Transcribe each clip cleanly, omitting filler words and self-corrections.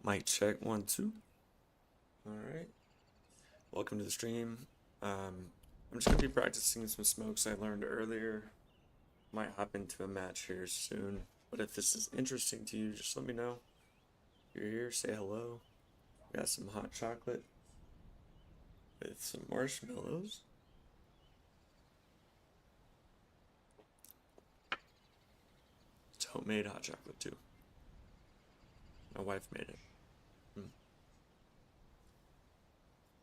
Mic check 1 2. All right, welcome to the stream. I'm just gonna be practicing some smokes I learned earlier. Might hop into a match here soon, but if this is interesting to you, just let me know. If you're here, say hello. Got some hot chocolate with some marshmallows. It's homemade hot chocolate too. My wife made it.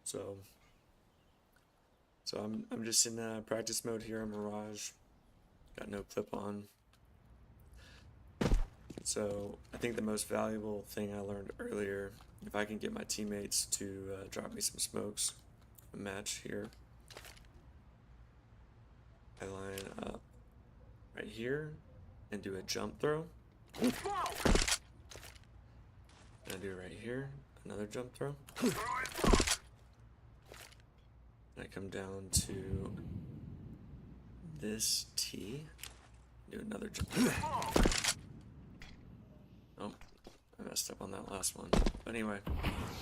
So I'm just in practice mode here on Mirage. Got no clip on. So I think the most valuable thing I learned earlier, if I can get my teammates to drop me some smokes, a match here. I line up right here and do a jump throw. And I do right here, another jump throw. And I come down to this T, do another jump throw. Oh, I messed up on that last one. But anyway,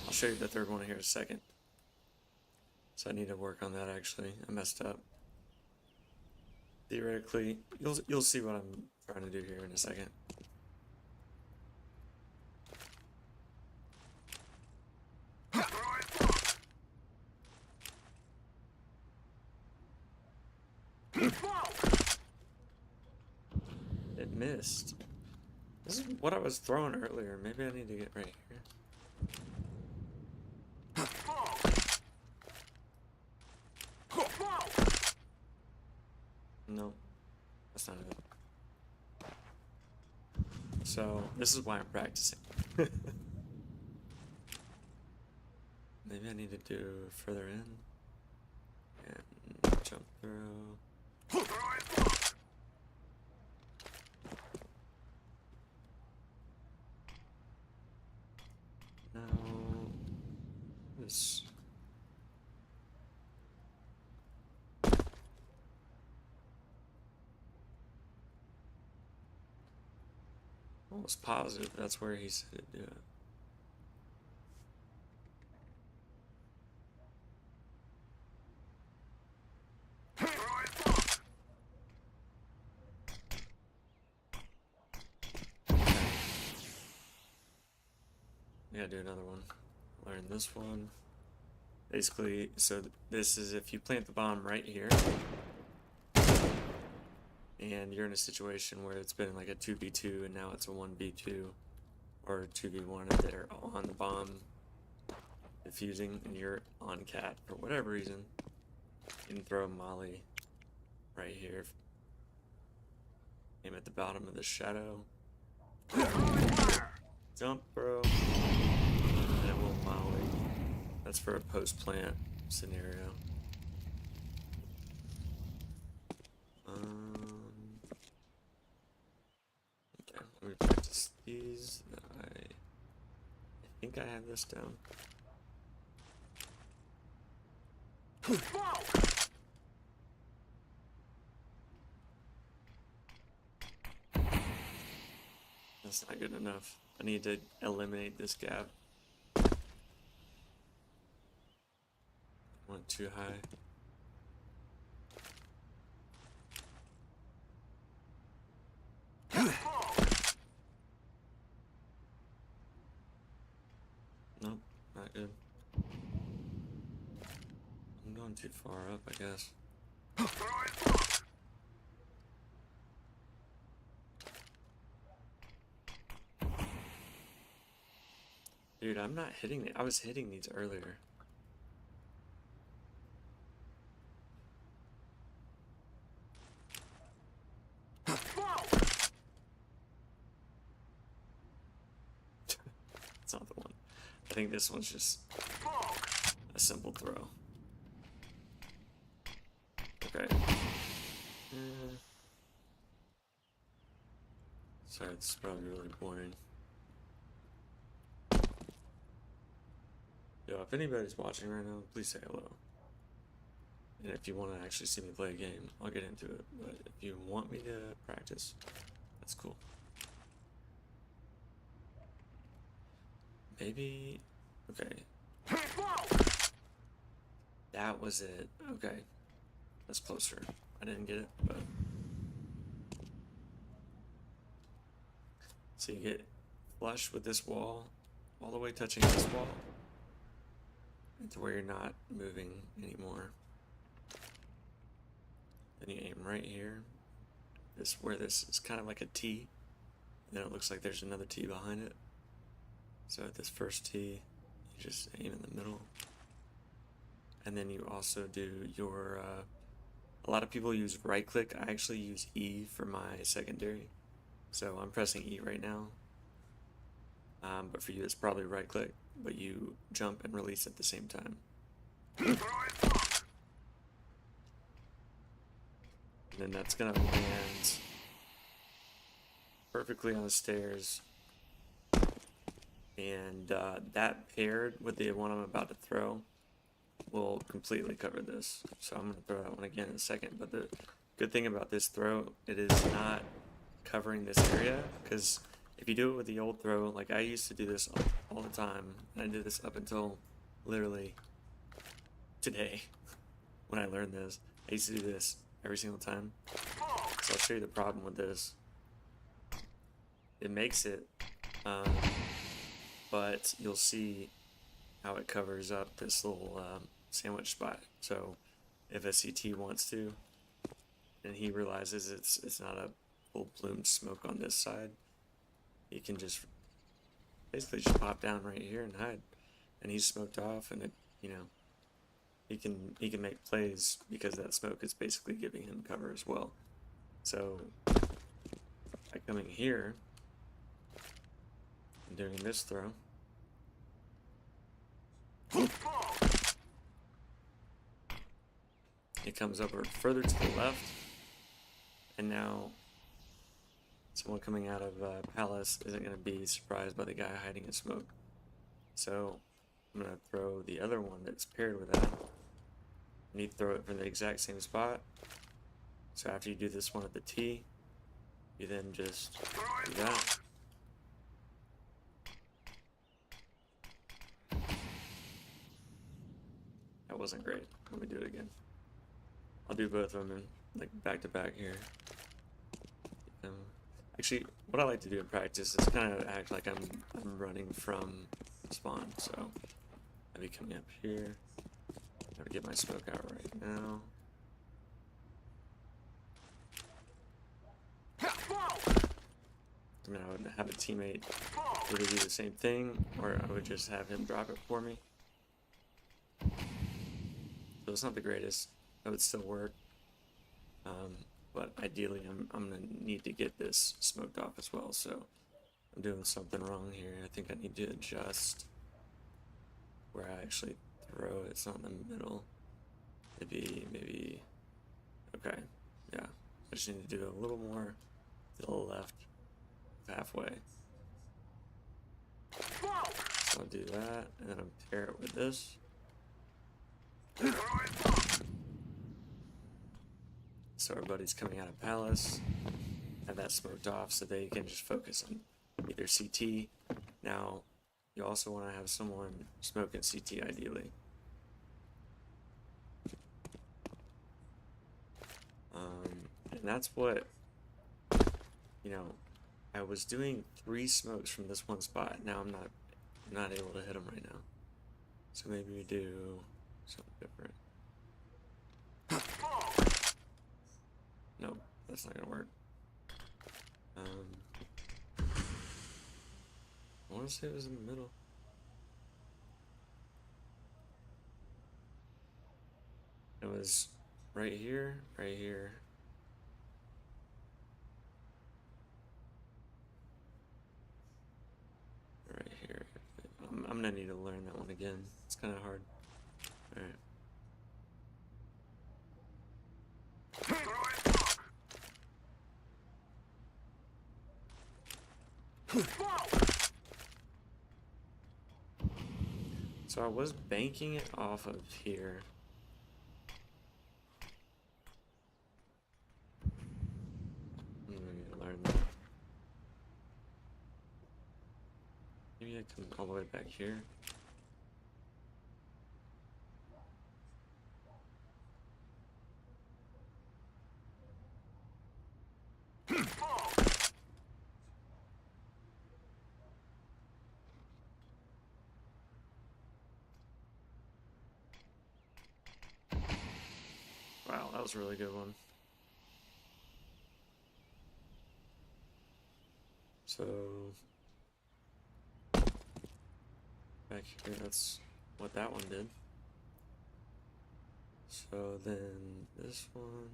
I'll show you the third one here in a second. So I need to work on that actually. I messed up. Theoretically, you'll see what I'm trying to do here in a second. It missed. This is what I was throwing earlier. Maybe I need to get right here. No, that's not it. So this is why I'm practicing. Maybe I need to do further in and jump through. Now this. Almost positive that's where he said to do it. Yeah, do another one. Learn this one. Basically, so this is if you plant the bomb right here, and you're in a situation where it's been like a 2v2 and now it's a 1v2 or a 2v1 and they're on the bomb defusing and you're on cat for whatever reason, you can throw a molly right here. Aim at the bottom of the shadow. Jump, bro. And it will molly. That's for a post-plant scenario. Okay, let me practice these. I think I have this down. That's not good enough. I need to eliminate this gap. Went too high. Nope, not good. I'm going too far up, I guess. Dude, I'm not hitting it. I was hitting these earlier. It's not the one. I think this one's just a simple throw. Okay. Sorry, this is probably really boring. Yo, if anybody's watching right now, please say hello. And if you want to actually see me play a game, I'll get into it. But if you want me to practice, that's cool. Maybe. Okay. That was it. Okay. That's closer. I didn't get it, but. So you get flush with this wall, all the way touching this wall, to where you're not moving anymore. Then you aim right here. This where this is kind of like a T. And then it looks like there's another T behind it. So at this first T, you just aim in the middle. And then you also do your, a lot of people use right click. I actually use E for my secondary. So I'm pressing E right now. But for you, it's probably right click, but you jump and release at the same time. And then that's gonna land perfectly on the stairs. And that paired with the one I'm about to throw will completely cover this. So I'm gonna throw that one again in a second. But the good thing about this throw, it is not covering this area, because if you do it with the old throw, like I used to do this all the time, and I did this up until literally today when I learned this. I used to do this every single time. So I'll show you the problem with this. It makes it, but you'll see how it covers up this little sandwich spot. So if a CT wants to, and he realizes it's not a full plumed smoke on this side, he can just basically just pop down right here and hide, and he's smoked off, and it, you know, he can make plays because that smoke is basically giving him cover as well. So by coming here and doing this throw, it comes over further to the left, and now someone coming out of Palace isn't going to be surprised by the guy hiding in smoke. So I'm going to throw the other one that's paired with that. And you throw it from the exact same spot. So after you do this one at the T, you then just do that. That wasn't great. Let me do it again. I'll do both of them in, like, back to back here. Actually, what I like to do in practice is kind of act like I'm running from spawn. So I'll be coming up here. I'm gonna get my smoke out right now. I mean, I would have a teammate either do the same thing, or I would just have him drop it for me. So it's not the greatest. It would still work. But ideally, I'm gonna need to get this smoked off as well. So I'm doing something wrong here. I think I need to adjust where I actually throw it. It's not in the middle. Maybe. Okay, yeah. I just need to do a little more to the left, halfway. So I'll do that, and then I'll pair it with this. So our buddy's coming out of Palace, have that smoked off so they can just focus on either CT. Now, you also want to have someone smoking CT ideally. And that's what, you know, I was doing 3 smokes from this one spot. Now I'm not able to hit them right now. So maybe we do something different. Nope, that's not gonna work. I want to say it was in the middle. It was right here, right here. Right here. I'm gonna need to learn that one again. It's kind of hard. Alright. So I was banking it off of here. I'm gonna need to learn that. Maybe I come all the way back here. Wow, that was a really good one. So back here, that's what that one did. So then this one.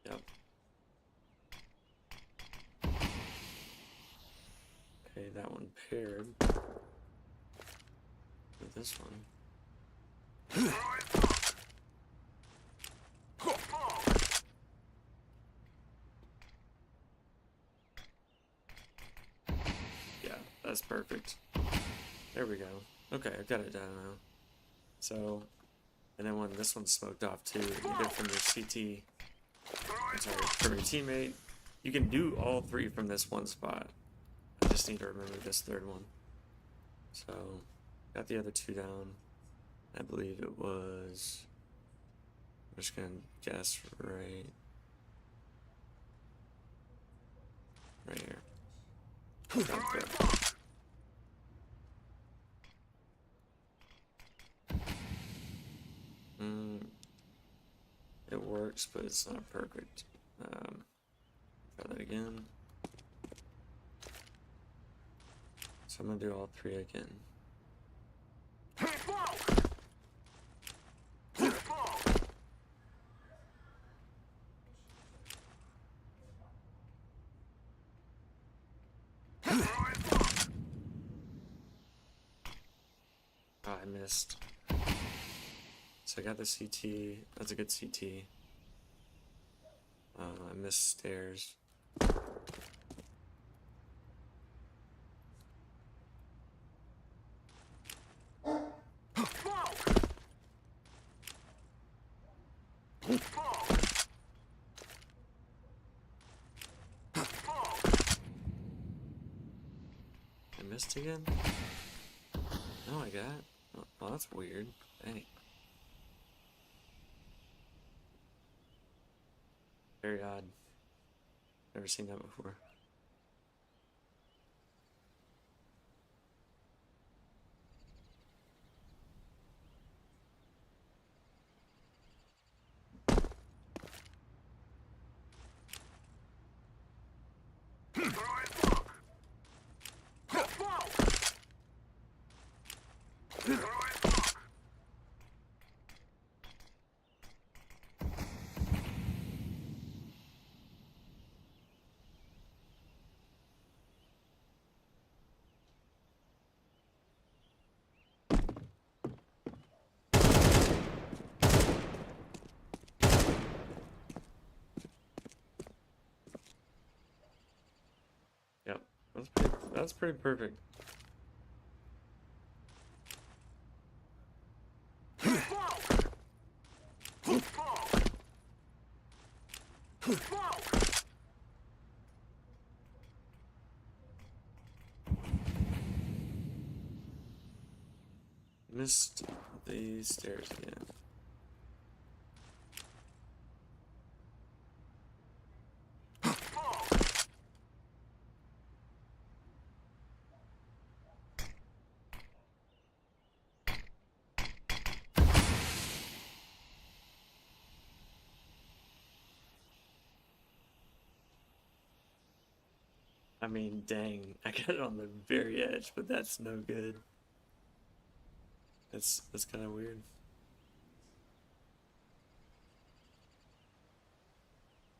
Yep. Okay, that one paired with this one. Yeah, that's perfect. There we go. Okay, I've got it down now. So, and then when this one's smoked off too, you get from your CT, I'm sorry, from your teammate, you can do all three from this one spot. I just need to remember this third one. So, got the other two down. I believe it was, I'm just gonna guess right here. It works, but it's not perfect. Try that again. So I'm gonna do all three again. Oh, I missed. So I got the CT. That's a good CT. I missed stairs. I missed again? No, I got it. Oh, that's weird. Dang. Very odd. Never seen that before. Yep, that's pretty perfect. Missed the stairs again. I mean, dang, I got it on the very edge, but that's no good. That's kind of weird.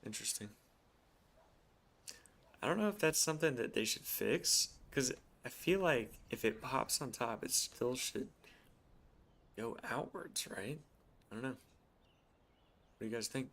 Interesting. I don't know if that's something that they should fix, because I feel like if it pops on top, it still should go outwards, right? I don't know. What do you guys think?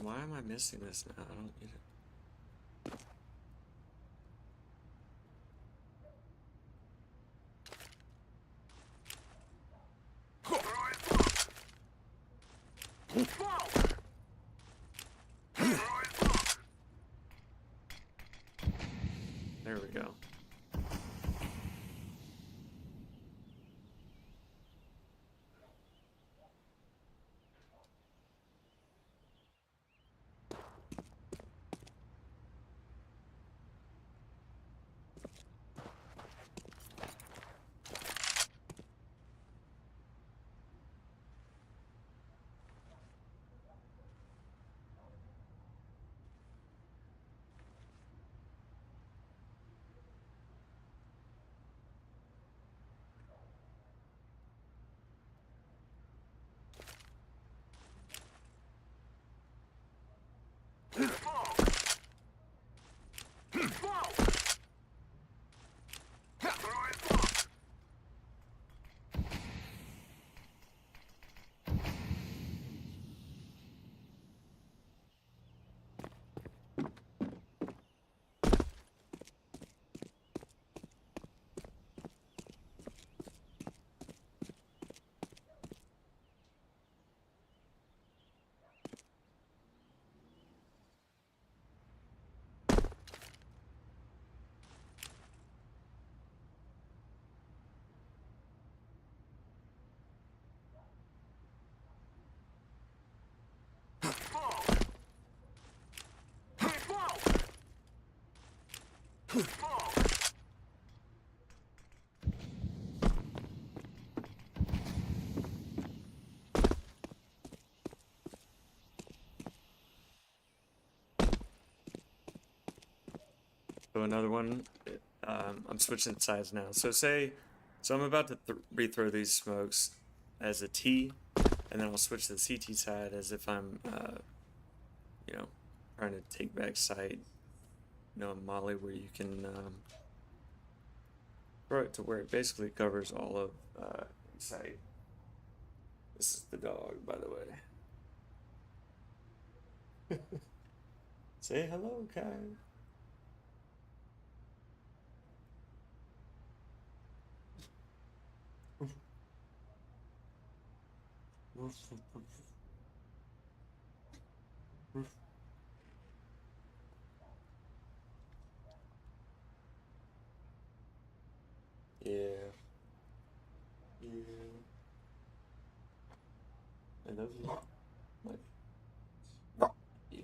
Why am I missing this now? I don't get it. There we go. So another one, I'm switching sides now. So I'm about to rethrow these smokes as a T, and then I'll switch to the CT side as if I'm, trying to take back sight. A molly where you can throw it to where it basically covers all of sight. This is the dog, by the way. Say hello, Kai. Yeah. Yeah. I love you. Like, you.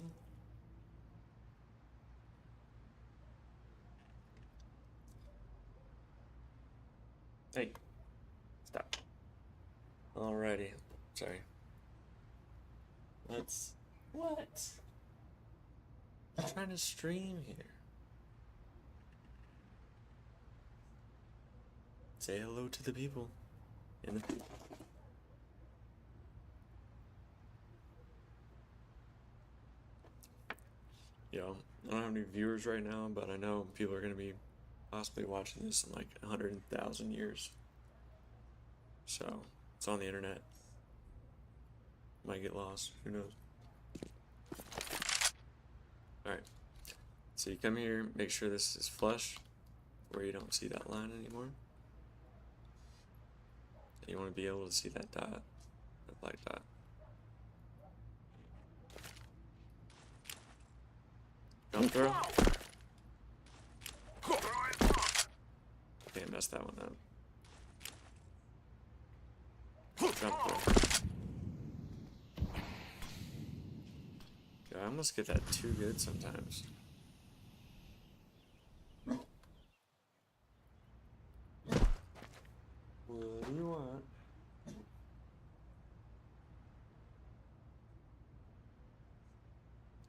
Hey, stop. Alrighty. Sorry. What? I'm trying to stream here. Say hello to the people. And the people. Yo, I don't have any viewers right now, but I know people are going to be possibly watching this in like 100,000 years. So, it's on the internet. Might get lost. Who knows? Alright. So you come here, make sure this is flush, where you don't see that line anymore. You want to be able to see that dot, that black dot. Jump throw. Can't mess that one up. Jump throw. Yeah, I almost get that too good sometimes. What do you want?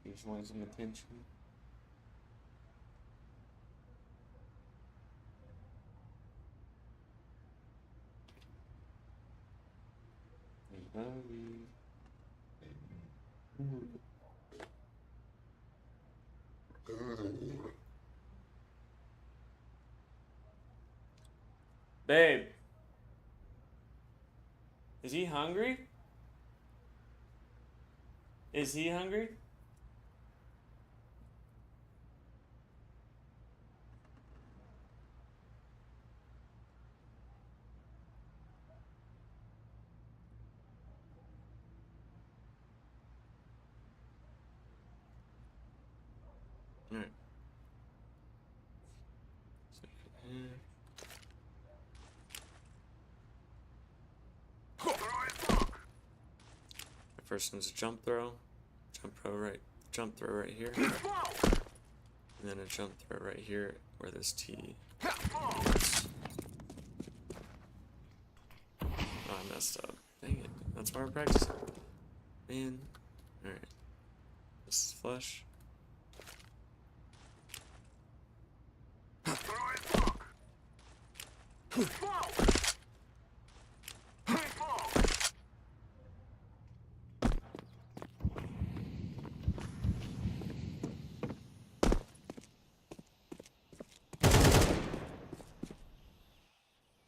You just want some attention? Babe, is he hungry? Is he hungry? First one's a jump throw right here, and then a jump throw right here where this T. Oh, I messed up. Dang it. That's why we're practicing. Man. Alright. This is flush.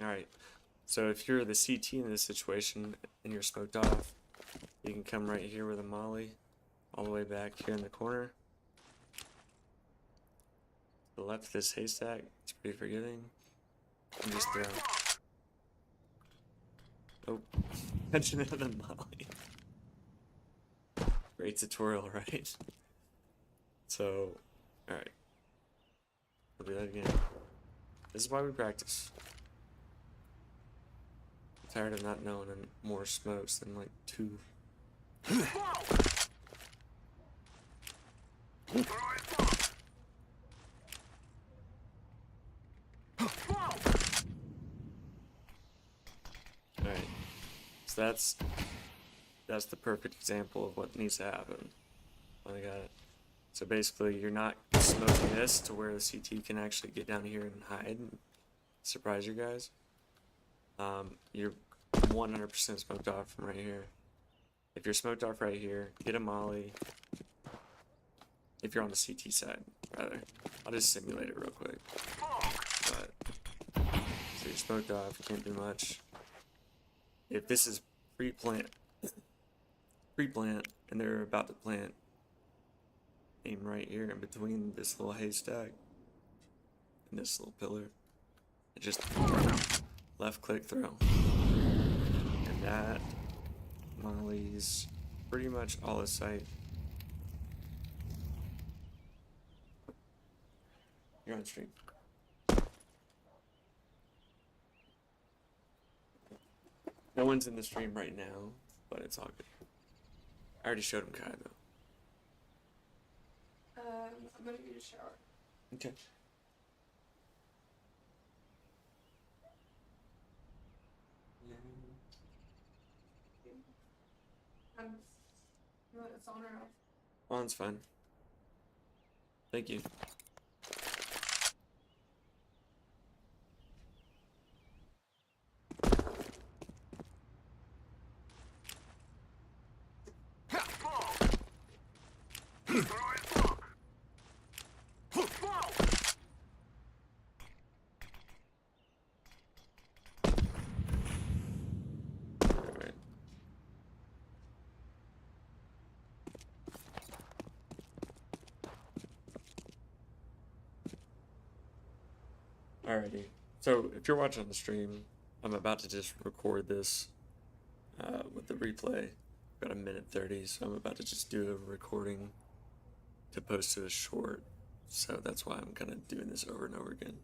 Alright, so if you're the CT in this situation and you're smoked off, you can come right here with a molly, all the way back here in the corner. To the left of this haystack, it's pretty forgiving. And just throw. Oh, mention of the molly. Great tutorial, right? So, alright. We'll do that again. This is why we practice. I'm tired of not knowing more smokes than like 2. Alright. So that's the perfect example of what needs to happen. I got it. So basically, you're not smoking this to where the CT can actually get down here and hide and surprise you guys. You're 100% smoked off from right here. If you're smoked off right here, get a molly. If you're on the CT side, rather. I'll just simulate it real quick. But, so you're smoked off, you can't do much. If this is pre-plant, and they're about to plant, aim right here in between this little haystack and this little pillar. And just left click throw. And that molly's pretty much all in sight. You're on stream. No one's in the stream right now, but it's all good. I already showed him Kai though. I'm gonna get a shower. Okay. You want it's on or off? On, it's fine. Thank you. Alrighty, so if you're watching on the stream, I'm about to just record this with the replay. Got a minute 30, so I'm about to just do a recording to post to a short. So that's why I'm kind of doing this over and over again.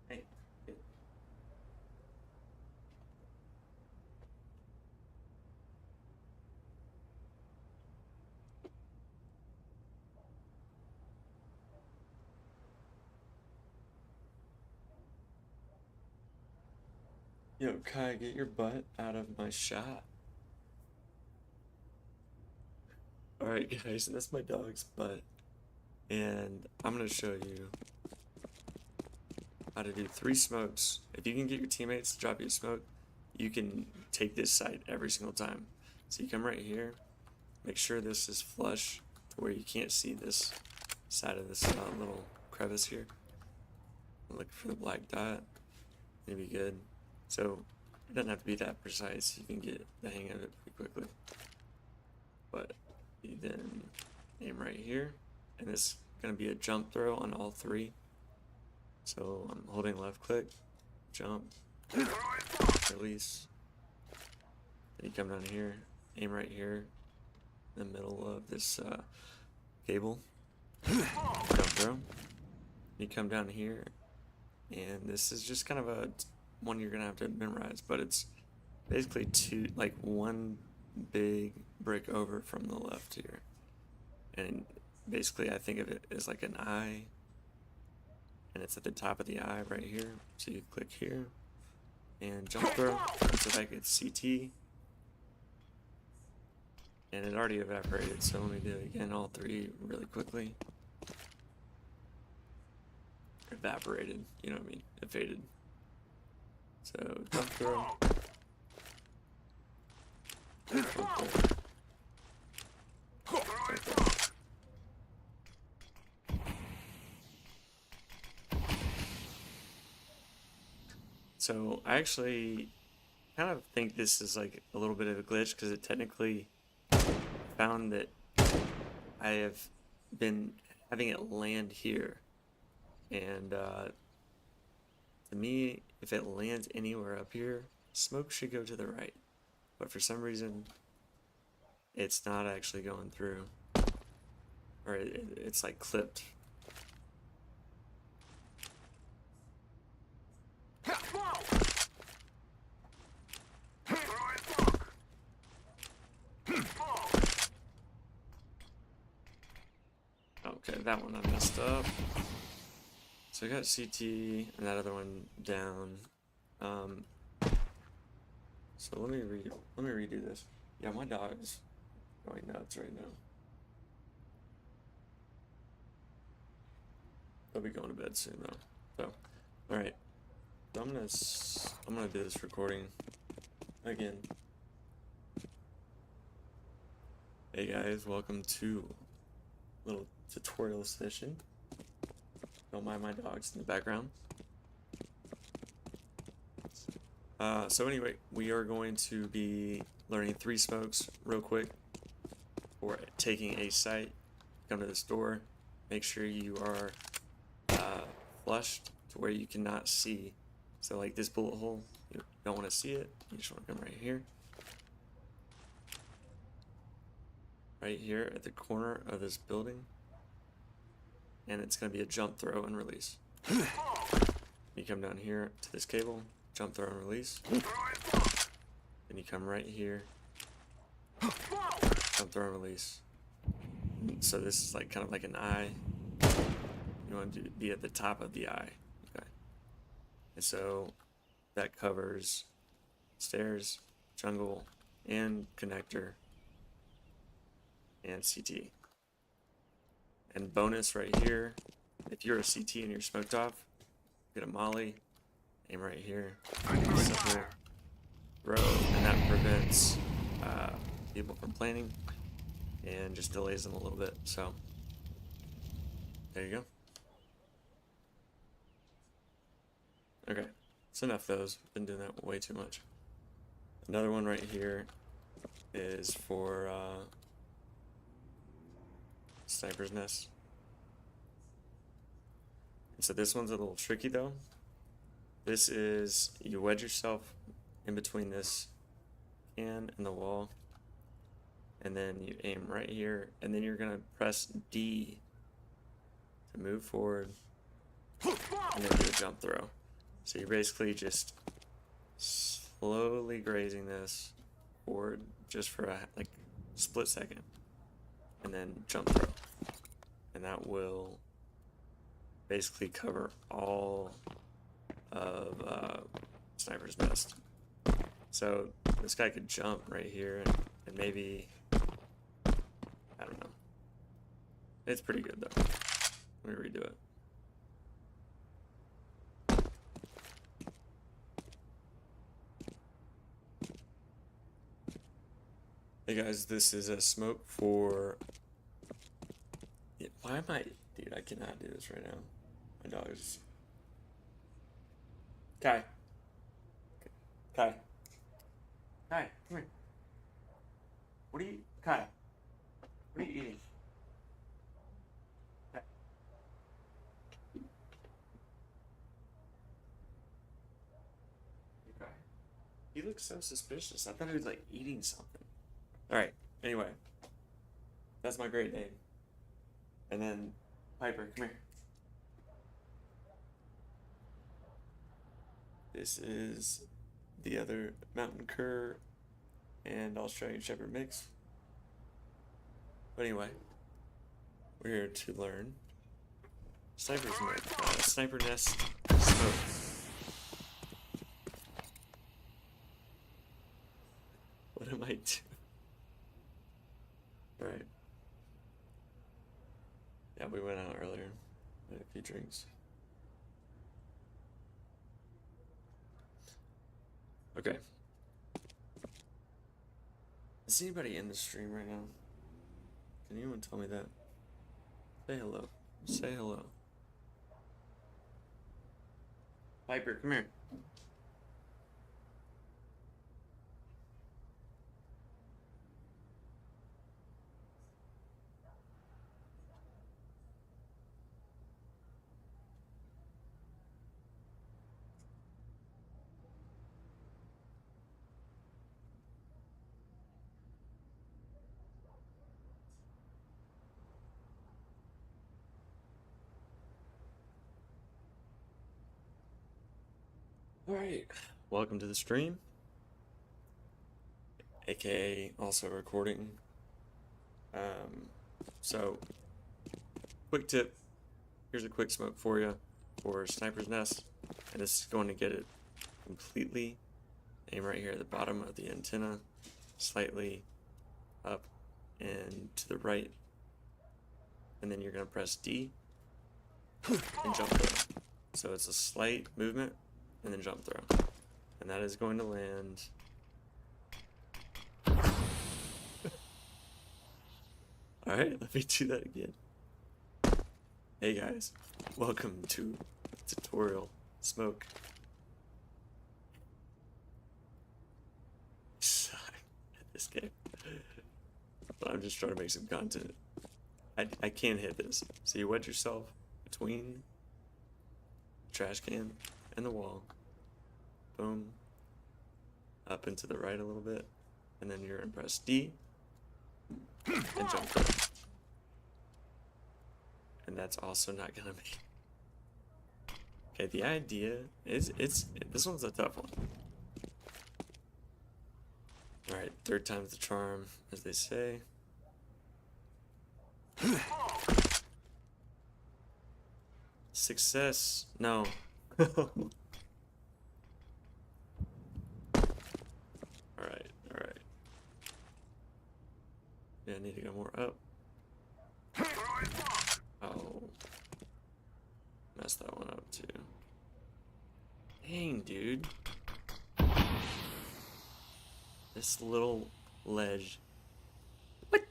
Hey. Yo, Kai, get your butt out of my shot. Alright guys, that's my dog's butt. And I'm gonna show you how to do 3 smokes. If you can get your teammates to drop you a smoke, you can take this side every single time. So you come right here, make sure this is flush to where you can't see this side of this little crevice here. Look for the black dot. it'd be good. So it doesn't have to be that precise. You can get the hang of it pretty quickly. But you then aim right here, and this is gonna be a jump throw on all three. So I'm holding left click, jump, release. Then you come down here, aim right here, in the middle of this cable, jump throw. You come down here, and this is just kind of a one you're gonna have to memorize, but it's basically one big brick over from the left here, and basically I think of it as like an eye, and it's at the top of the eye right here. So you click here and jump throw, so that gets CT, and it already evaporated. So let me do it again, all three really quickly. Evaporated, you know what I mean? It faded. So jump throw. Jump throw. Jump throw. So I actually kind of think this is like a little bit of a glitch because it technically found that I have been having it land here. And to me, if it lands anywhere up here, smoke should go to the right. But for some reason, it's not actually going through. Or it's like clipped. Okay, that one I messed up. So I got CT and that other one down. So let me redo this. Yeah, my dog's going nuts right now. They'll be going to bed soon though. So, all right. So I'm gonna do this recording again. Hey guys, welcome to a little tutorial session. Don't mind my dogs in the background. So anyway, we are going to be learning 3 smokes real quick for taking a site. Come to this door, make sure you are flushed to where you cannot see. So like this bullet hole, you don't want to see it. You just want to come right here. Right here at the corner of this building. And it's going to be a jump throw and release. You come down here to this cable, jump throw and release. Then you come right here, jump throw and release. So this is like kind of like an eye. You want to be at the top of the eye. Okay. And so that covers stairs, jungle, and connector, and CT. And bonus right here, if you're a CT and you're smoked off, get a molly, aim right here, simple throw, and that prevents people from planning and just delays them a little bit. So there you go. Okay, it's enough of those. Been doing that way too much. Another one right here is for sniper's nest. And so this one's a little tricky though. This is, you wedge yourself in between this can and the wall, and then you aim right here, and then you're gonna press D to move forward, and then do a jump throw. So you're basically just slowly grazing this forward just for a like split second, and then jump throw, and that will basically cover all of sniper's nest. So this guy could jump right here and maybe, I don't know. It's pretty good though. Let me redo it. Hey guys, this is a smoke for... Yeah, why am I... Dude, I cannot do this right now. My dog is... Kai, Kai. Kai, come here. What are you, Kai? What are you eating? Kai. Okay. He looks so suspicious. I thought he was like eating something. All right. Anyway, that's my great name. And then Piper, come here. This is the other Mountain Cur and Australian Shepherd mix. But anyway, we're here to learn Sniper Nest Smoke. What am I doing? Alright. Yeah, we went out earlier. Had a few drinks. Okay. Is anybody in the stream right now? Can anyone tell me that? Say hello. Say hello. Piper, come here. Alright, welcome to the stream, aka also recording. So, quick tip, here's a quick smoke for you for Sniper's Nest, and this is going to get it completely. Aim right here at the bottom of the antenna, slightly up and to the right, and then you're going to press D and jump throw. So it's a slight movement and then jump throw, and that is going to land all right, let me do that again. Hey guys, welcome to tutorial smoke. Suck at this game, but I'm just trying to make some content. I can't hit this, so you wedge yourself between the trash can and the wall, boom, up and to the right a little bit, and then you're gonna press D and jump through. And that's also not gonna be okay. The idea is this one's a tough one. All right, third time's the charm, as they say. Success, no. Alright. Yeah, I need to go more up. Oh. Messed that one up too. Dang, dude. This little ledge. What?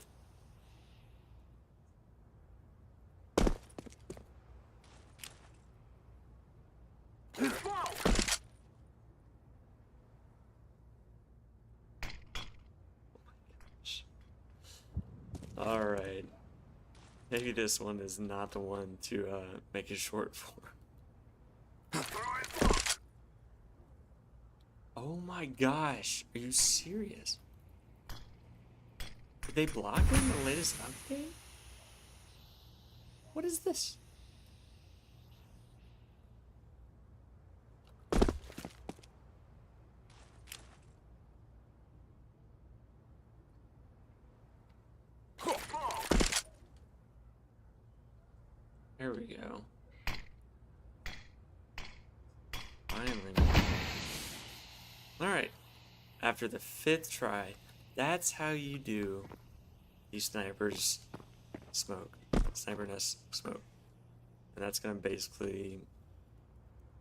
Alright. Maybe this one is not the one to make it short for. Oh my gosh, are you serious? Did they block it in the latest update? What is this? There we go. Finally. Alright. After the 5th try, that's how you do these snipers smoke. Sniper Nest smoke. And that's gonna basically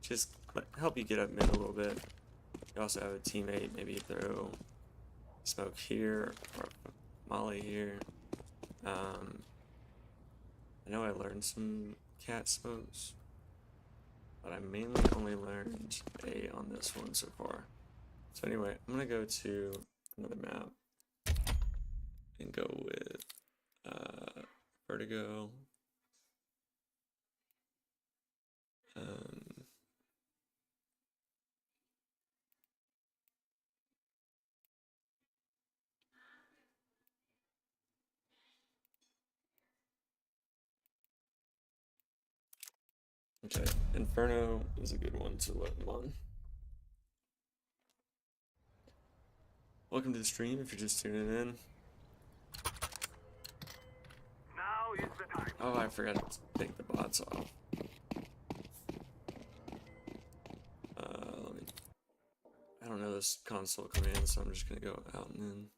just help you get up mid a little bit. You also have a teammate, maybe throw smoke here or molly here. I know I learned some cat smokes, but I mainly only learned A on this one so far. So anyway, I'm gonna go to another map and go with Vertigo. Okay, Inferno is a good one to let them on. Welcome to the stream if you're just tuning in. Now is the time. Oh, I forgot to take the bots off. Let me. I don't know this console command, so I'm just gonna go out and in.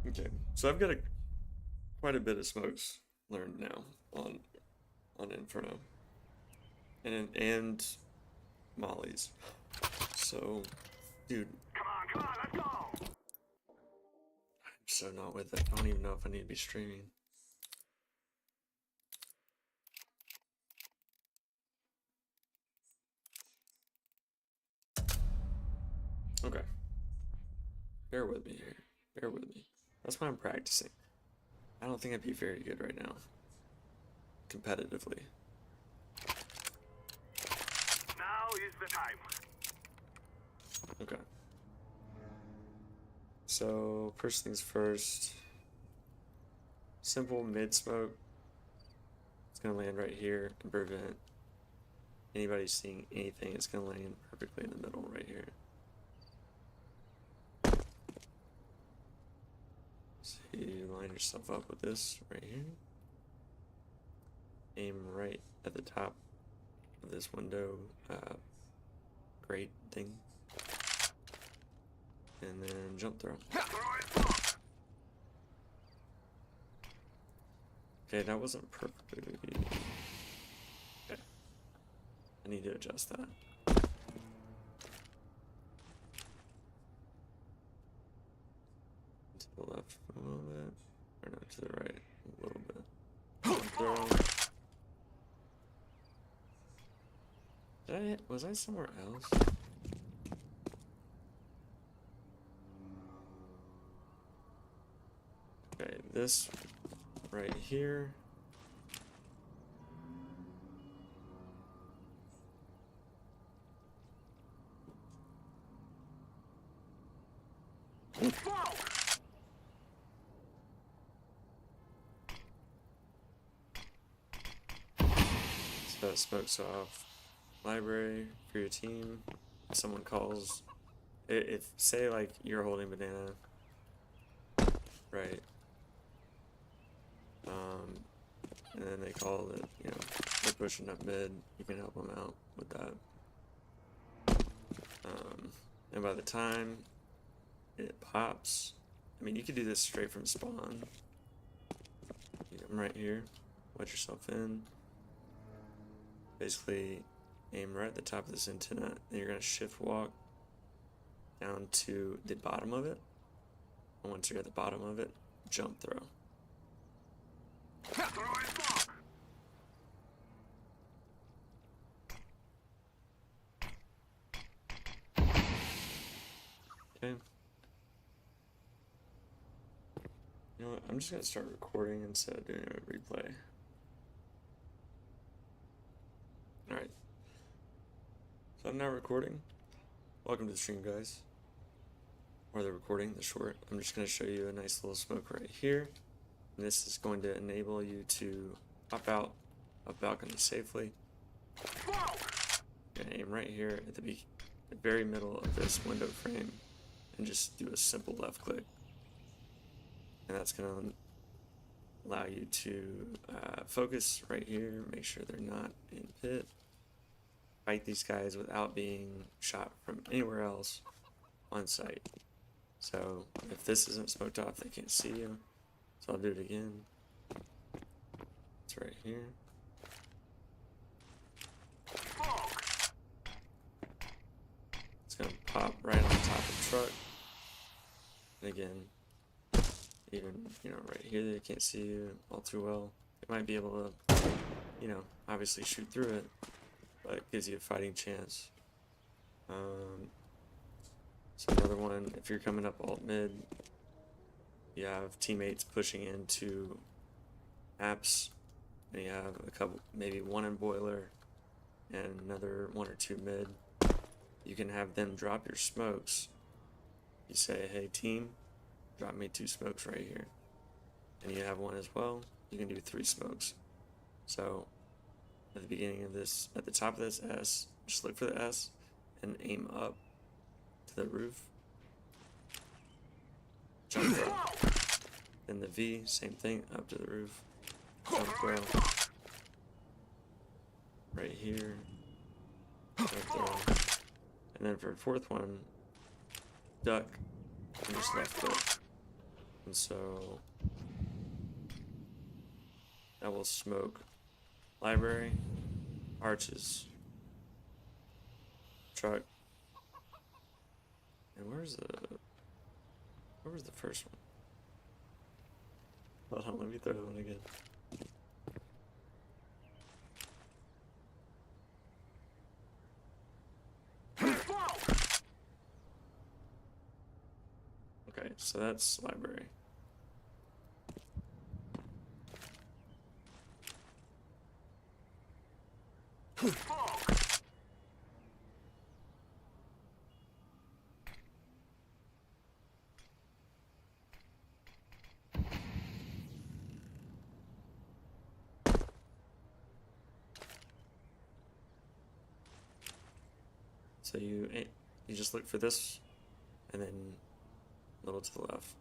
Okay, so I've got quite a bit of smokes learned now on Inferno and mollies. So, dude, Come on, let's go. I'm so not with it. I don't even know if I need to be streaming. Okay, bear with me here. Bear with me. That's why I'm practicing. I don't think I'd be very good right now, competitively. Now is the time. Okay. So, first things first. Simple mid smoke. It's gonna land right here and prevent anybody seeing anything. It's gonna land perfectly in the middle right here. So you line yourself up with this right here. Aim right at the top of this window grate thing. And then jump throw. Okay, that wasn't perfectly. Okay. I need to adjust that. To the left a little bit. Or no, to the right a little bit. Jump throw. Was I somewhere else? Okay, this right here. So that smokes off library for your team. If someone calls, if say like you're holding banana, right? And then they call that, you know, they're pushing up mid, you can help them out with that. And by the time it pops, I mean, you could do this straight from spawn. You come right here, let yourself in. Basically, aim right at the top of this antenna, and you're gonna shift walk down to the bottom of it. And once you're at the bottom of it, jump throw. Okay. You know what? I'm just gonna start recording instead of doing a replay. Alright. So I'm now recording. Welcome to the stream, guys. Or the recording, the short. I'm just gonna show you a nice little smoke right here. And this is going to enable you to pop out of balcony safely. You're gonna aim right here at the very middle of this window frame and just do a simple left click. And that's gonna allow you to focus right here, make sure they're not in pit. Fight these guys without being shot from anywhere else on site. So if this isn't smoked off, they can't see you. So I'll do it again. It's right here. It's gonna pop right on top of the truck. And again, even, you know, right here they can't see you all too well. might be able to, you know, obviously shoot through it, but it gives you a fighting chance. So another one, if you're coming up alt mid, you have teammates pushing into apps, and you have a couple, maybe one in boiler, and another one or two mid. You can have them drop your smokes. You say, hey team, drop me 2 smokes right here. And you have one as well, you can do 3 smokes. So at the beginning of this, at the top of this S, just look for the S and aim up to the roof. Jump up. Then the V, same thing, up to the roof. Jump well. Right here. Right there. And then for the 4th one, duck and just left click. And so that will smoke library, arches, truck, and where was the first one? Hold on, let me throw that one again. Okay, so that's library. So you just look for this, and then a little to the left.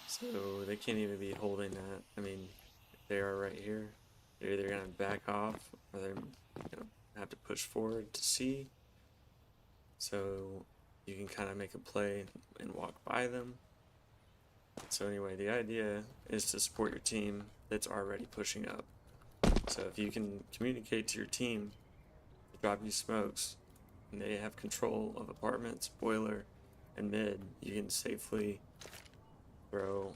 So they can't even be holding that. I mean, they are right here. They're either gonna back off or they're gonna have to push forward to C. So you can kind of make a play and walk by them. So anyway, the idea is to support your team that's already pushing up. So if you can communicate to your team to drop you smokes, and they have control of apartments, boiler, and mid, you can safely throw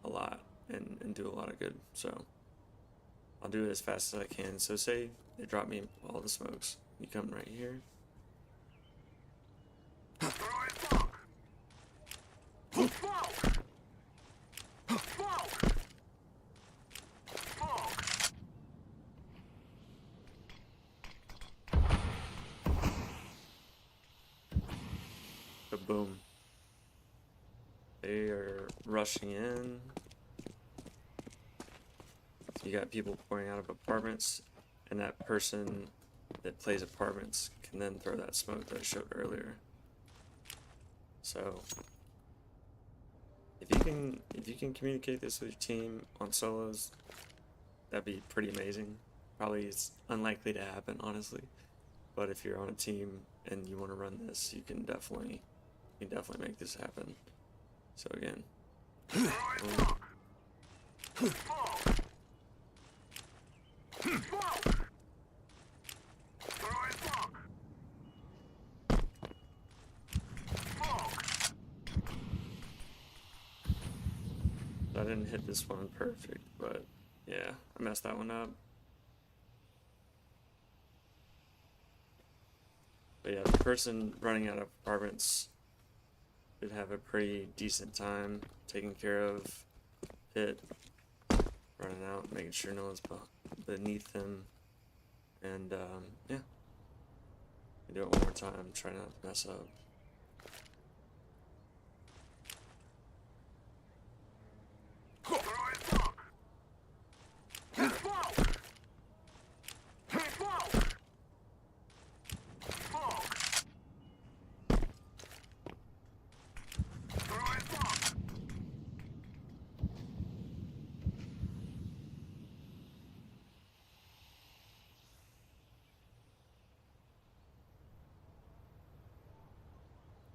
a lot and do a lot of good. So I'll do it as fast as I can. So say they drop me all the smokes. You come right here. Boom. They are rushing in. So you got people pouring out of apartments, and that person that plays apartments can then throw that smoke that I showed earlier. So if you can communicate this with your team on solos, that'd be pretty amazing. Probably it's unlikely to happen, honestly. But if you're on a team and you want to run this, you can definitely make this happen. So again, I didn't hit this one perfect, but yeah, I messed that one up. But yeah, the person running out of apartments should have a pretty decent time taking care of it, running out, making sure no one's beneath them, and yeah, do it one more time, try not to mess up.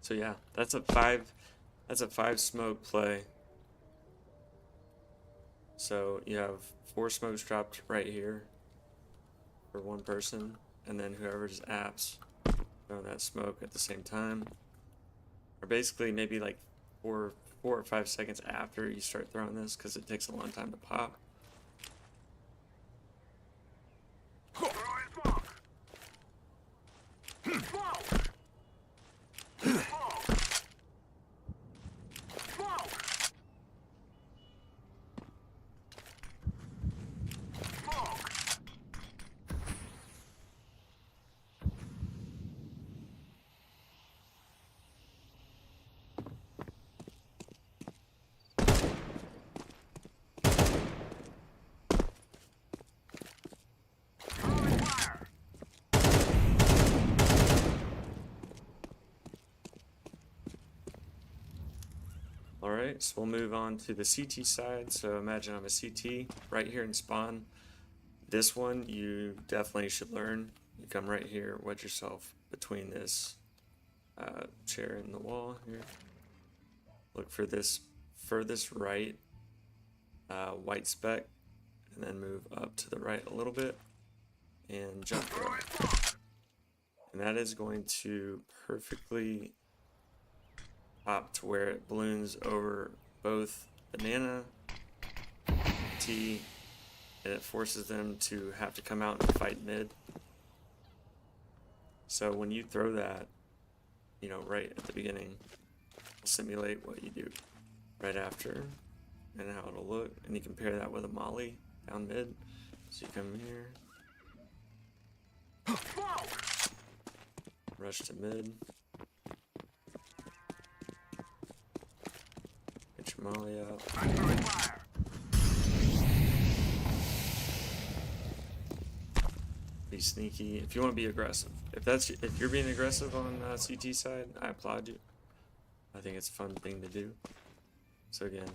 So yeah, that's a 5 smoke play. So you have 4 smokes dropped right here for one person, and then whoever's apps throw that smoke at the same time, or basically maybe like 4 or 5 seconds after you start throwing this, because it takes a long time to pop. Throwing smoke. Smoke. Smoke. Smoke. Smoke. Throwing fire. Alright, so we'll move on to the CT side. So imagine I'm a CT right here in spawn. This one you definitely should learn. You come right here, wedge yourself between this chair and the wall here. Look for this furthest right white speck, and then move up to the right a little bit and jump throw. Throwing smoke. And that is going to perfectly pop to where it balloons over both banana, T, and it forces them to have to come out and fight mid. So when you throw that, you know, right at the beginning, it'll simulate what you do right after and how it'll look. And you compare that with a molly down mid. So you come here, Smoke. rush to mid, get your molly out. I'm throwing fire. Be sneaky if you want to be aggressive. If you're being aggressive on CT side, I applaud you. I think it's a fun thing to do. So again,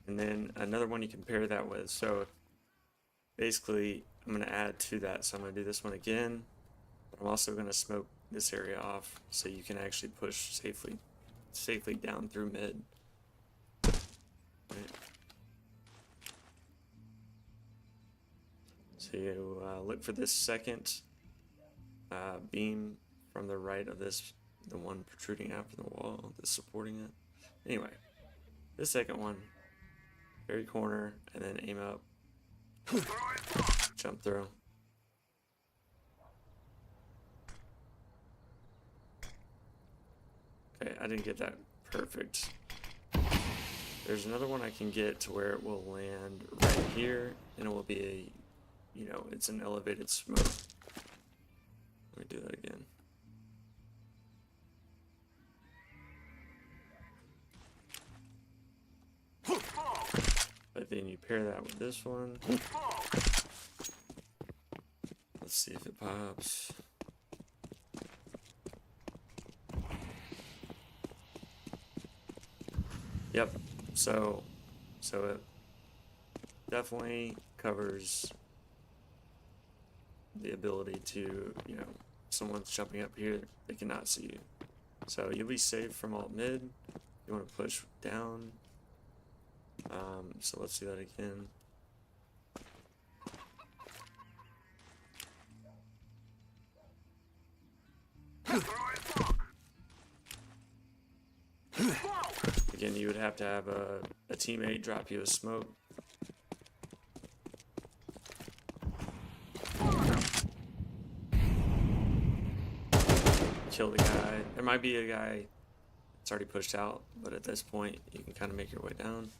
and then another one you can pair that with. So basically, I'm going to add to that. So I'm going to do this one again, but I'm also going to smoke this area off so you can actually push safely down through mid. Right. So you look for this second beam from the right of this, the one protruding out from the wall that's supporting it. Anyway, this second one, very corner, and then aim up, Throwing smoke. jump through. Okay, I didn't get that perfect. There's another one I can get to where it will land right here, and it will be a, you know, it's an elevated smoke. Let me do that again. Smoke. But then you pair that with this one. Smoke. Let's see if it pops. Yep. So it definitely covers the ability to, you know, someone's jumping up here, they cannot see you. So you'll be safe from alt mid. You want to push down. So let's do that again. Throwing smoke. Smoke. Again, you would have to have a teammate drop you a smoke. Kill the guy. There might be a guy that's already pushed out, but at this point, you can kind of make your way down.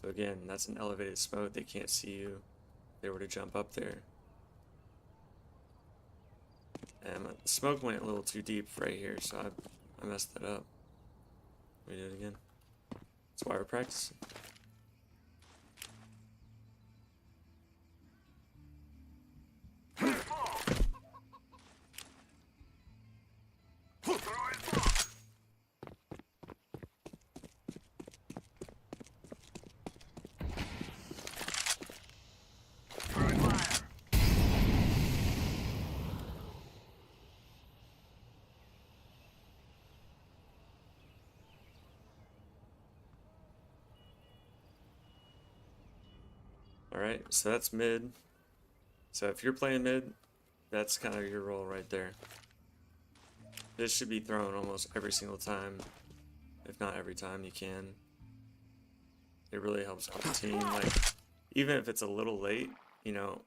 So again, that's an elevated smoke. They can't see you if they were to jump up there. And the smoke went a little too deep right here, so I messed that up. Let me do it again. That's why we're practicing. Smoke. Throwing smoke. Throwing fire. Alright, so that's mid. So if you're playing mid, that's kind of your role right there. This should be thrown almost every single time, if not every time you can. It really helps out the team. Like, even if it's a little late, you know,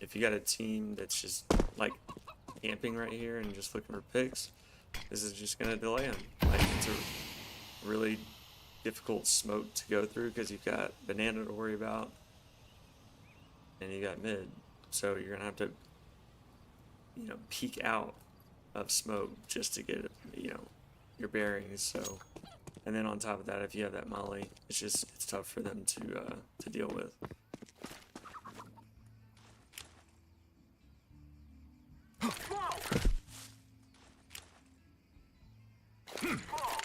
if you got a team that's just like camping right here and just looking for picks, this is just gonna delay them. Like, it's a really difficult smoke to go through because you've got banana to worry about, and you got mid, so you're gonna have to, you know, peek out of smoke just to get, you know, your bearings. So, and then on top of that, if you have that molly, it's tough for them to deal with. Smoke! Smoke!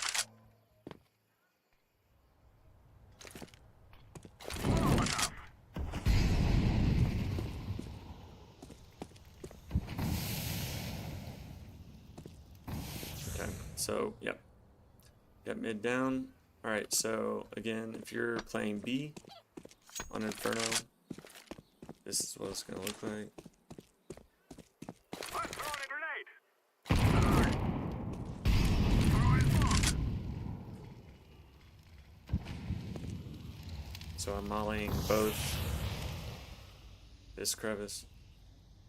Low enough. Okay, so yep, got mid down. All right, so again, if you're playing B on Inferno, this is what it's gonna look like. I'm throwing a grenade. Throwing smoke. So I'm mollying both this crevice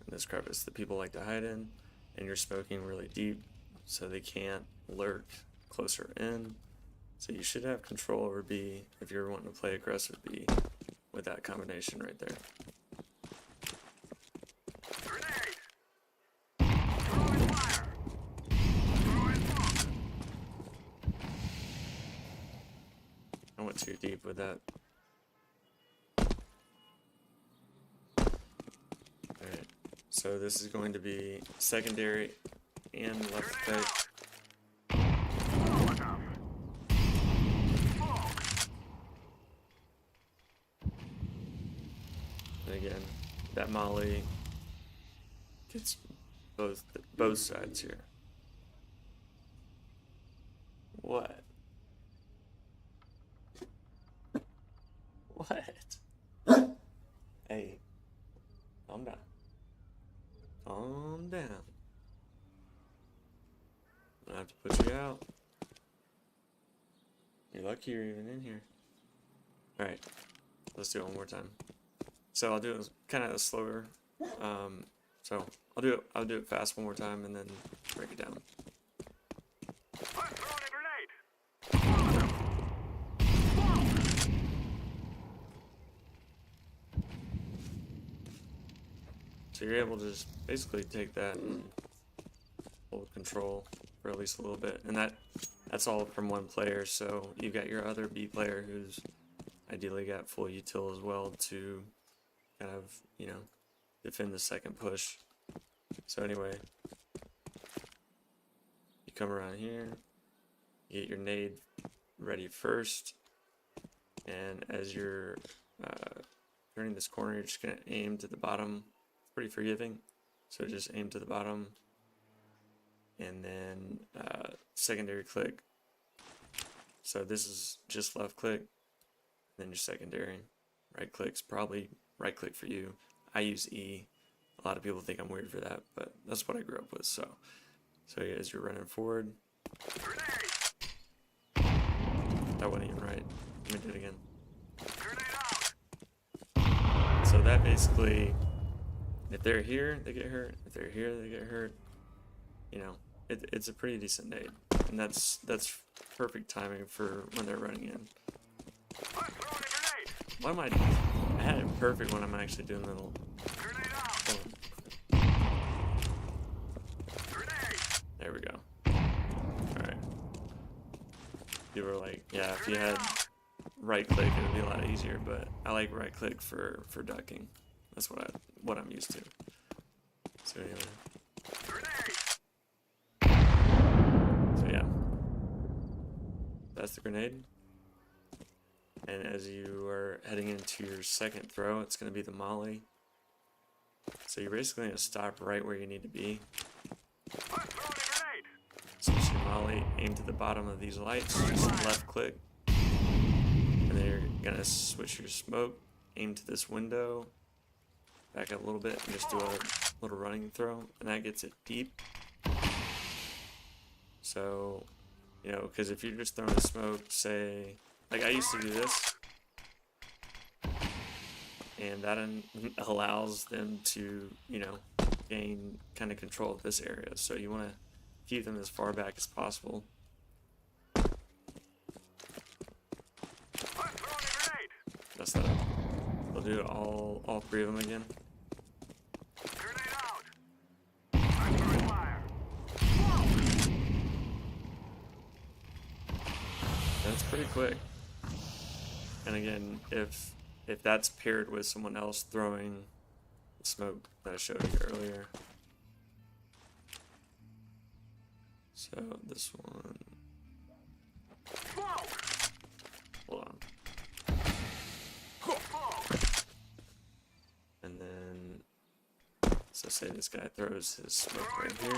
and this crevice that people like to hide in, and you're smoking really deep so they can't lurk closer in. So you should have control over B if you're wanting to play aggressive B with that combination right there. Grenade. Throwing fire. Throwing smoke. I went too deep with that. Alright, so this is going to be secondary and left click. Low enough. Smoke. And again, that molly gets both sides here. What? What? Hey, calm down. Calm down. I have to put you out. You're lucky you're even in here. Alright, let's do it one more time. So I'll do it kind of slower. So I'll do it fast one more time and then break it down. I'm throwing a grenade. Low enough. Smoke. So you're able to just basically take that and hold control for at least a little bit, and that's all from one player. So you've got your other B player who's ideally got full util as well to kind of, you know, defend the second push. So anyway, you come around here, you get your nade ready first, and as you're turning this corner, you're just gonna aim to the bottom. It's pretty forgiving, so just aim to the bottom, and then secondary click. So this is just left click, then your secondary. Right click's probably right click for you. I use E. A lot of people think I'm weird for that, but that's what I grew up with. So yeah, as you're running forward, Grenade. that wasn't even right. Let me do it again. Grenade out. So that basically, if they're here, they get hurt. If they're here, they get hurt. You know, it's a pretty decent nade, and that's perfect timing for when they're running in. I'm throwing a grenade. Why am I had it perfect when I'm actually doing the little. Grenade out. Oh, Grenade. there we go. All right. You were like, yeah, if you had right click, it would be a lot easier. But I like right click for ducking. That's what I'm used to. So anyway. Grenade. So yeah, that's the grenade. And as you are heading into your second throw, it's going to be the molly. So you're basically going to stop right where you need to be. I'm throwing a grenade. Switch your molly, aim to the bottom of these lights, just left click. And then you're going to switch your smoke, aim to this window, back up a little bit, and just do a little running throw. And that gets it deep. So, you know, because if you're just throwing a smoke, say, like I used to do this, and that allows them to, you know, gain kind of control of this area. So you want to keep them as far back as possible. I'm throwing a grenade. That's that. They'll do all three of them again. Grenade out. I'm throwing fire. Smoke. That's pretty quick. And again, if that's paired with someone else throwing the smoke that I showed you earlier. So this one, Smoke. hold on. Smoke. And then, so say this guy throws his smoke right here.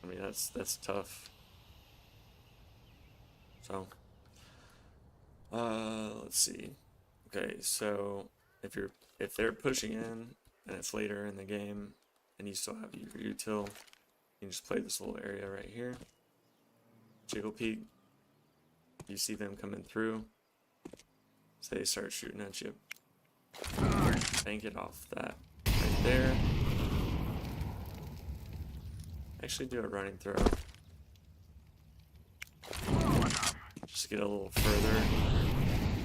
I mean, that's tough. So, let's see. Okay, so if they're pushing in and it's later in the game and you still have your util, you can just play this little area right here. Jiggle peek. You see them coming through. So they start shooting at you. Bank it off that right there. Actually do a running throw. Just get a little further.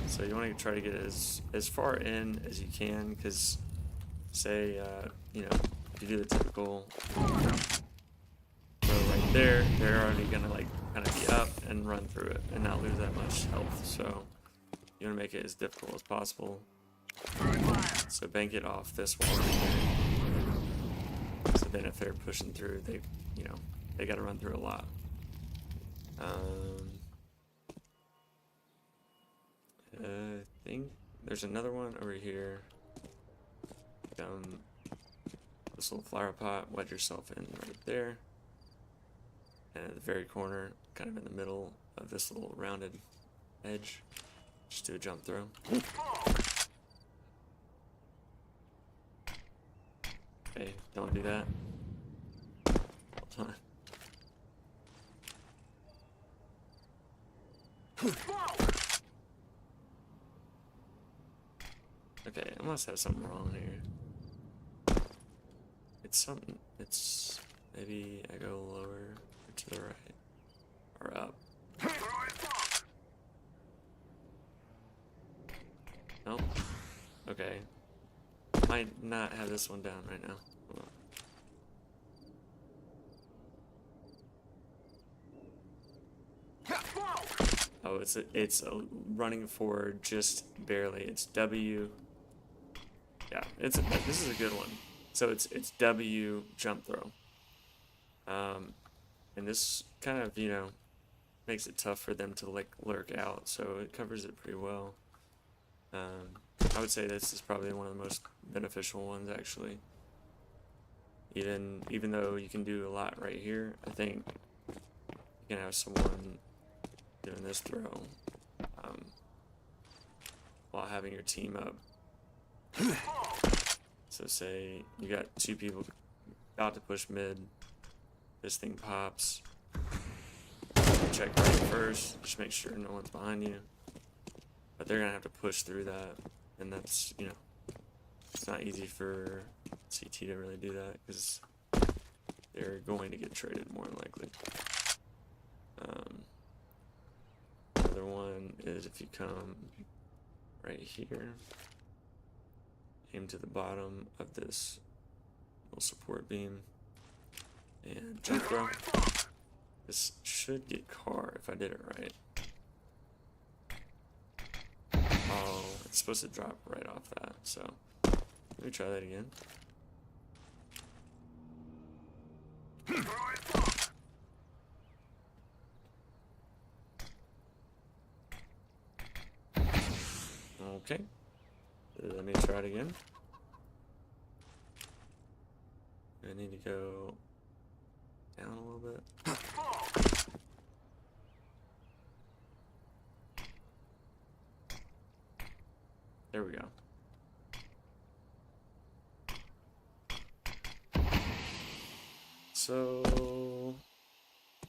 So you want to try to get as far in as you can, because say you know, if you do the typical throw right there, they're already gonna like kind of be up and run through it and not lose that much health. So you want to make it as difficult as possible. So bank it off this wall right here. So then if they're pushing through, they, you know, they got to run through a lot. I think there's another one over here. Down this little flower pot, wedge yourself in right there. And at the very corner, kind of in the middle of this little rounded edge, just do a jump throw. Okay, don't do that. Hold on. Okay, I must have something wrong here. It's maybe I go lower or to the right or up. Nope. Okay. Might not have this one down right now. Hold on. Oh, it's a running forward just barely. It's W. Yeah, this is a good one. So it's W jump throw. And this kind of, you know, makes it tough for them to like lurk out, so it covers it pretty well. I would say this is probably one of the most beneficial ones actually. Even though you can do a lot right here, I think you can have someone doing this throw while having your team up. So say you got two people about to push mid, this thing pops, check right first, just make sure no one's behind you, but they're gonna have to push through that, and that's, you know, it's not easy for CT to really do that because they're going to get traded more than likely. Another one is if you come right here, aim to the bottom of this little support beam, and jump throw. This should get car if I did it right. Oh, it's supposed to drop right off that, so let me try that again. Okay, let me try it again. I need to go down a little bit. There we go.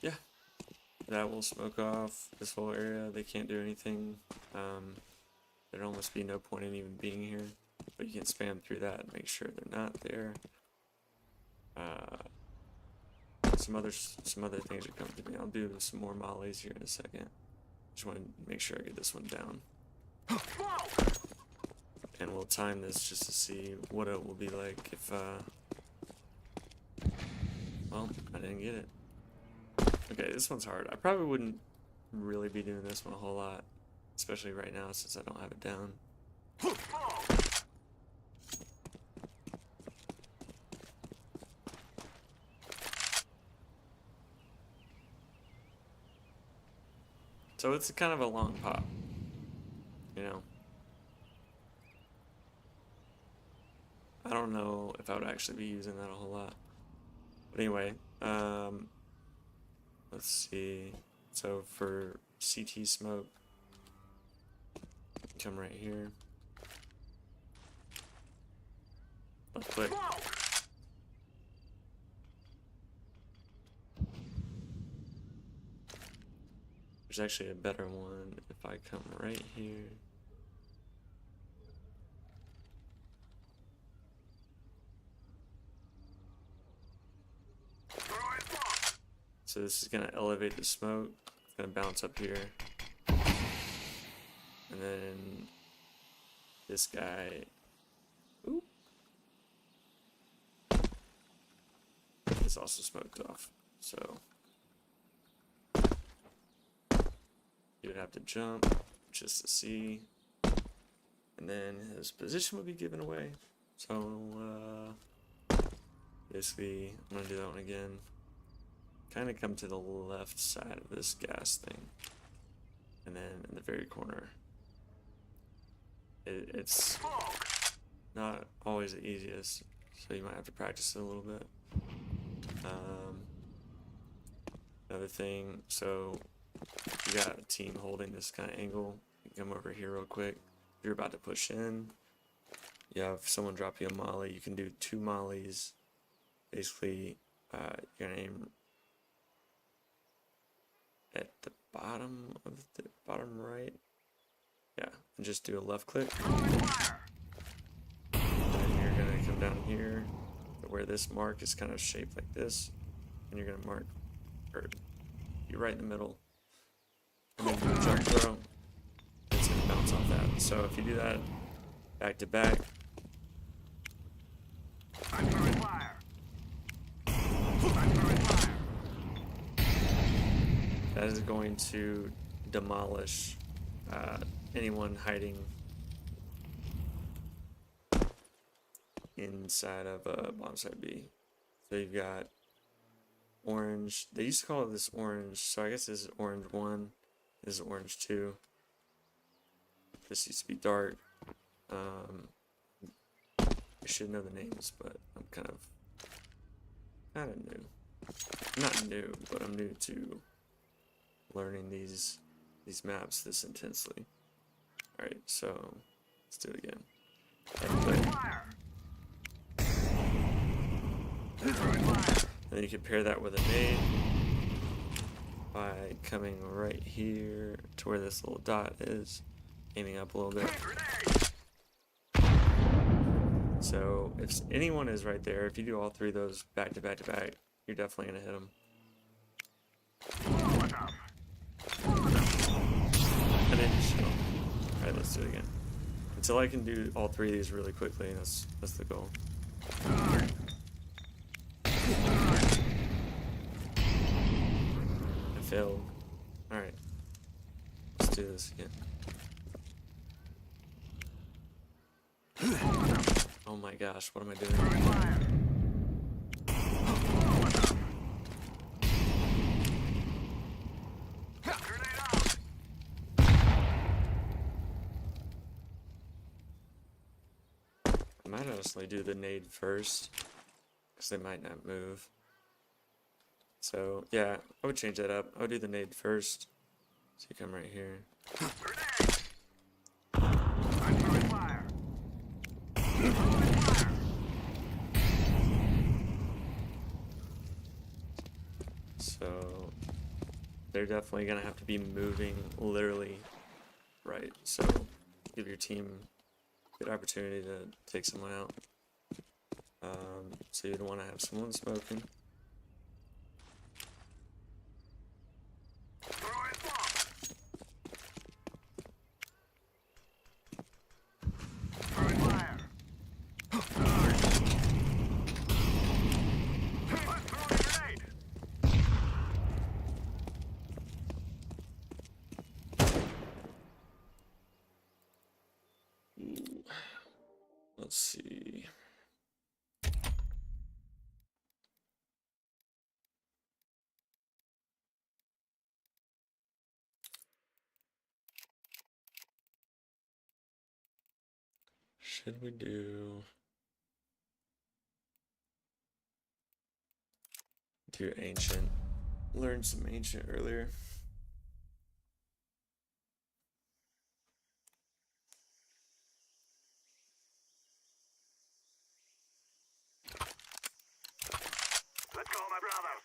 yeah, that will smoke off this whole area. They can't do anything. There'd almost be no point in even being here, but you can spam through that and make sure they're not there. Some other things are coming to me. I'll do some more mollies here in a second. Just want to make sure I get this one down. And we'll time this just to see what it will be like if, well, I didn't get it. Okay, this one's hard. I probably wouldn't really be doing this one a whole lot, especially right now since I don't have it down. So it's kind of a long pop, you know. I don't know if I would actually be using that a whole lot. But anyway, let's see. So for CT smoke, come right here. Left click. There's actually a better one if I come right here. So this is gonna elevate the smoke. It's gonna bounce up here. And then this guy, oop, is also smoked off. So you would have to jump just to see. And then his position would be given away. So basically I'm gonna do that one again. Kind of come to the left side of this gas thing, and then in the very corner. It's not always the easiest, so you might have to practice it a little bit. Another thing, so you got a team holding this kind of angle. You come over here real quick. If you're about to push in, you have someone drop you a molly. You can do 2 mollies. Basically, you're gonna aim at the bottom of the bottom right. Yeah, and just do a left click. And then you're gonna come down here where this mark is kind of shaped like this, and you're gonna mark, or you're right in the middle, and then do a jump throw. It's gonna bounce off that. So if you do that back to back, that is going to demolish anyone hiding inside of bomb site B. So you've got orange. They used to call it this orange, so I guess this is orange 1. This is orange 2. This used to be dark. I should know the names, but I'm kind of new. Not new, but I'm new to learning these maps this intensely. Alright, so let's do it again. And then you can pair that with a nade by coming right here to where this little dot is, aiming up a little bit. So if anyone is right there, if you do all 3 of those back to back to back, you're definitely gonna hit them. And then just show. Alright, let's do it again. Until I can do all 3 of these really quickly, that's the goal. I failed. Alright. Let's do this again. Oh my gosh, what am I doing? I might honestly do the nade first, because they might not move. So, yeah, I would change that up. I would do the nade first. So you come right here. So, they're definitely gonna have to be moving literally right. So give your team a good opportunity to take someone out. So you'd want to have someone smoking. Throwing smoke. Throwing fire. Let's throw a grenade. Ooh. Let's see. Should we do ancient? Learned some ancient earlier. Let's go, my brothers.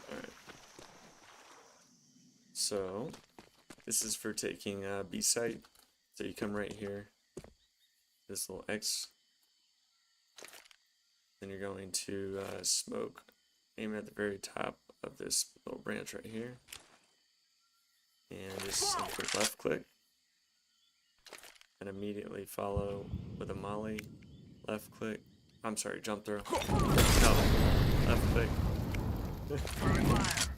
Alright. So this is for taking B site. So you come right here, this little X. Then you're going to smoke, aim at the very top of this little branch right here. And just simply left click. And immediately follow with a molly, left click. I'm sorry, jump throw. No, left click. Throwing fire.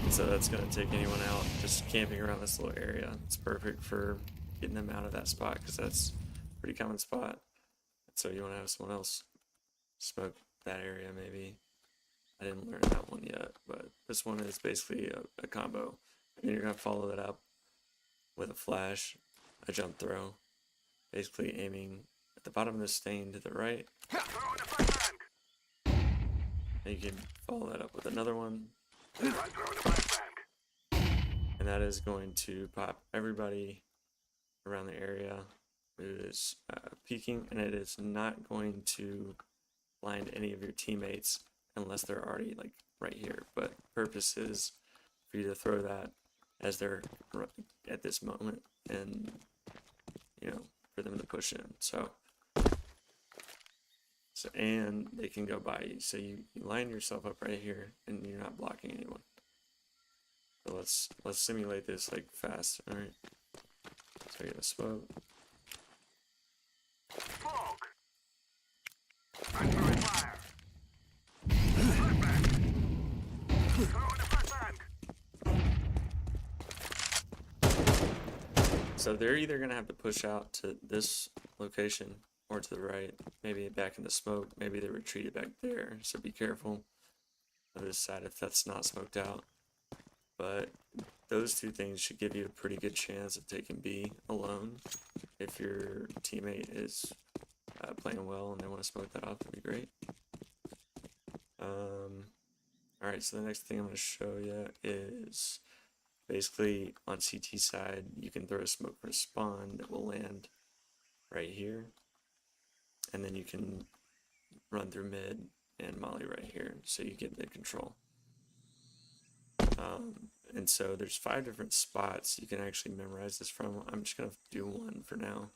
So that's gonna take anyone out just camping around this little area. It's perfect for getting them out of that spot because that's a pretty common spot. So you want to have someone else smoke that area maybe. I didn't learn that one yet, but this one is basically a combo. And you're gonna follow that up with a flash, a jump throw, basically aiming at the bottom of the stain to the right. Throwing a flashbang. And you can follow that up with another one, I'm throwing a flashbang. and that is going to pop everybody around the area who is peeking, and it is not going to blind any of your teammates unless they're already like right here. But purpose is for you to throw that as they're at this moment, and you know, for them to push in. So and they can go by you. So you line yourself up right here, and you're not blocking anyone. So let's simulate this like fast. All right. So you're gonna smoke. Smoke. I'm throwing fire. Flashbang. Throwing a flashbang. So they're either gonna have to push out to this location or to the right, maybe back in the smoke, maybe they retreated back there. So be careful of this side if that's not smoked out. But those two things should give you a pretty good chance of taking B alone. If your teammate is playing well and they want to smoke that off, that'd be great. Alright, so the next thing I'm going to show you is basically on CT side, you can throw a smoke from spawn that will land right here. And then you can run through mid and molly right here, so you get mid control. And so there's 5 different spots you can actually memorize this from. I'm just going to do one for now.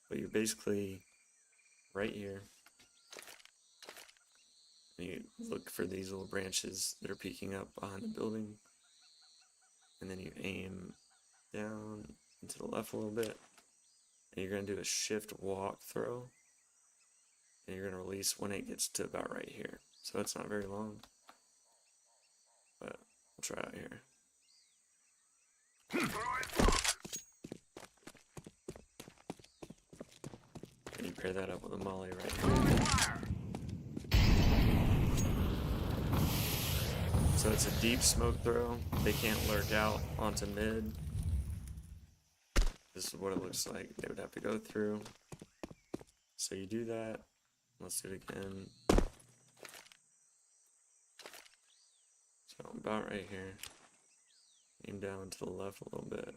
But you're basically right here. And you look for these little branches that are peeking up behind the building. And then you aim down and to the left a little bit. And you're going to do a shift walk throw. And you're going to release when it gets to about right here. So it's not very long. But we'll try it out here. Throwing smoke. And you pair that up with a molly right here. Throwing fire. So it's a deep smoke throw. They can't lurk out onto mid. This is what it looks like. They would have to go through. So you do that. Let's do it again. So about right here. Aim down to the left a little bit.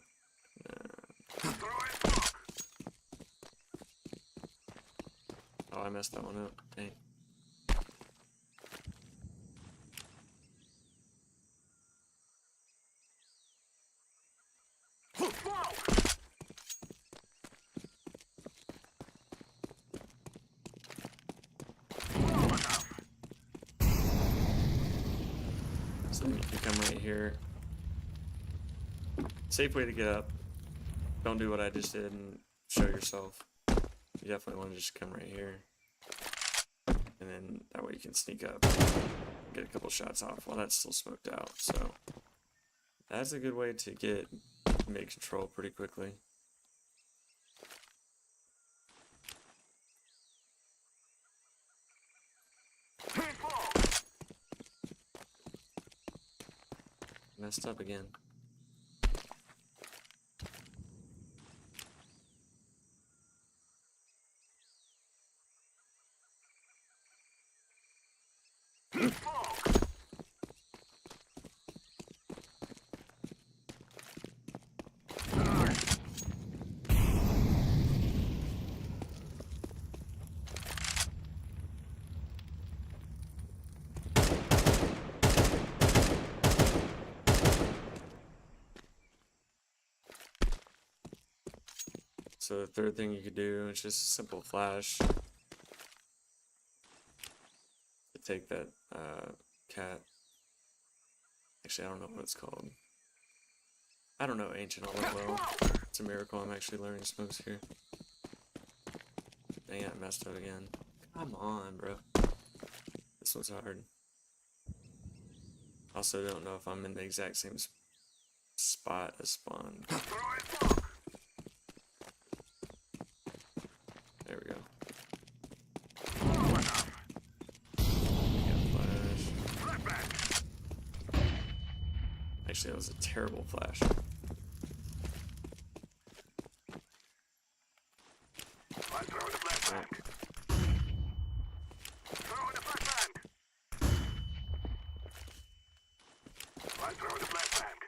Throwing smoke. Oh, I messed that one up. Dang. Smoke. Low enough. So you come right here. Safe way to get up. Don't do what I just did and show yourself. You definitely want to just come right here. And then that way you can sneak up. Get a couple shots off while that's still smoked out. So that's a good way to get mid-control pretty quickly. Smoke. Messed up again. Smoke. Nice. So the third thing you could do is just a simple flash. To take that cat. Actually, I don't know what it's called. I don't know ancient all that well. It's a miracle I'm actually learning smokes here. Dang it, I messed up again. Come on, bro. This one's hard. Also don't know if I'm in the exact same spot as spawn. Throwing smoke. There we go. Low enough. Got flash. Flashback. Actually, that was a terrible flash. I'm throwing a flashbang. Throwing a flashbang. I'm throwing a flashbang.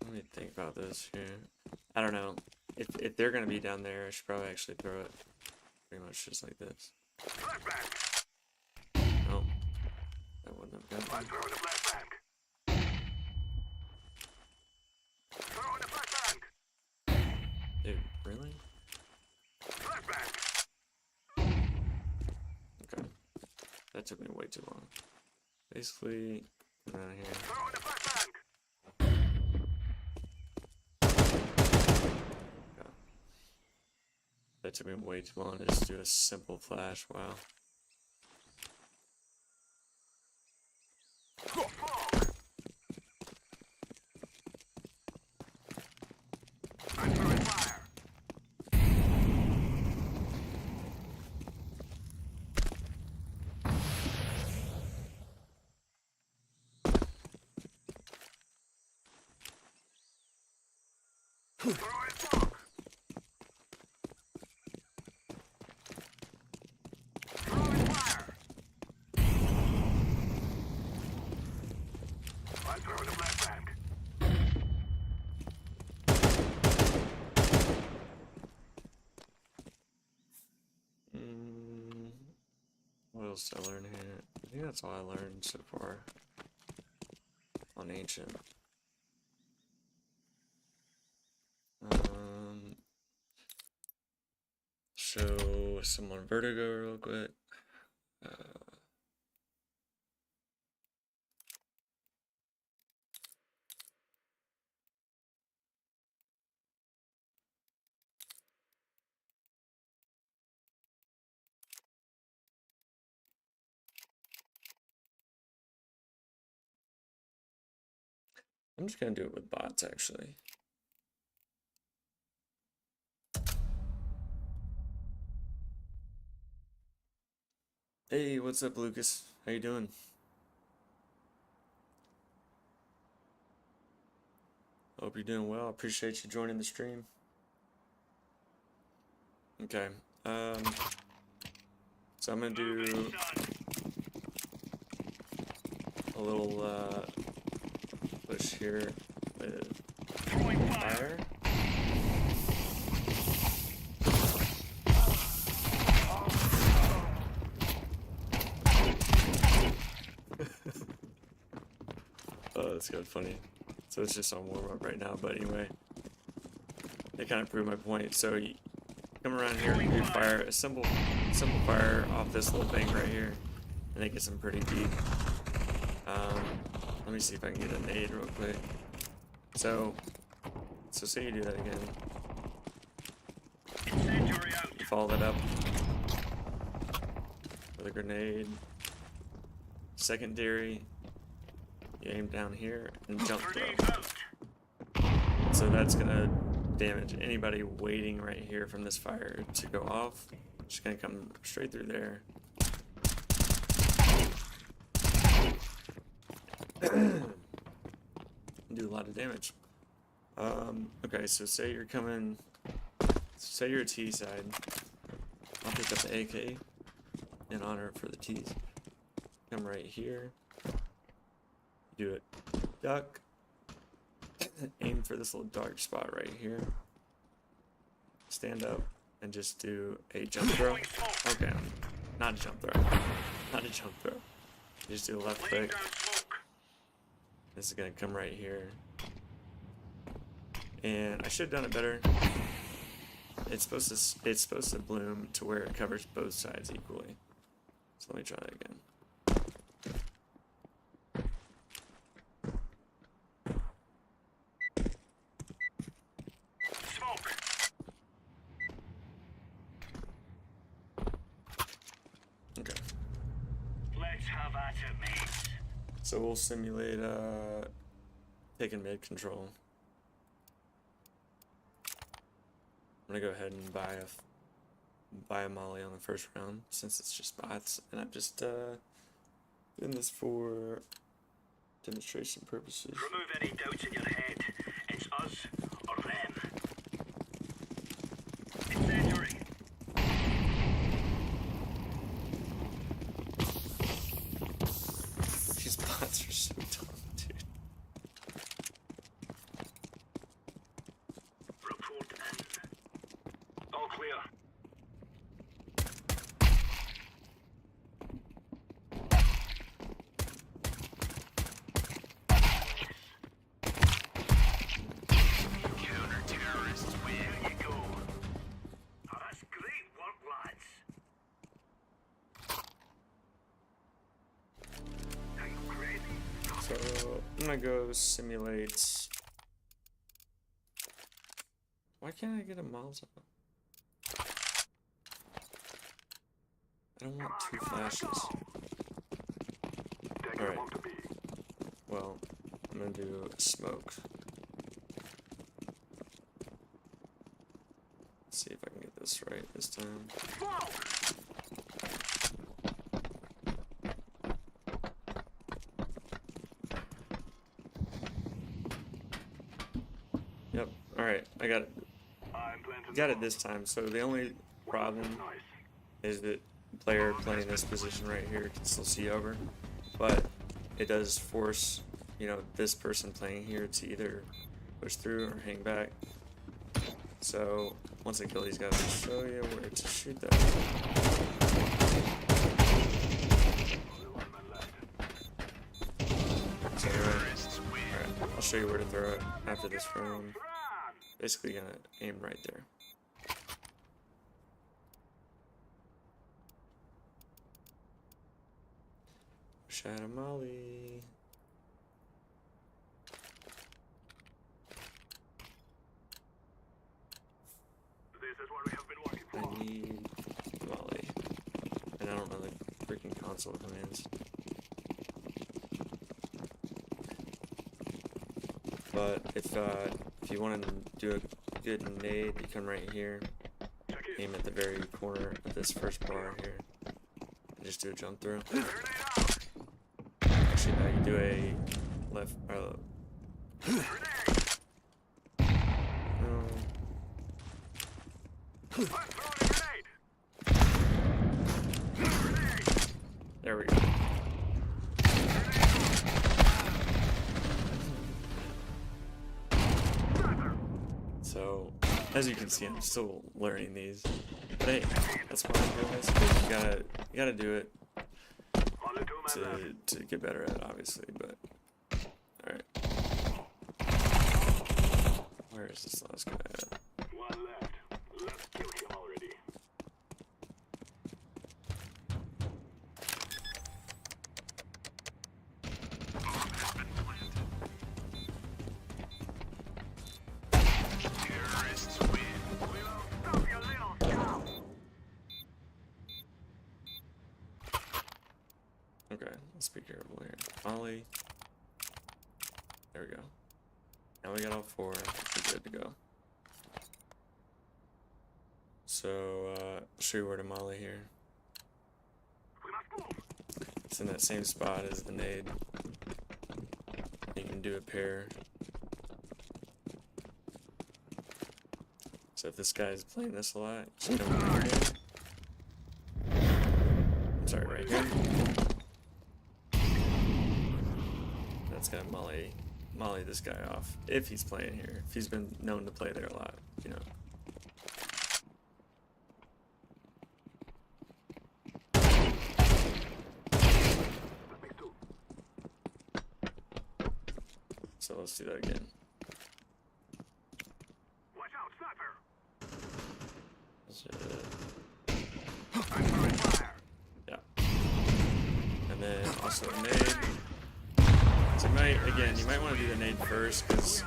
Let me think about this here. I don't know. If they're gonna be down there, I should probably actually throw it pretty much just like this. Flashbang. Oh, that wouldn't have I'm gotten. throwing a flashbang. Throwing a flashbang. Dude, really? Flashbang. Okay. That took me way too long. Basically, come out here. Throwing a flashbang. Okay. That took me way too long to just do a simple flash. Wow. Smoke. I'm throwing fire. Throwing smoke. Throwing fire. I'm throwing a flashbang. What else did I learn here? I think that's all I learned so far on ancient. Show someone vertigo real quick. I'm just gonna do it with bots actually. Hey, what's up, Lucas? How you doing? Hope you're doing well. Appreciate you joining the stream. Okay. So I'm gonna do a little push here with fire. Oh, that's kind of funny. So it's just on warm up right now, but anyway, it kind of proved my point. So you come around here and you fire a simple fire off this little bank right here, and it gets them pretty deep. Let me see if I can get a nade real quick. So say you do that again. Incendiary out. Follow that up with a grenade. Secondary. You aim down here and jump throw. Grenade out. So that's gonna damage anybody waiting right here from this fire to go off. Just gonna come straight through there. Do a lot of damage. Okay, so say you're a T side. I'll pick up the AK in honor for the T's. Come right here. Do it. Duck. Aim for this little dark spot right here. Stand up and just do a jump throw. Okay, not a jump throw. Not a jump throw. Just do a left Laying click. down smoke. This is gonna come right here. And I should have done it better. It's supposed to bloom to where it covers both sides equally. So let me try that again. Smoke. Okay. Let's have at it, mates. So we'll simulate taking mid control. I'm gonna go ahead and buy a molly on the first round since it's just bots, and I'm just doing this for demonstration purposes. Remove any doubts in your head. It's us or them. Incendiary. These bots are so dumb, dude. Report in. All clear. Counter-terrorists win. There you go. Oh, that's great work, lads. Are you crazy? So I'm gonna go simulate. Why can't I get a Molotov? I don't want two flashes. Alright. Well, I'm gonna do a smoke. Let's see if I can get this right this time. Yep, alright, I got it. Got it this time. So the only problem is that the player playing this position right here can still see over, but it does force, you know, this person playing here to either push through or hang back. So once I kill these guys, I'll show you where to shoot that. So alright, I'll show you where to throw it after this round. Basically gonna aim right there. Shot a molly. This is what we have been working for. I need molly. And I don't know the freaking console commands. But if you want to do a good nade, you come right here, aim at the very corner of this first bar here, and just do a jump through. Actually, no, you do a left. No. There we go. As you can see, I'm still learning these. But hey, that's what I'm doing. You gotta do it Only 2 men left. to get better at it, obviously. But all right, where is this last guy at? 1 left. Let's kill him already. Terrorists win. We will stop your little cow. Okay, let's be careful here. Molly. There we go. Now we got all 4. We're good to go. So, I'll show you where to Molly here. We must move. It's in that same spot as the nade. You can do a pair. So if this guy's playing this a lot, just come right here. I'm sorry, right here. That's gonna molly this guy off if he's playing here. If he's been known to play there a lot, you know. So let's do that again. Watch out, sniper. Let's, I'm throwing fire. yeah. And then also a nade. So you might want to do the nade first, because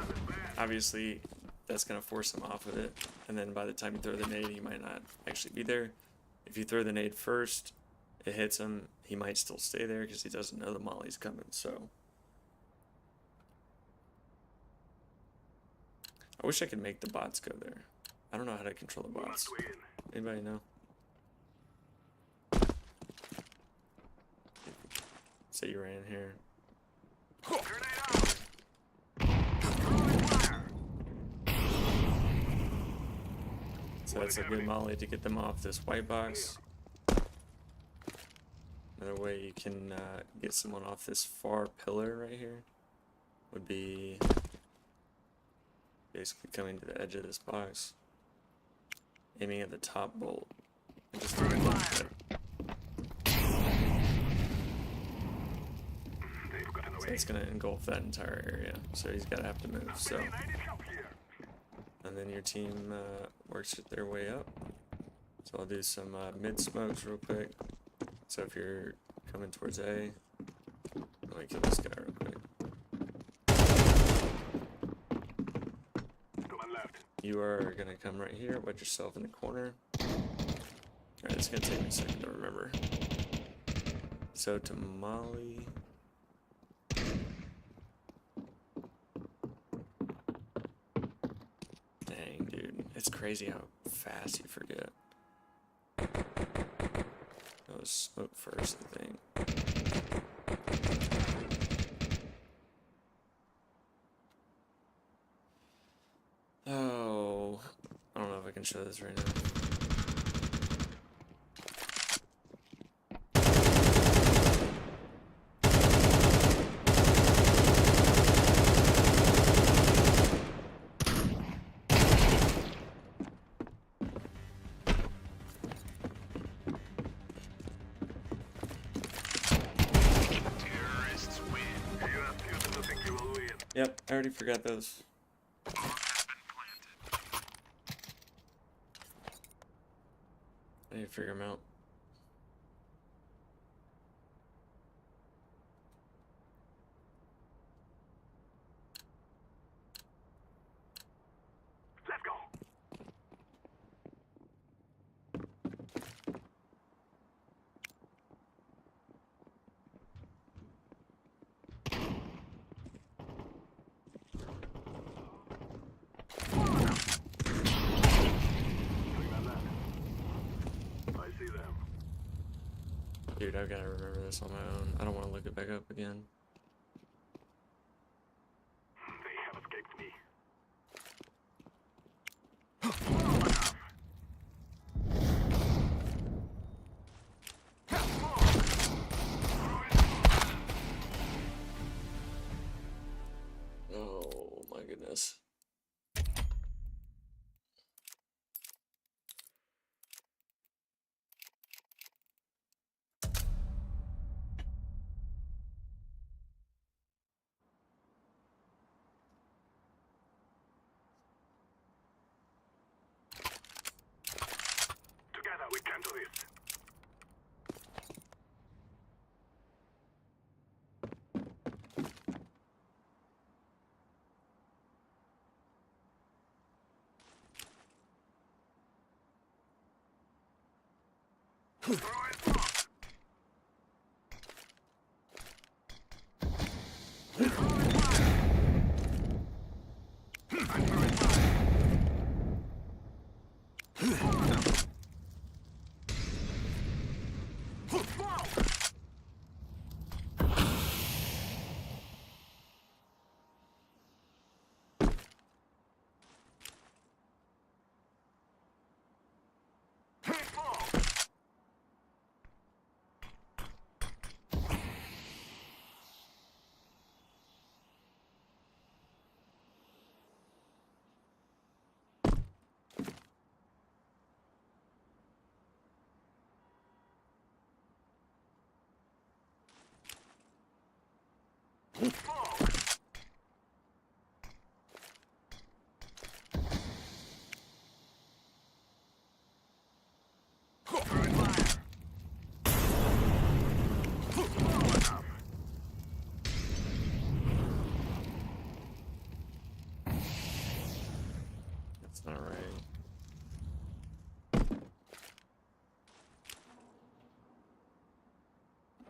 obviously that's going to force him off of it. And then by the time you throw the nade, he might not actually be there. If you throw the nade first, it hits him, he might still stay there because he doesn't know the molly's coming. So I wish I could make the bots go there. I don't know how to control the bots. Must win. Anybody know? Say you ran in here. Grenade out. Throwing fire. So that's a good molly to get them off this white box. Another way you can get someone off this far pillar right here would be basically coming to the edge of this box, aiming at the top bolt, and just throwing it. They've gotten So away. it's going to engulf that entire area, so he's got to have to move. So, I need help here. and then your team works their way up. So I'll do some mid smokes real quick. So if you're coming towards A, let me kill this guy real quick. 2 men left. You are gonna come right here, wedge yourself in the corner. Alright, it's gonna take me a second to remember. So to Molly. Dang, dude. It's crazy how fast you forget. That was smoke first, I think. Oh, I don't know if I can show this right now. Terrorists win. You have future to think you will win. Yep, I already forgot those. I need to figure them out. Let's go. I see them. Dude, I've got to remember this on my own. I don't want to look it back up again. They have escaped me. Oh my goodness. Throwing smoke. Throwing fire. I'm throwing fire. Smoke. Smoke. Smoke. Throwing fire. Small enough. That's not right.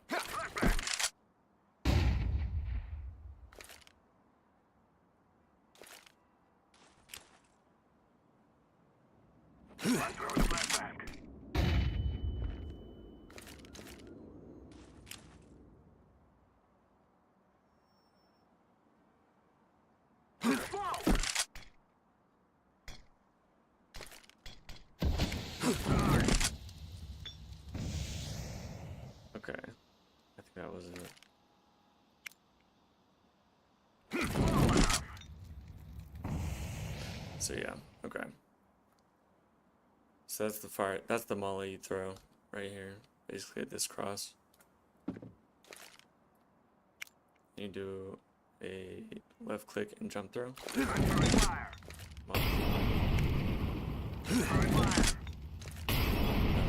Flashback. I'm throwing a flashback. Smoke. Okay. I think that was it. Small enough. So yeah, okay. So that's the fire. That's the molly you throw right here. Basically at this cross. You do a left click and jump throw. I'm throwing fire. Molly. Throwing fire.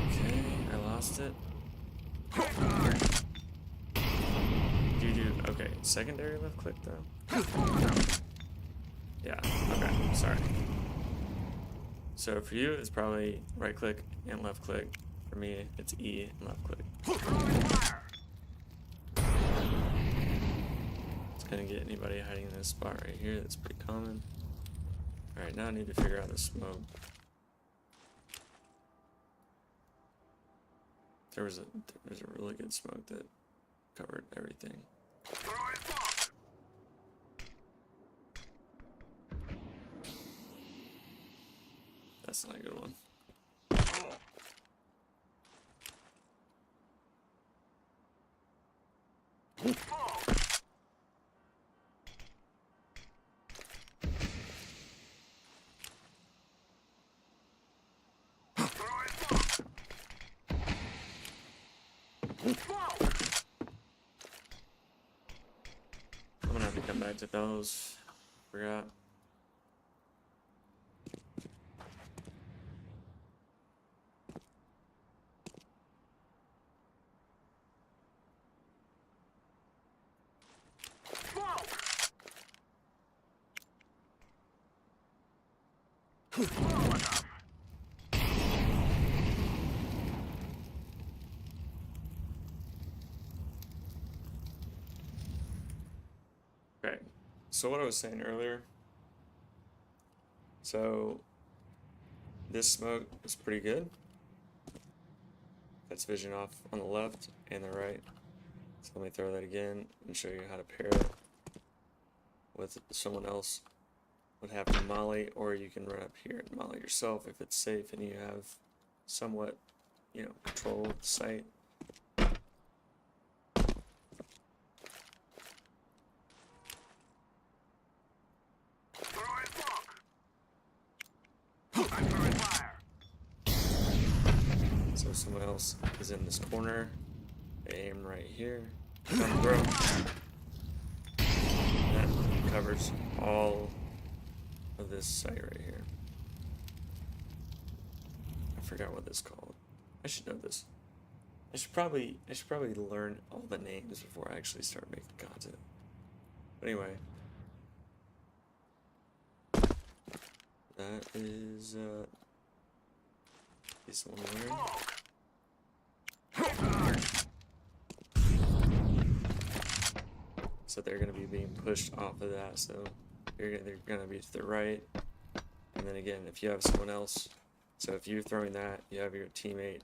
Okay, I lost it. Do you do okay? Secondary left click though. Yeah. Okay. Sorry. So for you, it's probably right click and left click. For me, it's E and left click. Throwing fire. It's gonna get anybody hiding in this spot right here. That's pretty common. All right, now I need to figure out the smoke. There was a really good smoke that covered everything. Throwing smoke. That's not a good one. Smoke. Throwing smoke. Smoke. I'm gonna have to come back to those. Forgot. Smoke. Small enough. Okay. So what I was saying earlier. So this smoke is pretty good. That's vision off on the left and the right. So let me throw that again and show you how to pair it with someone else. Would have to molly, or you can run up here and molly yourself if it's safe and you have somewhat, control of the site. Throwing smoke. I'm throwing fire. So someone else is in this corner. They aim right here. Come throw. That covers all of this site right here. I forgot what this is called. I should know this. I should probably learn all the names before I actually start making content. But anyway. That is someone there. Smoke. So they're going to be being pushed off of that. So they're going to be to the right. And then again, if you have someone else, so if you're throwing that, you have your teammate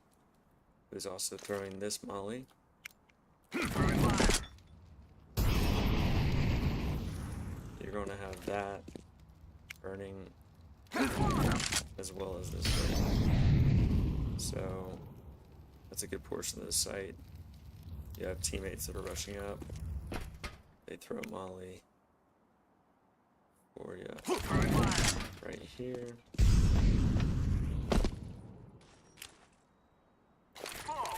who's also throwing this molly. Throwing fire. You're going to have that burning as well as this burning. So that's a good portion of the site. You have teammates that are rushing up. They throw molly for you Throwing fire. right here. Smoke.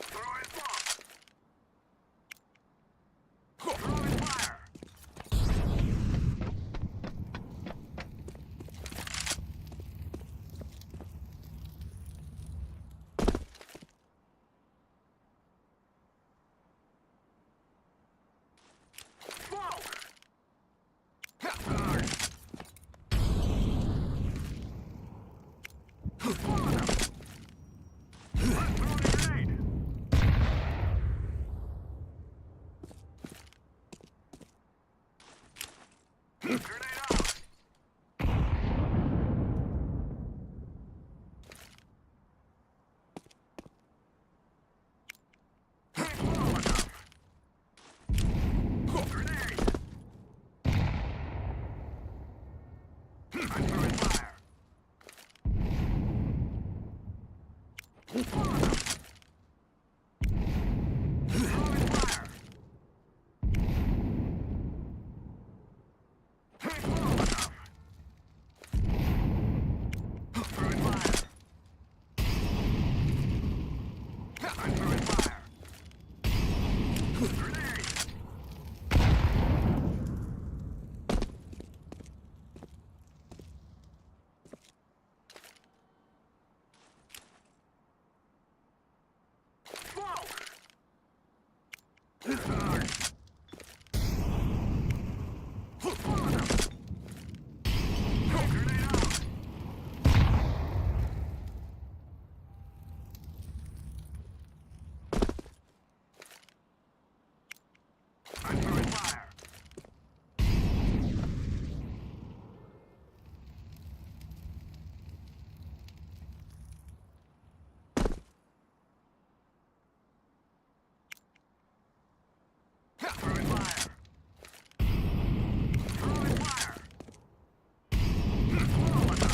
Throwing smoke. Throwing fire. Smoke. Grenade out. Grenade. I'm throwing fire. Throwing fire. Throwing fire. I'm throwing fire. Grenade. Smoke. Grenade out. I'm throwing fire. Throwing fire. Throwing fire.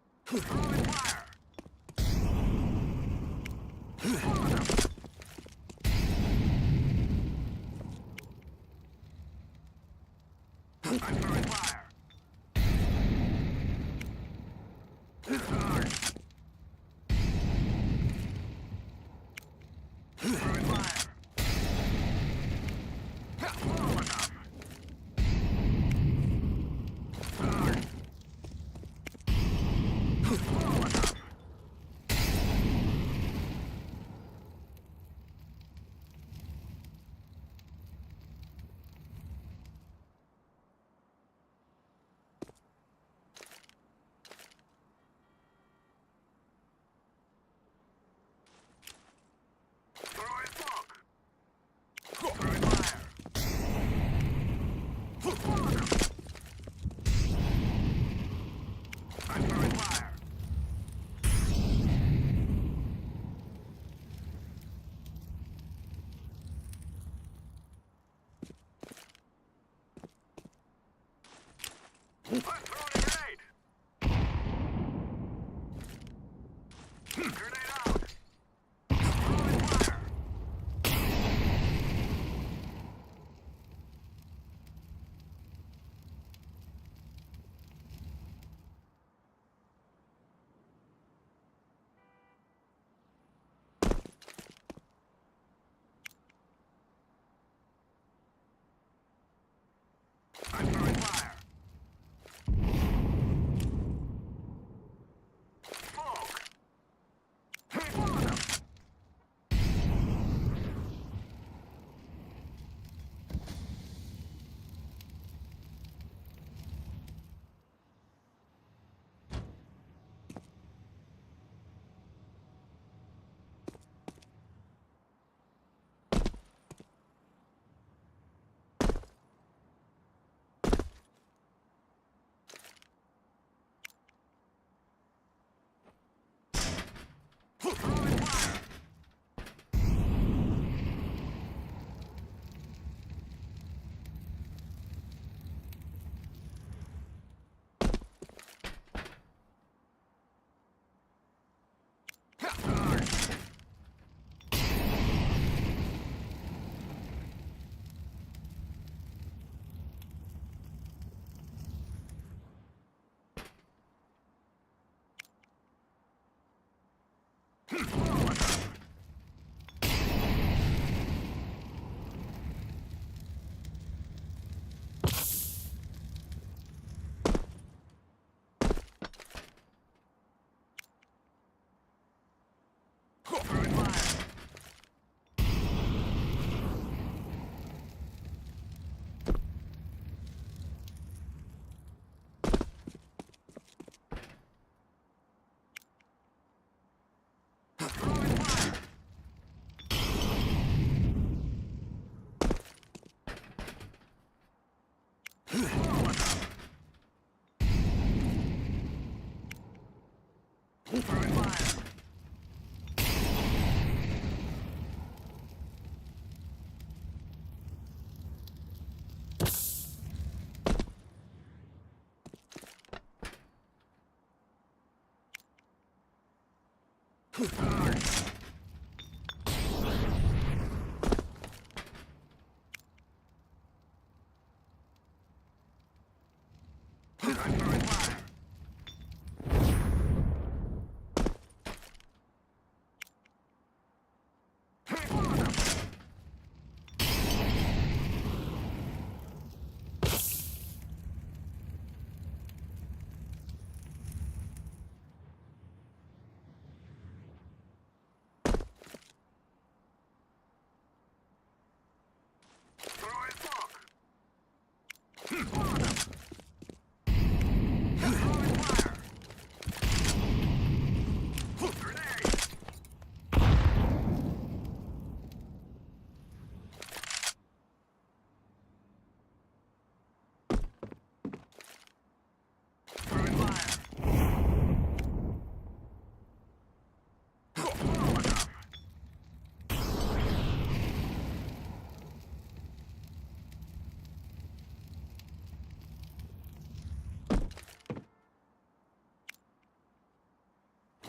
Throwing fire. I'm throwing fire. Throwing fire. I'm throwing a grenade. Grenade out. Throwing fire. I'm throwing fire. Smoke. Smoke. Throwing fire. Throwing fire. Throwing fire. Throwing fire. I'm throwing fire. Throwing smoke. Throwing fire. Grenade. Throwing fire.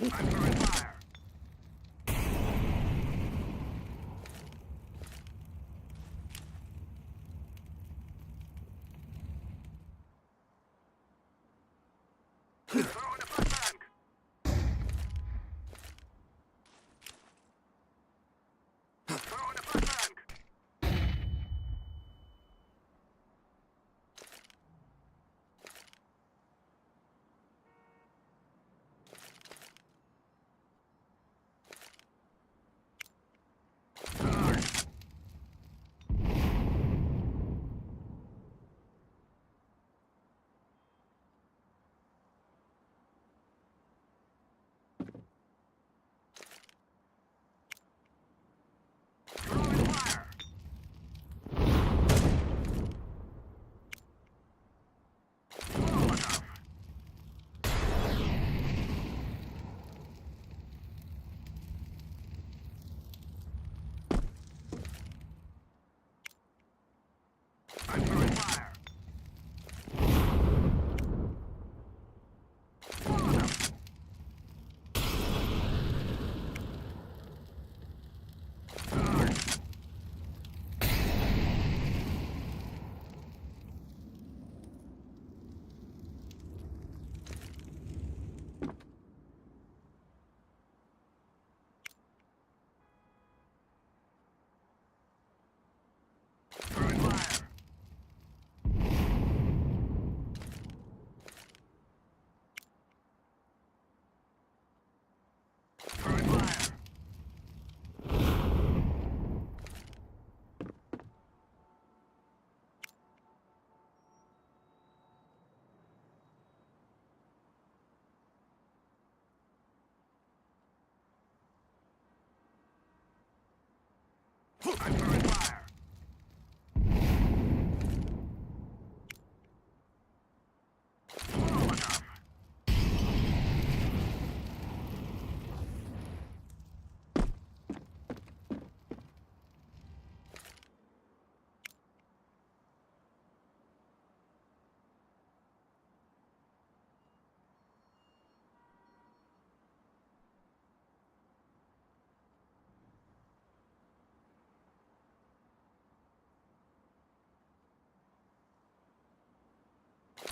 I'm throwing fire. Throwing a flashbang. Throwing a flashbang. I'm throwing fire. Molotov.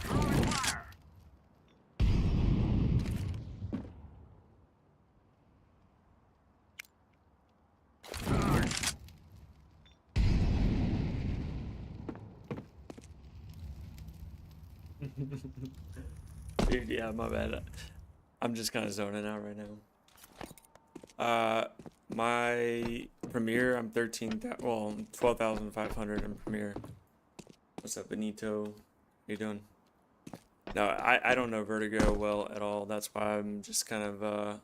Throwing fire. Charge. Dude, yeah, my bad. I'm just kind of zoning out right now. My Premiere, I'm 12,500 in Premiere. What's up, Benito? How you doing? No, I don't know Vertigo well at all. That's why I'm just kind of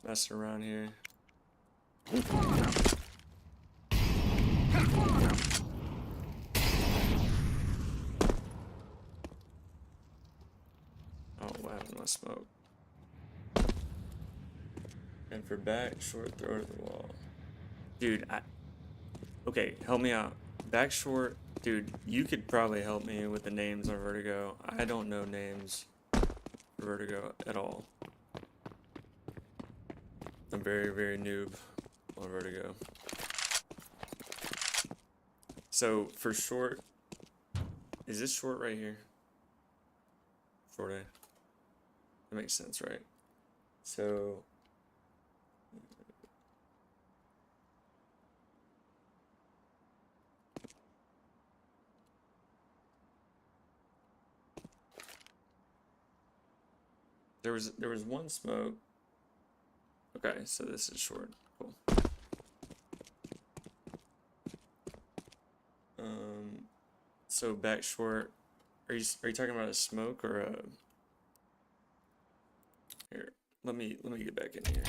messing around here. Oh, what happened to my smoke? And for back, short throw to the wall. Dude, okay, help me out. Back short, dude, you could probably help me with the names on Vertigo. I don't know names for Vertigo at all. I'm very, very noob on Vertigo. So for short, is this short right here? Short A. That makes sense, right? So there was one smoke. Okay, so this is short. Cool. So back short. Are you talking about a smoke or a? Here, let me get back in here.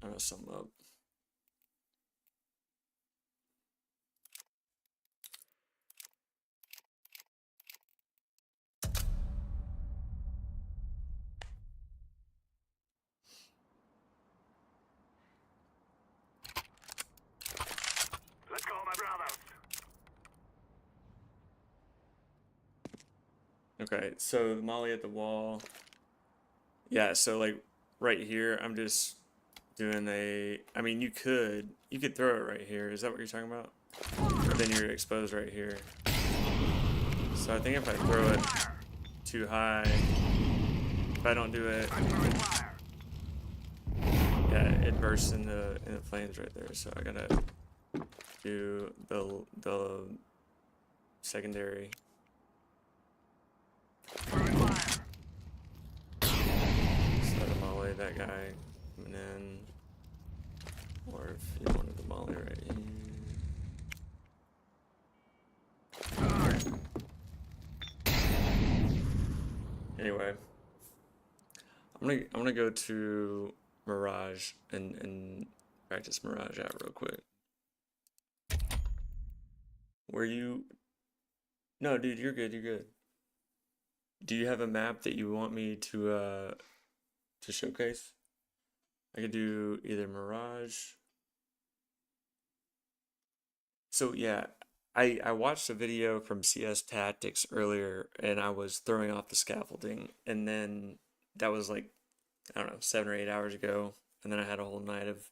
I know something up. Let's go, my brothers. Okay, so the molly at the wall. Yeah, so like right here, I'm just doing a. I mean, you could throw it right here. Is that what you're talking about? But then you're exposed right here. So I think if I throw it too high, if I don't do it, I'm throwing fire. yeah, it bursts in the flames right there. So I gotta do the secondary. Throwing fire. Set a molly that guy coming in, or if you wanted the molly right here. Charge. Anyway, I'm gonna go to Mirage and practice Mirage out real quick. Were you? No, dude, you're good. You're good. Do you have a map that you want me to showcase? I could do either Mirage. So yeah, I watched a video from CS Tactics earlier, and I was throwing off the scaffolding, and then that was like, I don't know, 7 or 8 hours ago, and then I had a whole night of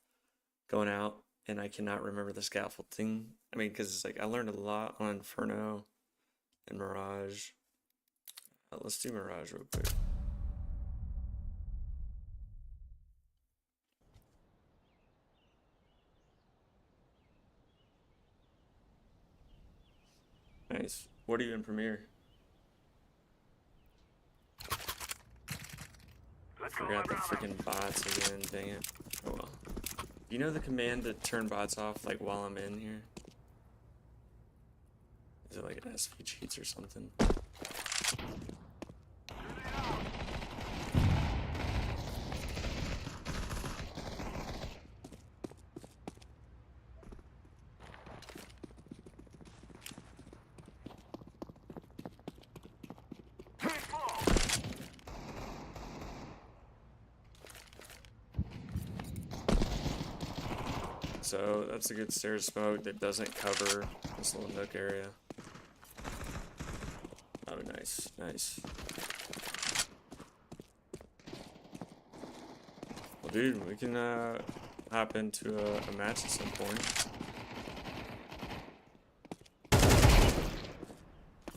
going out, and I cannot remember the scaffolding. I mean, because it's like I learned a lot on Inferno and Mirage. Let's do Mirage real quick. Nice. What are you in Premiere? Let's go, my Forgot the brothers. freaking bots again. Dang it. Oh well. You know the command to turn bots off like while I'm in here? Is it like SV cheats or something? So that's a good stairs smoke that doesn't cover this little nook area. Oh, nice, nice. Well, dude, we can hop into a match at some point.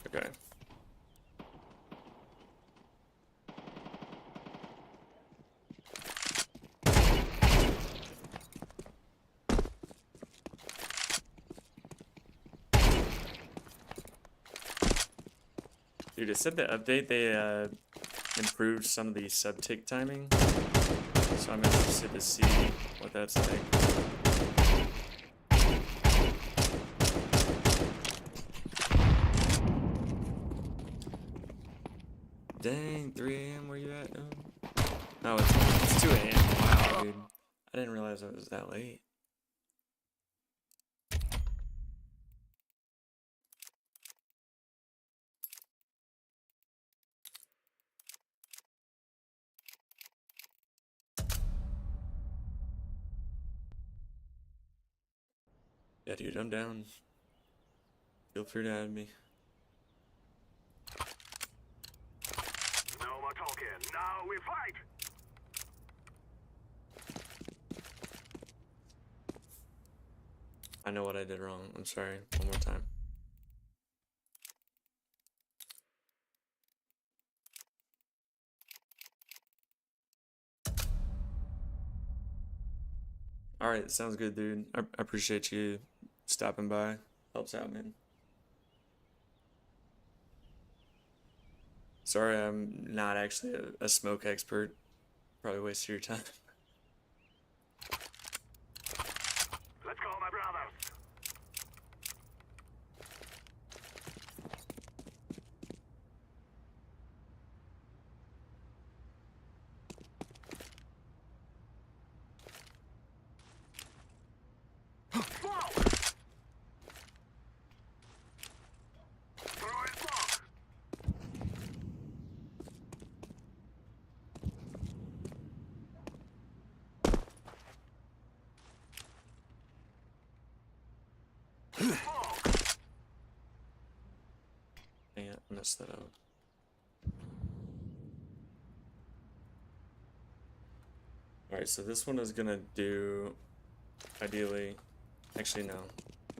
Okay. Dude, it said the update they improved some of the sub-tick timing, so I'm interested to see what that's like. Dang, 3 a.m. where you at? Oh, it's 2 a.m. Wow, dude. I didn't realize it was that late. Yeah, dude, I'm down. Feel free to add me. No more talking. Now we fight. I know what I did wrong. I'm sorry. One more time. Alright, sounds good, dude. I appreciate you stopping by. Helps out, man. Sorry, I'm not actually a smoke expert. Probably wasted your time. Let's go, my brothers. Throwing smoke. Dang it, I messed that up. Alright, so this one is gonna do, ideally, actually no.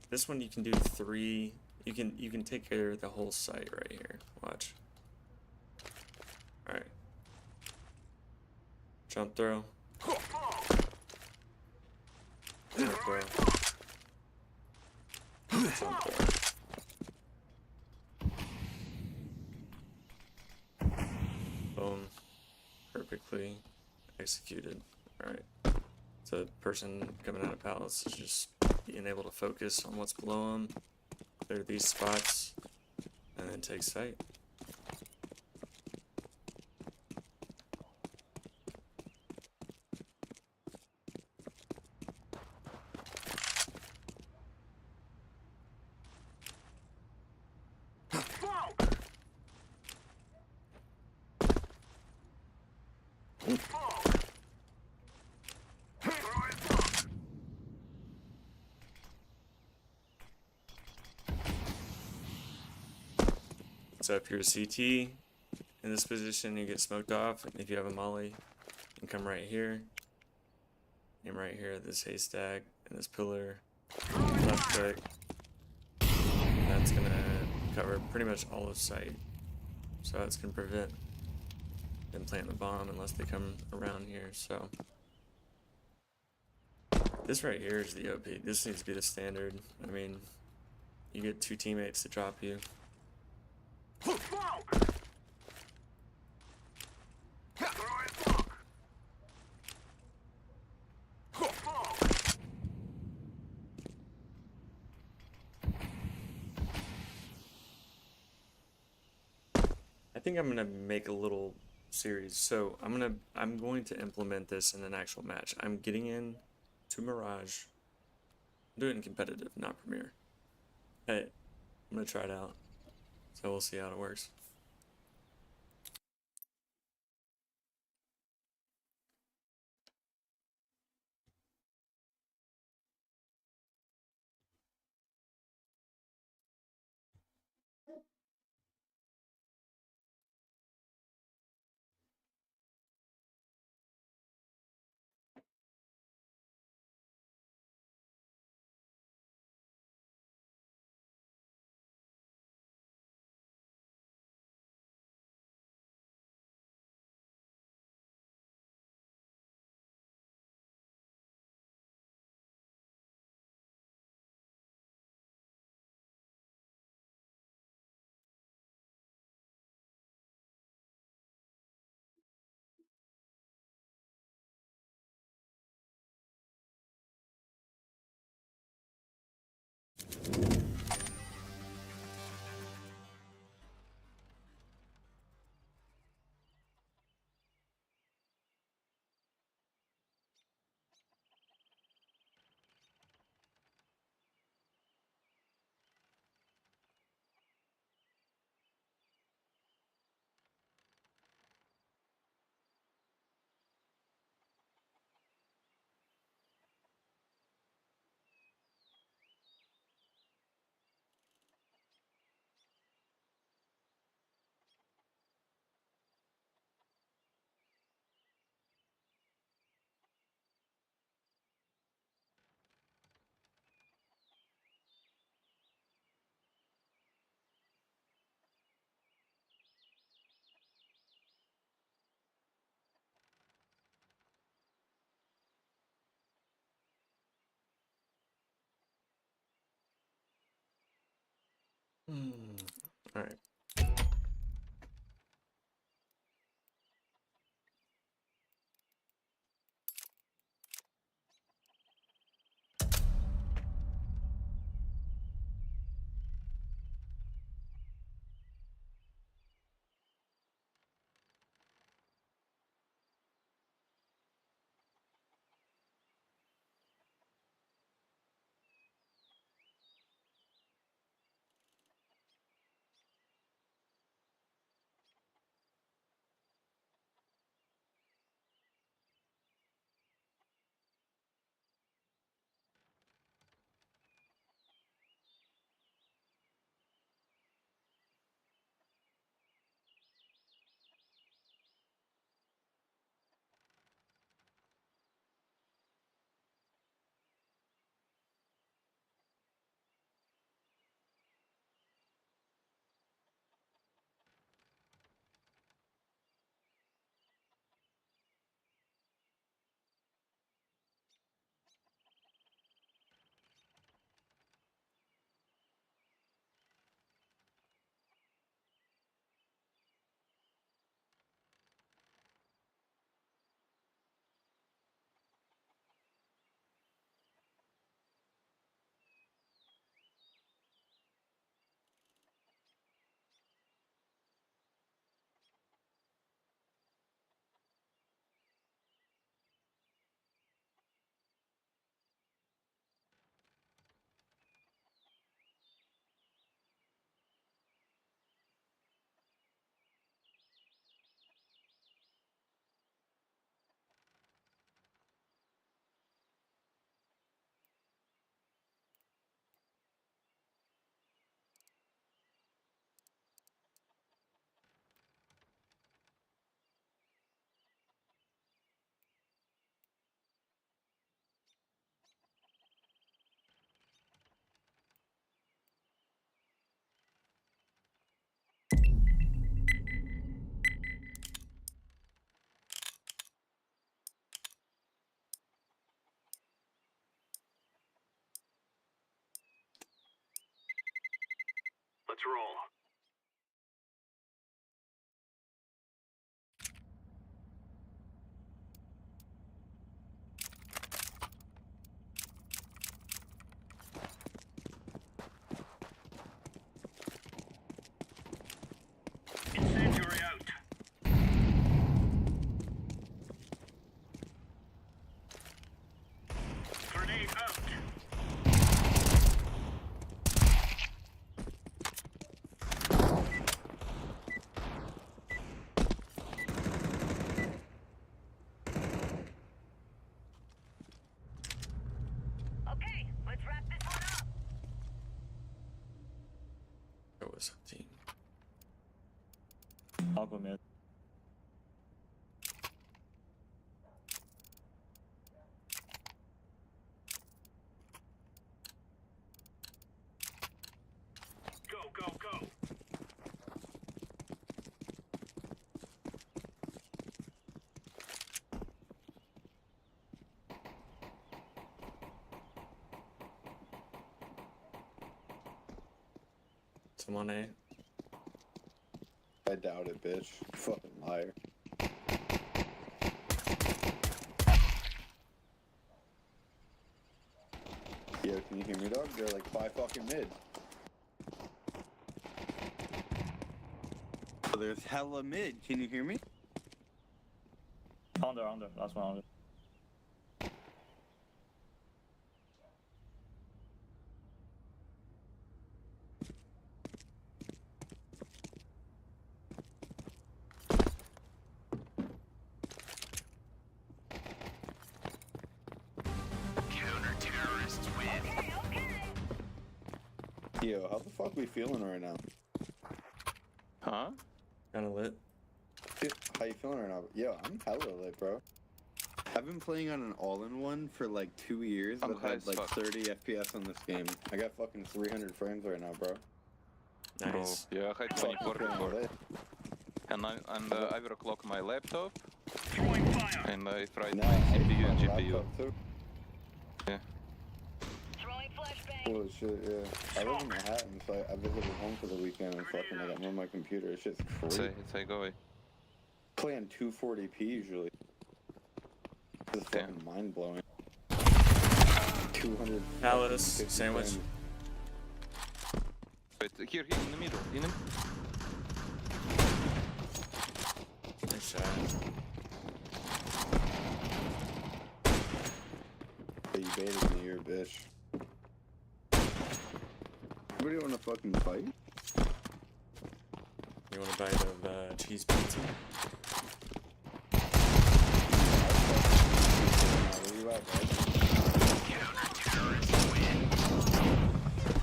This one you can do 3, you can take care of the whole site right here. Watch. Alright. Jump throw. Jump throw. Jump throw. Boom. Perfectly executed. Alright. So the person coming out of palace is just being able to focus on what's below them, clear these spots, and then take sight. So if you're a CT in this position, you get smoked off. If you have a molly, you can come right here. Aim right here at this haystack and this pillar. Left click. That's gonna cover pretty much all of sight. So that's gonna prevent them planting the bomb unless they come around here. So this right here is the OP. This needs to be the standard. I mean, you get 2 teammates to drop you. I think I'm gonna make a little series. So I'm going to implement this in an actual match. I'm getting in to Mirage. I'm doing it in competitive, not Premier. Hey, I'm gonna try it out. So we'll see how it works. All right. Let's roll. Incendiary out. Grenade out. Okay, let's wrap this one up. There was a team. I'll go mid. Go, go, go. Someone A. I doubt it, bitch. Fucking liar. Yo, can you hear me, dog? They're like 5 fucking mid. Oh, there's hella mid. Can you hear me? Under. Last one under. Counter-terrorists win. Okay, okay. Yo, how the fuck we feeling right now? Huh? Kind of lit. How you feeling right now? Yo, I'm hella lit, bro. I've been playing on an all-in-one for like 2 years, I'm but high had as like fuck. 30 FPS on this game. I got fucking 300 frames right now, bro. Nice. Bro, yeah, I had 24 Fucking before. lit. And I overclock my laptop Throwing fire. and I fried Nah, my I CPU and use my GPU. laptop too. Yeah. Throwing flashbang. Holy shit, yeah. I live in Manhattan, so I visited home for the weekend and fucking I got on my computer. Shit's crazy. Say go away. Playing 240p usually. This is Damn. fucking mind blowing. 200. Palace, 50 sandwich. frames. Wait, here, in the middle. Nice shot. Hey, you baited me, you're a bitch. Anybody wanna fucking fight? You want a bite of cheese pizza? Where you at, bud?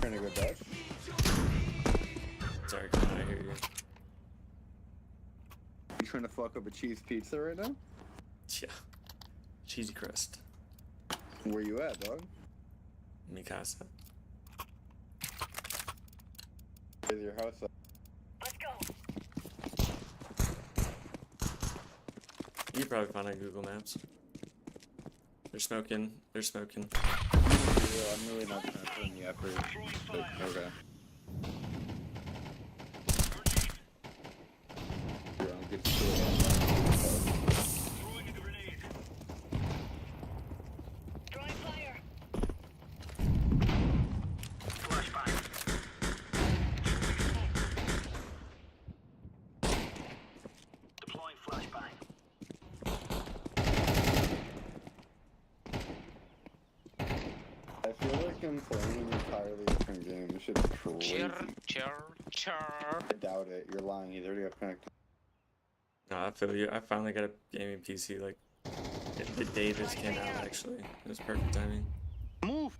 Trying to go Dutch? Sorry, can I hear you? You trying to fuck up a cheese pizza right now? Yeah. Cheesy crust. Where you at, dog? Mikasa. Where's your house at? Let's go. You can probably find on Google Maps. They're smoking. They're smoking. Yeah, I'm really not trying to put in the effort. But, okay. You're on good shit. Throwing a grenade. Throwing fire. Flashbang. Deploying flashbang. I feel like I'm playing an entirely different game. This shit's crazy. I doubt it. You're lying. He's already got connected. No, I feel you. I finally got a gaming PC like the day this came out. Actually, it was perfect timing. Move!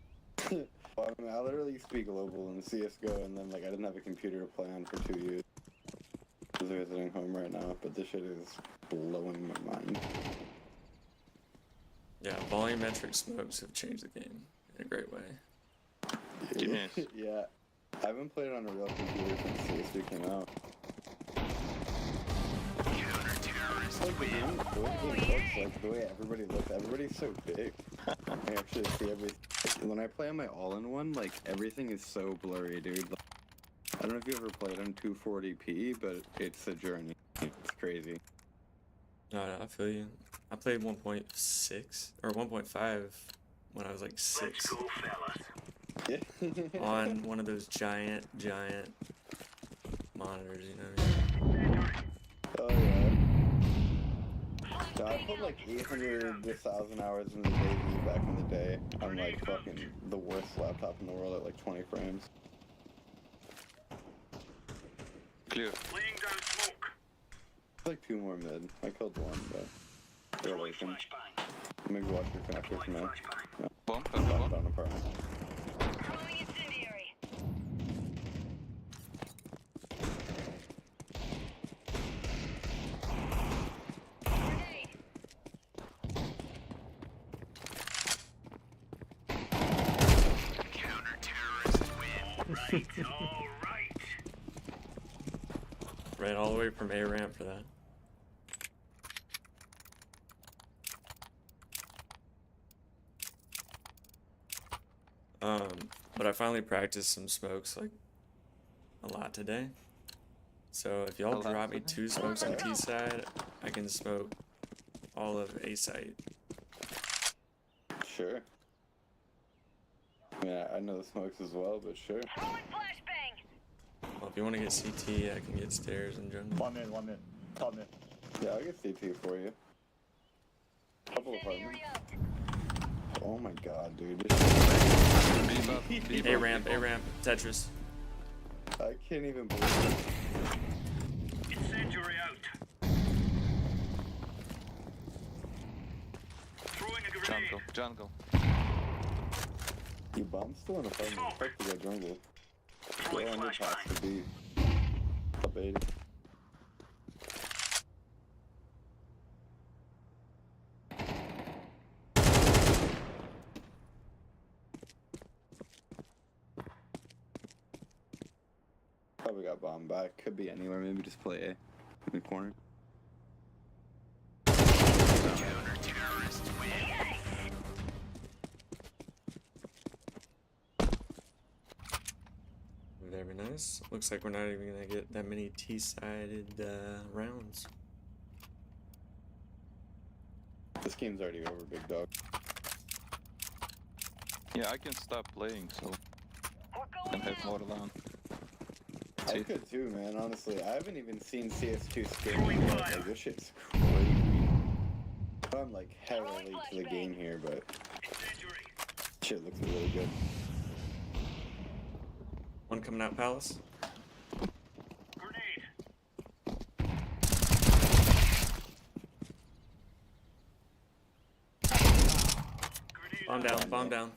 Well, I mean, I literally speak global in CS:GO, and then like I didn't have a computer to play on for 2 years. I'm visiting home right now, but this shit is blowing my mind. Yeah, volumetric smokes have changed the game in a great way. Genius. Yeah, I haven't played on a real computer since CS2 came out. It's like the game, the way the game looks, like the way everybody looks, everybody's so big. I actually see everything. When I play on my all-in-one, like everything is so blurry, dude. Like, I don't know if you ever played on 240p, but it's a journey. It's crazy. No, I feel you. I played 1.6 or 1.5 when I was like Let's 6 go, fellas. Yeah. on one of those giant monitors. You know what I mean? Oh yeah. No, I put like 800 to 1,000 hours in the Navy back in the day on like fucking the worst laptop in the world at like 20 frames. Clear. Laying down smoke. Like 2 more mid. I killed 1, but they're Throwing waiting. flashbang. Maybe watch your connectors, Deploying man. flashbang. Bomb, Down, down apartment. Throwing incendiary. Grenade. Counter-terrorist win. All right. Ran all the way from A ramp for that. But I finally practiced some smokes like a lot today. So if y'all A lot drop me today? 2 smokes on T side, I can smoke all of A site. Sure. I mean, I know the smokes as well, but sure. Throwing flashbang. Well, if you want to get CT, I can get stairs and jungle. 1 minute, 1 minute. Top minute. Yeah, I'll get CT for you. Couple apartments. Incendiary out. Oh my god, dude. This A ramp, Tetris. I can't even believe it. Incendiary out. Throwing a grenade. Jungle. You bombed still in apartment. Fuck you got jungle. Throwing Go on your pass flashbang. to B. Up 80. Probably got bombed back. Could be anywhere. Maybe just play A in the corner. Counter-terrorist win. nice. Looks like we're not even gonna get that many T-sided rounds. This game's already over, big dog. Yeah, I can stop playing, so We're I going can have now. more LAN. I See? could too, man. Honestly, I haven't even seen CS2 skin yet. Like, this shit's crazy. I'm like hella late to the game here, but Incendiary. shit looks really good. One coming out Palace. Grenade. Grenade Bomb out. down, bomb down.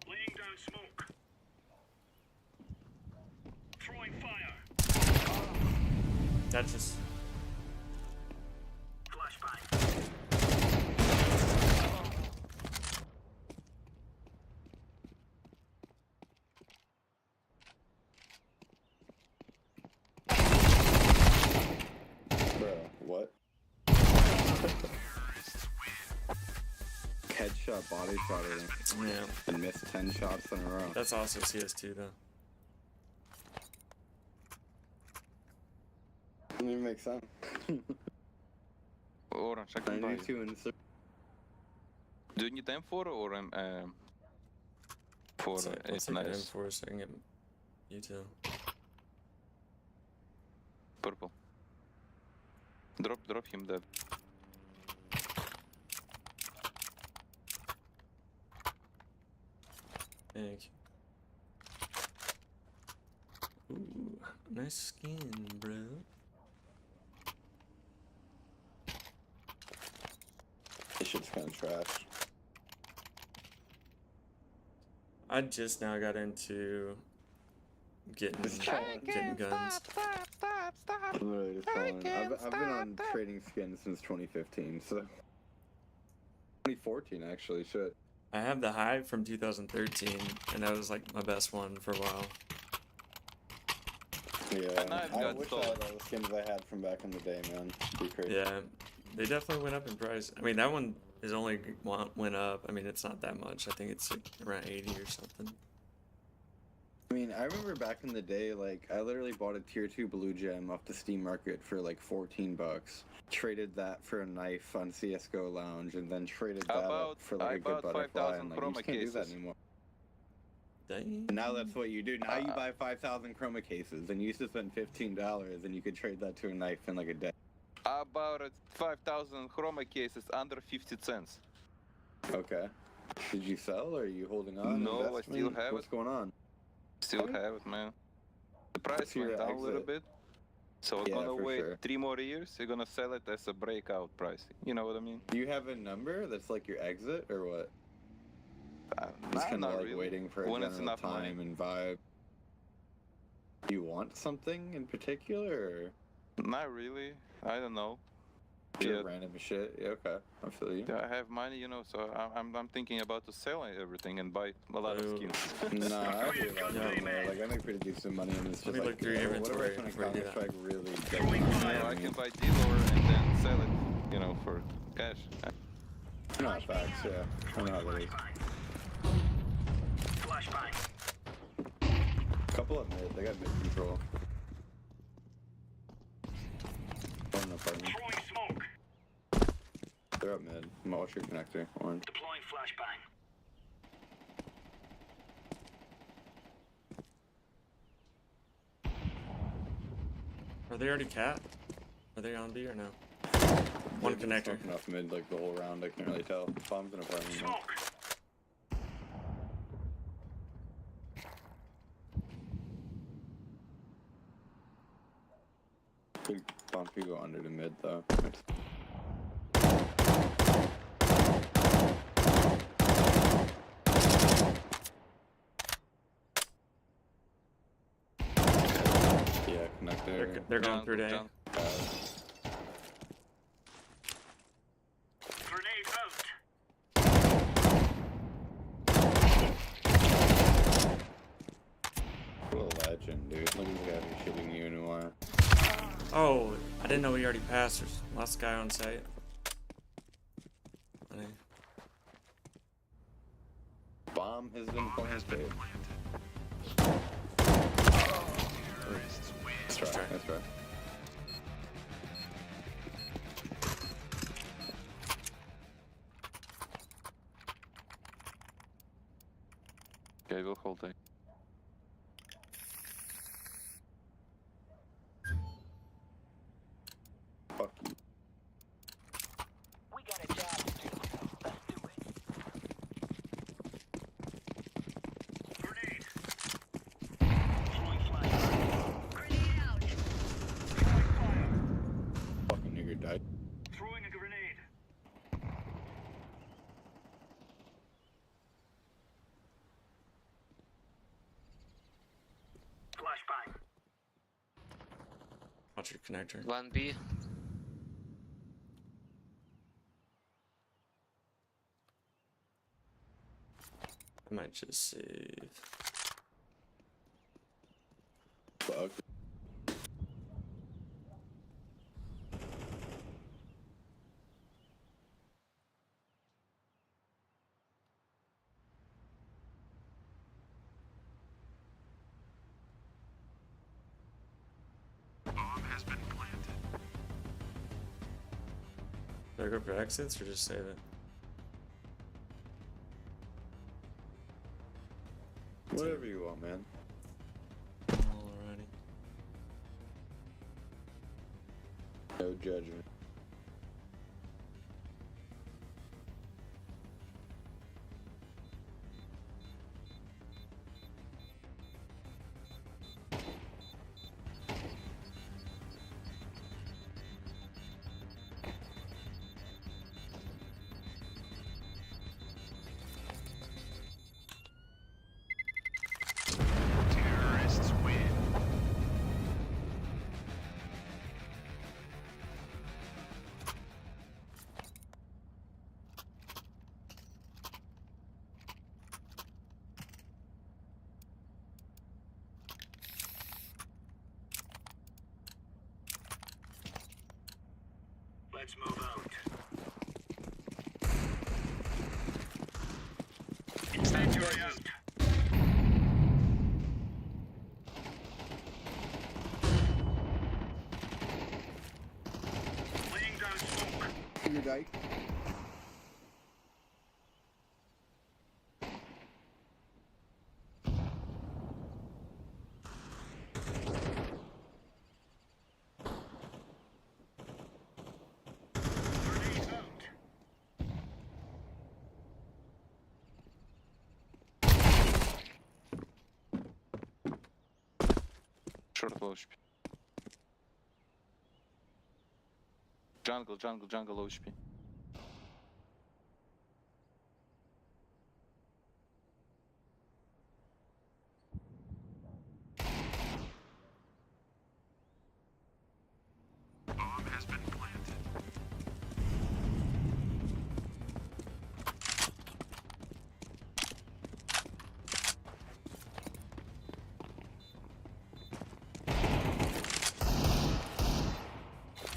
Laying down smoke. Throwing fire. That just. Flashbang. Bro, what? Headshot, body shot, Yeah, and missed 10 shots in a row. that's also CS2 though. Doesn't even make sense. Orange, I can buy. 92 and Do you need M4 or for Let's it's take an nice M4 so I can get you two. purple? Drop him that. Thank you. Ooh, nice skin, bro. this shit's kind of trash. I just now got into getting Just chilling. getting guns. Literally just chilling. I've been on trading skins since 2015, so 2014 actually. Shit. I have the Hive from 2013, and that was like my best one for a while. Yeah, And I've I got wish I sold. had all the skins I had from back in the day, man. Be crazy. Yeah, they definitely went up in price. I mean, that one is only went up. I mean, it's not that much. I think it's like around 80 or something. I mean, I remember back in the day, like, I literally bought a tier 2 blue gem off the Steam market for like 14 bucks. Traded that for a knife on CSGO Lounge, and then traded that up for like I a good bought butterfly, 5,000 and like, you chroma just can't do that cases. anymore. Dang. And now that's what you do. Now you buy 5,000 chroma cases, and you used to spend $15, and you could trade that to a knife in like a day. I bought 5,000 chroma cases under 50 cents. Okay. Did you sell, or are you holding on? No, I still Investment? have What's it. going on? Still Okay. have it, man. The price What's your went down a little exit? bit. So I'm Yeah, gonna for wait sure. 3 more years. You're gonna sell it as a breakout price. You know what I mean? Do you have a number that's like your exit, or what? Just kind of not like really. waiting for a When it's general enough money. time and vibe. Do you want something in particular, or Not really. I don't know. just Yeah. random shit? Yeah, okay, I feel you. Yeah, I have money, you know, so I'm thinking about to sell everything and buy a lot of Oh. skins. Nah, I do that. Yeah. Man. Like, I make pretty decent money, and it's Let just me like, look through your whatever I inventory spend on before you do that. Counter-Strike really doesn't. Throwing You know fire. what I I can mean? buy dealer and then sell it, you know, for cash. No, facts, yeah. I know how that is. Flashbang. Couple of mid, they got mid control. One in the apartment. Throwing smoke. They're up mid. I'm watch your connector. Orange. Deploying flashbang. Are they already cat? Are they on B or no? One They've been connector. smoking off mid like the whole round. I can't really tell. Bombs in apartment. though. Smoke. Could bomb could go under to mid though. Yeah, connector. They're going through to A. Junk. Grenade out. What a legend, dude. Look at this guy who's shooting you in a while. Oh, I didn't know he already passed. There's last guy on site. Funny. Bomb has been planted. try. try. Nice try. Okay, we'll hold it. Fuck you. We got a job to do. Let's do it. Grenade. Throwing fire. Grenade out. Throwing fire. Fucking nigger died. Throwing a grenade. Flashbang. Watch your connector. 1B. I might just save. Fuck. Do I go for exits or just save it? Whatever you want, man. Alrighty. No judgment. Terrorists win. Let's move out. Incendiary out. Laying down smoke. Nigger died. Grenade out. Short low HP. Jungle low HP. Bomb has been planted.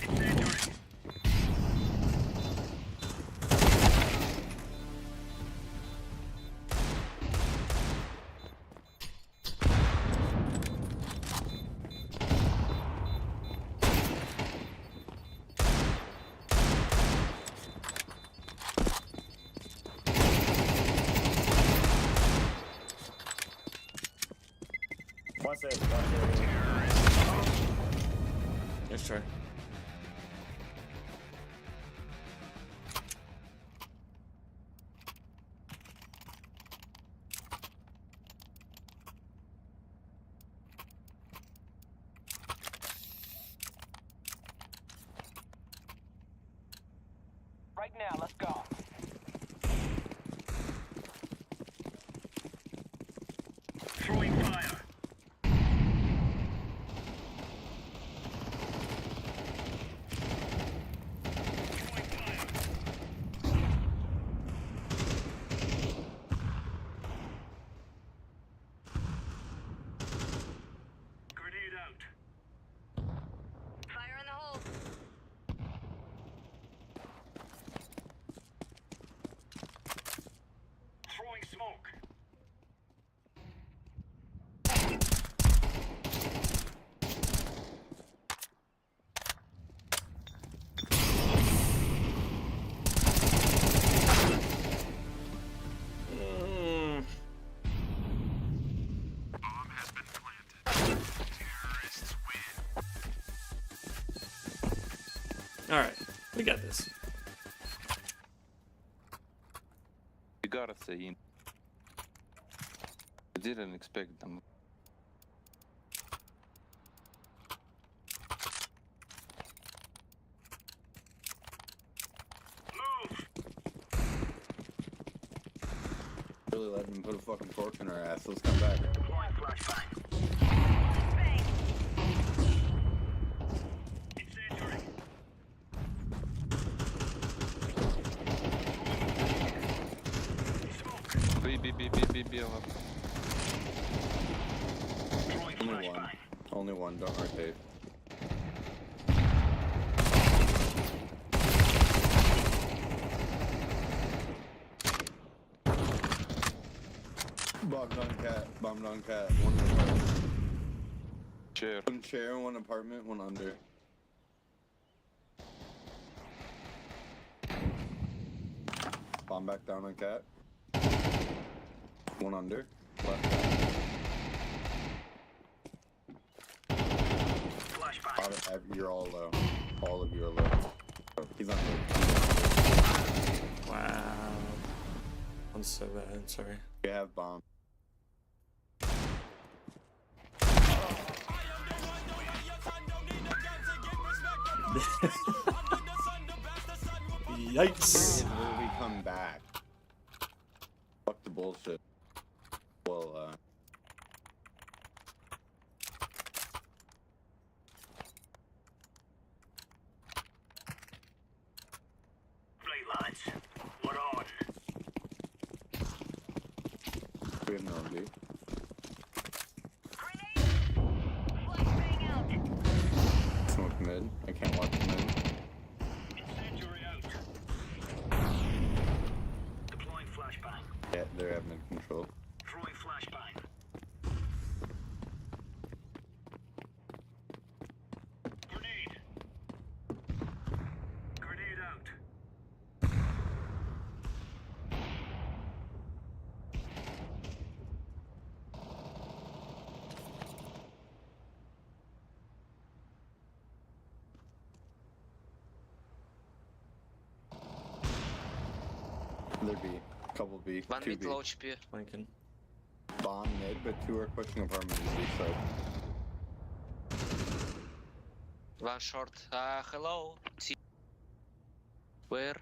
Incendiary. One save. Nice try. Right now, let's go. Throwing fire. Throwing fire. Grenade out. Fire in the hole. Alright, we got this. You gotta say in. I didn't expect them. Really let them put a fucking fork in our ass. Let's come back. Deploying flashbang. Incendiary. B. Deploying Only one. flashbang. Only one. Don't rotate. Bombed on cat. Bombed on cat. One apartment. Chair. One chair, one apartment, one under. Bomb back down on cat. One under. Left side. Flashbang. You're all low. All of you are low. He's on low. Wow. I'm so bad, sorry. We have bomb. Yikes. Will we come back? Fuck the bullshit. Well, Right, lads. We're on. we have no idea. Flashbang out. Smoke mid. I can't watch mid. Incendiary out. Deploying flashbang. Yeah, they have mid control. Throwing flashbang. Grenade. Grenade out. There B. Couple B. One Two mid B. low HP. Flanking. Bomb mid, but two are pushing apartment to B side. One short. Hello. See. Where?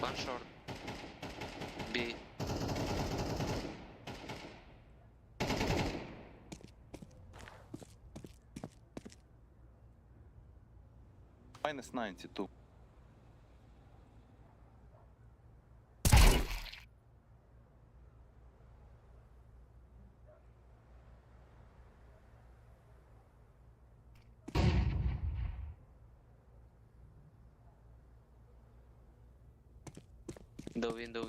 One short. B. Minus 92. The window.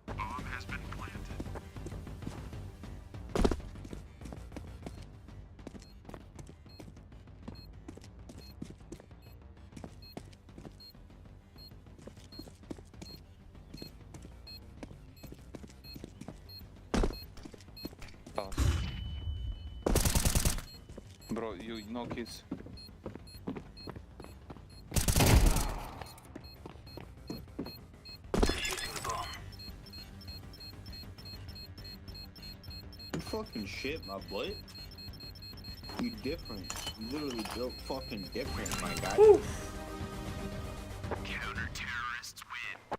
Bomb has been planted. Oh. Bro, you know kids. Defusing the bomb. You fucking shit, my boy. You different. You literally built fucking different, my guy. Counter-terrorists win.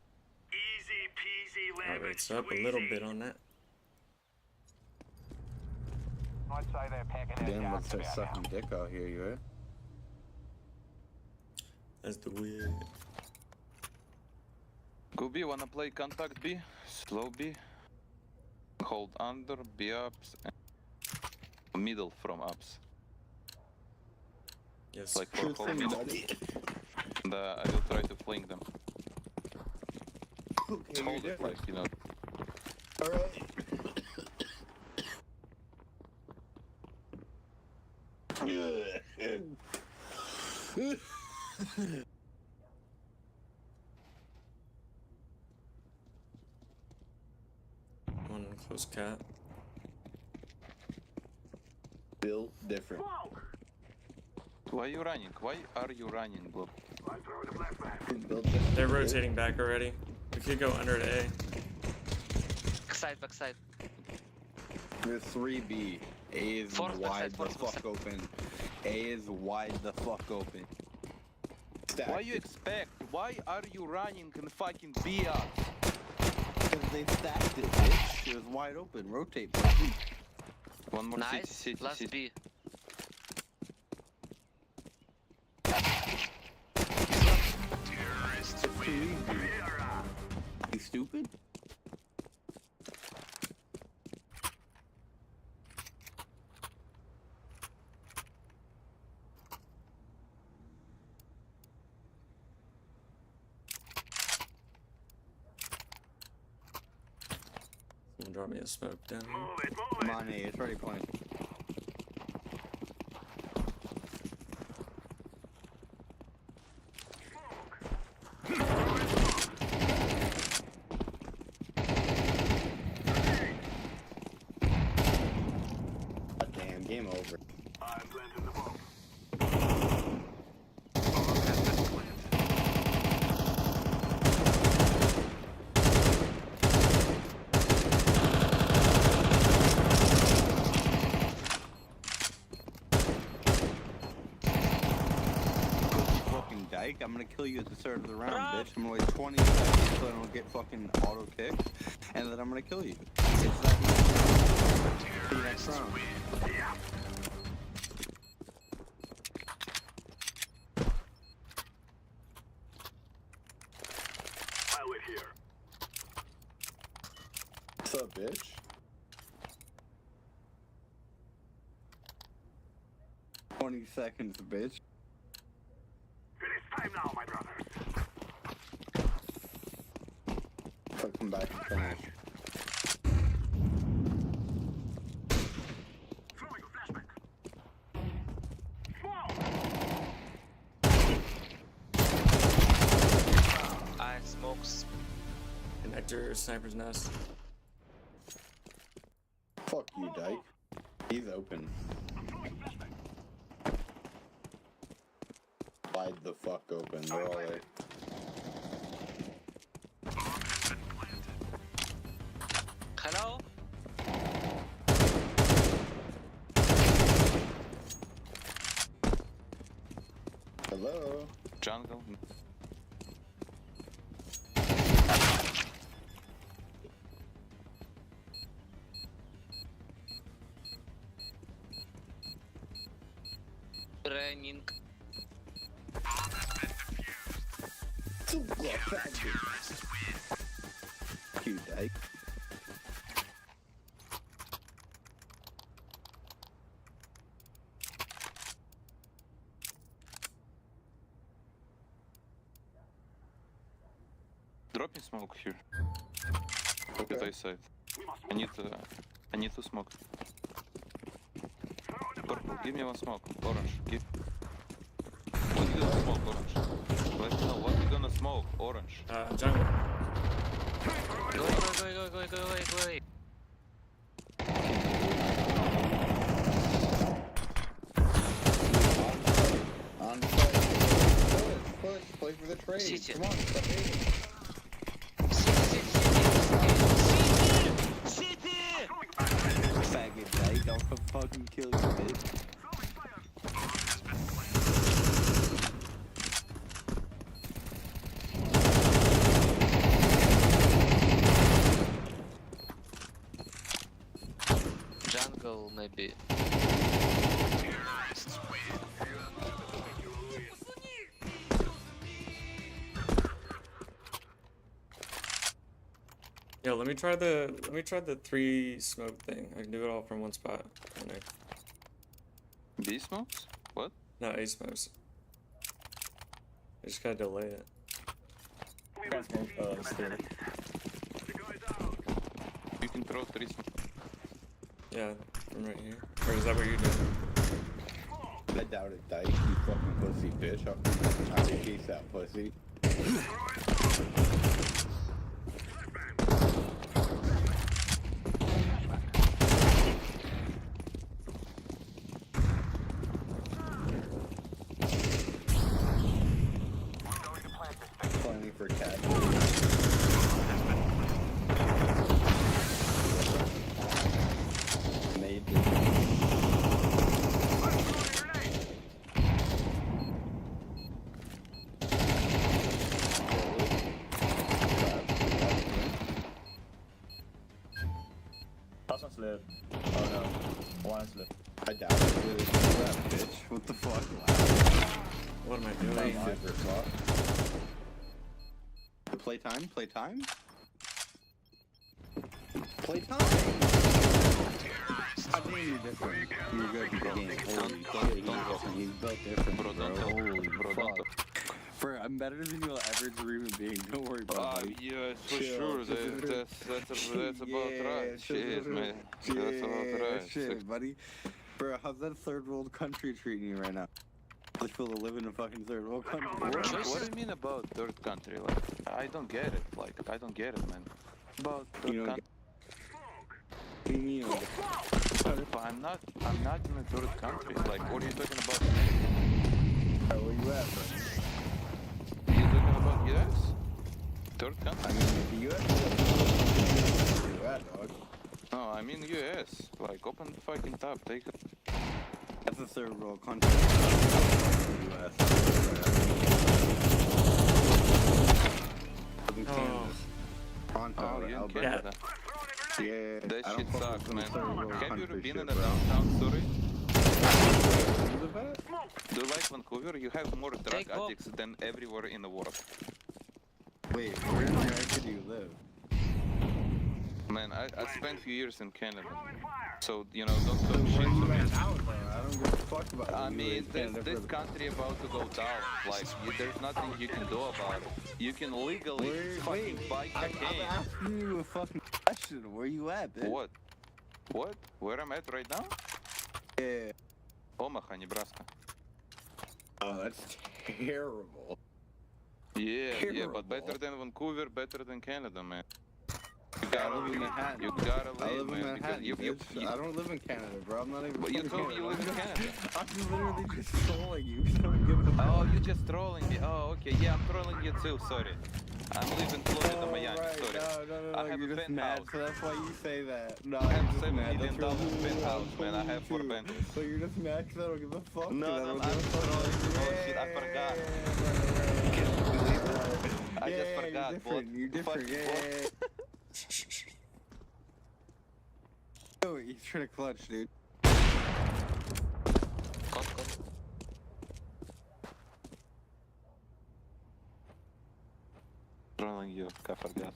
Easy peasy lemon Alright, up a little bit on that. I'd say they're packing Damn, let's start sucking dick out here, you heard? That's the weird. Go B, wanna play contact B? Slow B. Hold under, B ups, and middle from ups. Yes. Like for whole middle. And I will try to flank them. Okay, Hold it like, you know. Alright. Close cat. Built different. Why you running? Why are you running, Glob? Built different. They're rotating back already. We could go under to A. Backside. There's 3B. A is Force wide backside, the force fuck open. A is wide the fuck open. Stack Why you it. expect? Why are you running in fucking BR? Because they stacked it, bitch. It was wide open. Rotate, pussy. One more Nice. city. Last B. It's too easy. You stupid? Someone drop me a smoke down here. Come on, A. It's already playing. God damn, game over. Fucking dyke, I'm gonna kill you at the start of the round, bitch. I'm gonna wait 20 seconds so I don't get fucking auto kicked, and then I'm gonna kill you. It's that easy. See you next round. I live here. What's up, bitch? "20 seconds, bitch." It is time now, my brothers. So come back and finish. Throwing a flashback. Whoa! I smokes. Connector, sniper's nest. Fuck you, dyke. He's open. Wide the fuck open. They're all A. Hello? Hello? Jungle. Running. Super faggot. You dyke. Drop me smoke here. Okay. At A side. I need to smoke. Purple, give me one smoke. Orange, give. What you gonna smoke, orange? Let me know what you gonna smoke, orange. Jungle. Go away. On site. Push for the trade. City. Come on, stop hating. City! Faggot dyke. I'll come fucking kill you, bitch. Jungle, maybe. Yo, let me try the 3 smoke thing. I can do it all from one spot. Kinda. B smokes? What? No, A smokes. I just gotta delay it. You can throw 3 smokes. Yeah, from right here. Or is that what you're doing? I doubt it, dyke. You fucking pussy bitch. I'll try to case that pussy. is left. Oh no, one is left. I doubt it. Really, that bitch. What the fuck? What am I Play doing? time. Play time. Play time. I think you're different. You're good at the game. Holy shit, he's different. He's built different, bro. Holy fuck. Bro, I'm better than you'll ever dream of being. Don't worry about it. Yes, for Chill. sure. That's about right. Shit, man. That's about right. Shit, buddy. Bro, how's that third world country treating you right now? I feel to live in a fucking third world country. What do you mean about third country? Like, I don't get it. Like, I don't get it, man. About third country. What do you mean? I'm not in a third country. Like, what are you talking about? Where you at, bro? You talking about US? Third country? I mean, the US. Where you at, dog? No, I mean US. Like, open the fucking tab. Take it. That's a third world country. The US. Oh, you're in Canada. Yeah, That I shit don't fuck sucks, with man. third world Have you country ever been shit, in a bro. downtown Surrey? You live at? Do you like Vancouver? You have more drug Take off. addicts than everywhere in the world. Wait, where in America do you live? Man, I spent a few years in Canada. So, you know, don't talk Where shit you to me. at now, bro? I don't give a fuck about I you mean, in Canada this for the- country about to go down. Like, there's nothing you can do about it. You can legally fucking buy I'm cocaine. asking you a fucking question. Where you at, bitch? What? What? Where I'm at right now? Yeah. Omaha, Nebraska. Oh, that's terrible. Yeah, but better than Vancouver, better than Canada, man. You I live in Manhattan. You gotta I live, live in man, Manhattan, because you bitch. I don't live in Canada, bro. I'm not even. But you from told me you live in Canada. I'm literally just trolling you. Don't give a fuck. Oh, you just trolling me. Oh, okay. Yeah, I'm trolling you too. Sorry. I'm living Florida, Oh, Miami. right. Sorry. No, I have you're a just mad, penthouse. so that's why you say that. No, I have you're just $7 mad. million That's your penthouse, rule. man. I have 4 too. bedrooms. So you're just mad because I don't give a fuck. No, dude. I no, don't I'm give a fuck. trolling. Oh shit, I forgot. I just forgot, You're different. Fuck, Yeah. Oh, he's trying to clutch, dude. Trolling you. I forgot.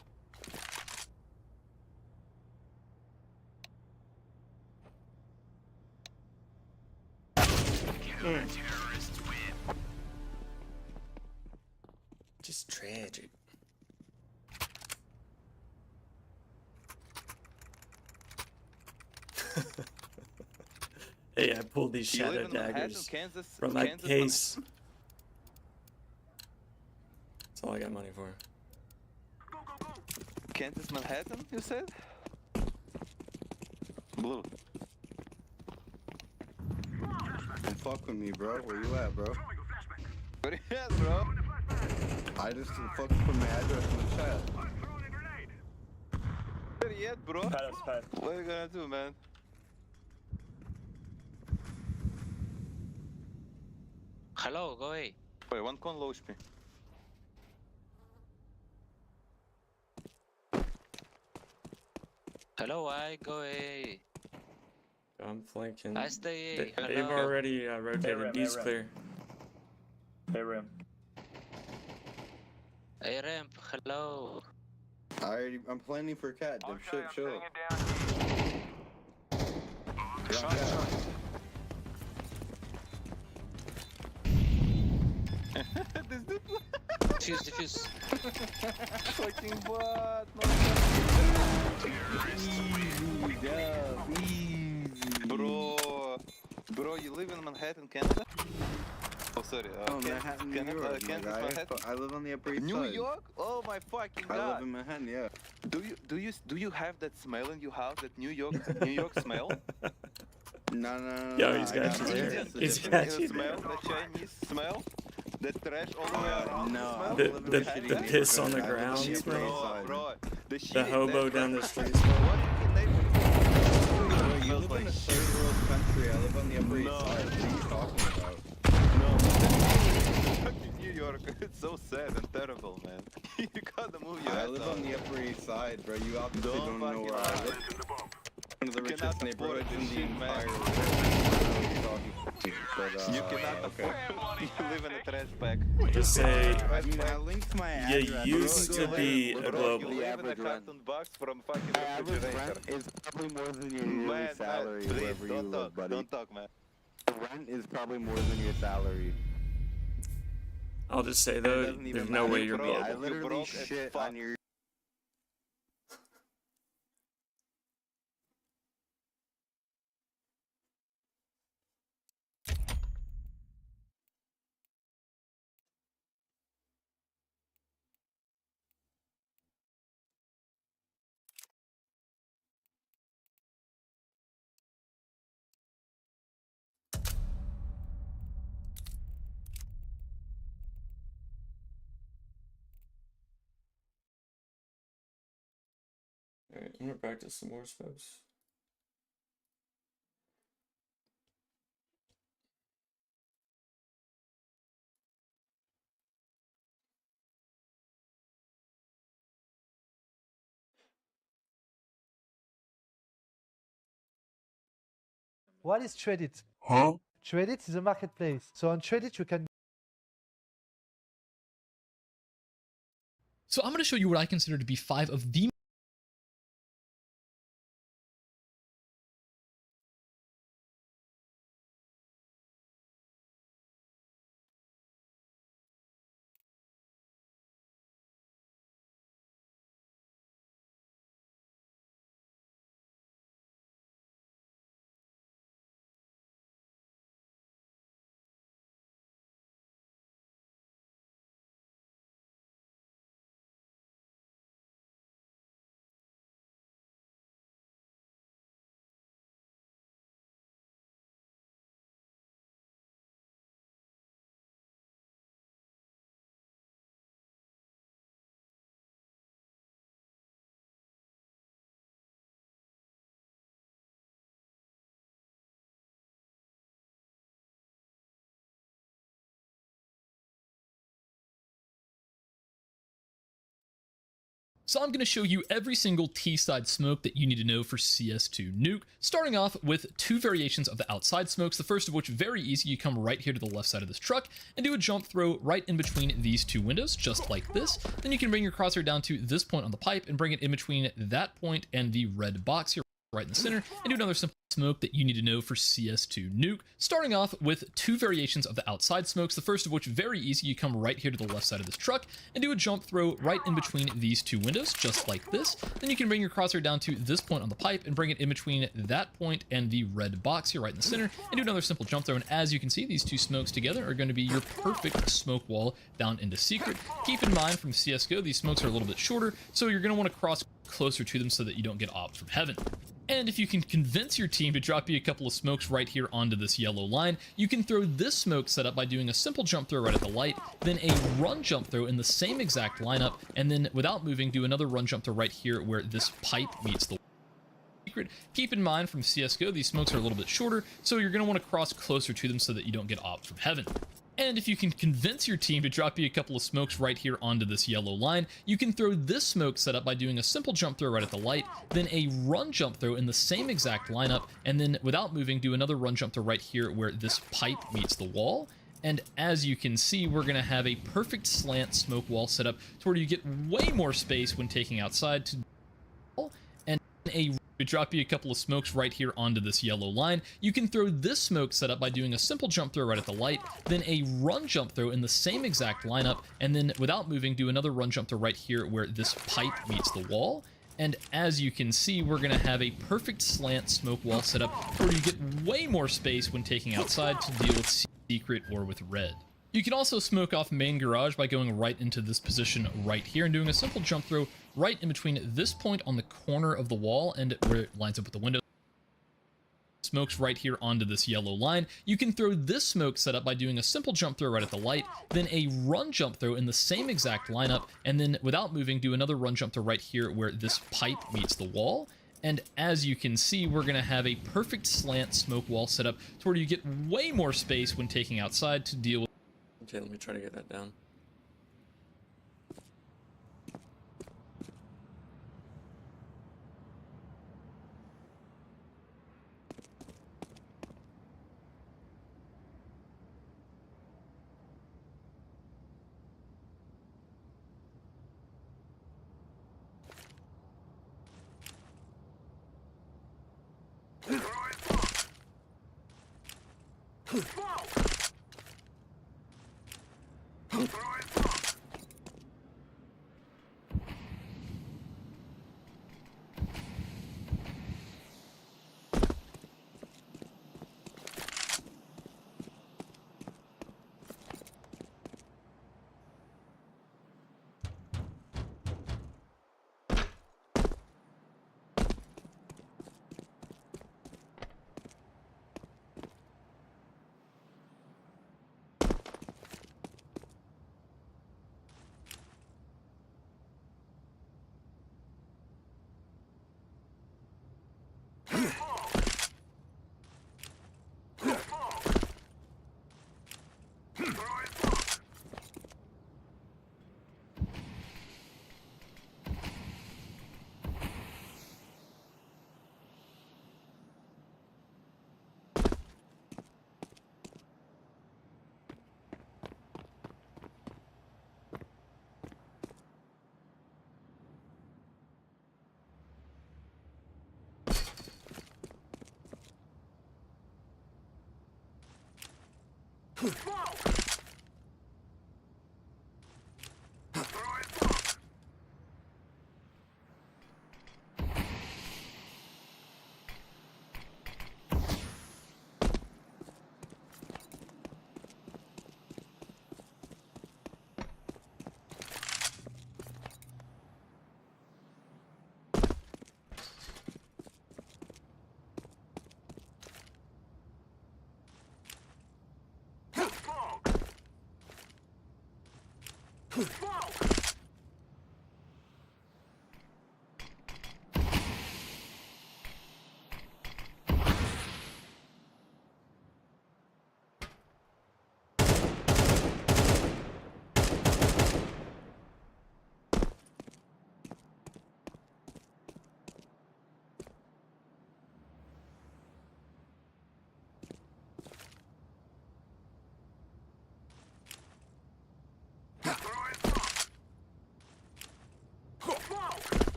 Just tragic. Hey, I pulled these You shadow live in Manhattan, daggers Kansas? from my Kansas, case. That's all I got money for. Kansas, Manhattan, you said? Blue. Don't fuck with me, bro. Where you at, bro? Where you at, bro? I just fucking put my address in the chat. Where you at, bro? Palace, palace. What are you gonna do, man? Hello, go away. Wait, one con low HP. Hello, I go away. I'm flanking. I stay. They've Hello. already rotated. Ram, B's Ram. clear. Hey, Ram. Hey, ramp. Hello. I'm planning for cat, dipshit, chill. This dude Defuse, defuse. fucking bot, Bro, you live in Manhattan, Canada? Oh, sorry. Oh, Manhattan, New Canada, York, my Kansas, guy. Manhattan. I live on the Upper East New Side. York? Oh my fucking I live god! in Manhattan, yeah. Do you have that smell in your house? That New York smell? No. Yo, he's I got got you it. there. It's a He's different- got The you smell, there. the Chinese smell, the trash all the way around. No, smell? I The- live in the- a shitty the piss on the neighborhood. I live ground on the Upper smell? East Side. Bro, The shitty, hobo that- down the street. What do you mean Bro, you smells live like in a shit? third world country. I live on the Upper East No. Side. What are you talking about? No, fucking New York. It's so sad and terrible, man. You gotta move your I ass live out. on the Upper East Side, bro. You obviously Don't don't know fucking where I lie. live. One of the richest cannot neighborhoods afford in this the shit, man. entire world. But, You cannot okay. afford. You live in a trash bag. Just say I mean, I linked my you address. used You to can go be ahead a and Bro, look you up global. the live in a average rent. carton box from fucking My average refrigerator. rent is probably more than your yearly Man, salary, please, wherever you don't live, talk. buddy. Don't talk, man. The rent is probably more than your salary. I'll just say It though, doesn't even there's no matter way to you're me. I global. literally broke as shit fuck. on your. Alright, I'm gonna practice some more smokes. What is Tradeit? Huh? Tradeit is a marketplace. So on Tradeit you can. So I'm going to show you what I consider to be 5 of the So I'm going to show you every single T-side smoke that you need to know for CS2 Nuke, starting off with 2 variations of the outside smokes, the first of which, very easy, you come right here to the left side of this truck and do a jump throw right in between these 2 windows, just like this. Then you can bring your crosshair down to this point on the pipe and bring it in between that point and the red box here right in the center, and do another simple smoke that you need to know for CS2 Nuke, starting off with 2 variations of the outside smokes, the first of which, very easy, you come right here to the left side of this truck and do a jump throw right in between these 2 windows, just like this. Then you can bring your crosshair down to this point on the pipe and bring it in between that point and the red box here right in the center, and do another simple jump throw. And as you can see, these 2 smokes together are going to be your perfect smoke wall down into secret. Keep in mind, from CSGO, these smokes are a little bit shorter, so you're going to want to cross closer to them so that you don't get opt from heaven. And if you can convince your team to drop you a couple of smokes right here onto this yellow line, you can throw this smoke setup by doing a simple jump throw right at the light, then a run jump throw in the same exact lineup, and then without moving, do another run jump throw right here where this pipe meets the secret. Keep in mind, from CSGO, these smokes are a little bit shorter, so you're going to want to cross closer to them so that you don't get opt from heaven. And if you can convince your team to drop you a couple of smokes right here onto this yellow line, you can throw this smoke setup by doing a simple jump throw right at the light, then a run jump throw in the same exact lineup, and then without moving, do another run jump throw right here where this pipe meets the wall. And as you can see, we're going to have a perfect slant smoke wall set up to where you get way more space when taking outside to and to drop you a couple of smokes right here onto this yellow line. You can throw this smoke setup by doing a simple jump throw right at the light, then a run jump throw in the same exact lineup, and then without moving, do another run jump throw right here where this pipe meets the wall. And as you can see, we're going to have a perfect slant smoke wall set up where you get way more space when taking outside to deal with secret or with red. You can also smoke off main garage by going right into this position right here and doing a simple jump throw right in between this point on the corner of the wall and where it lines up with the window. Smokes right here onto this yellow line. You can throw this smoke setup by doing a simple jump throw right at the light, then a run jump throw in the same exact lineup, and then without moving, do another run jump throw right here where this pipe meets the wall. And as you can see, we're going to have a perfect slant smoke wall set up to where you get way more space when taking outside to deal with. Okay, let me try to get that down.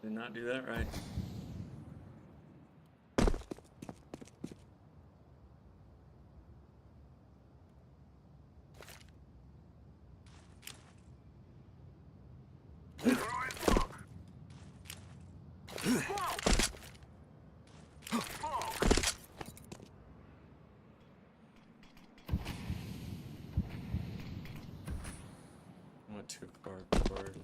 Did not do that right. I went too far forward.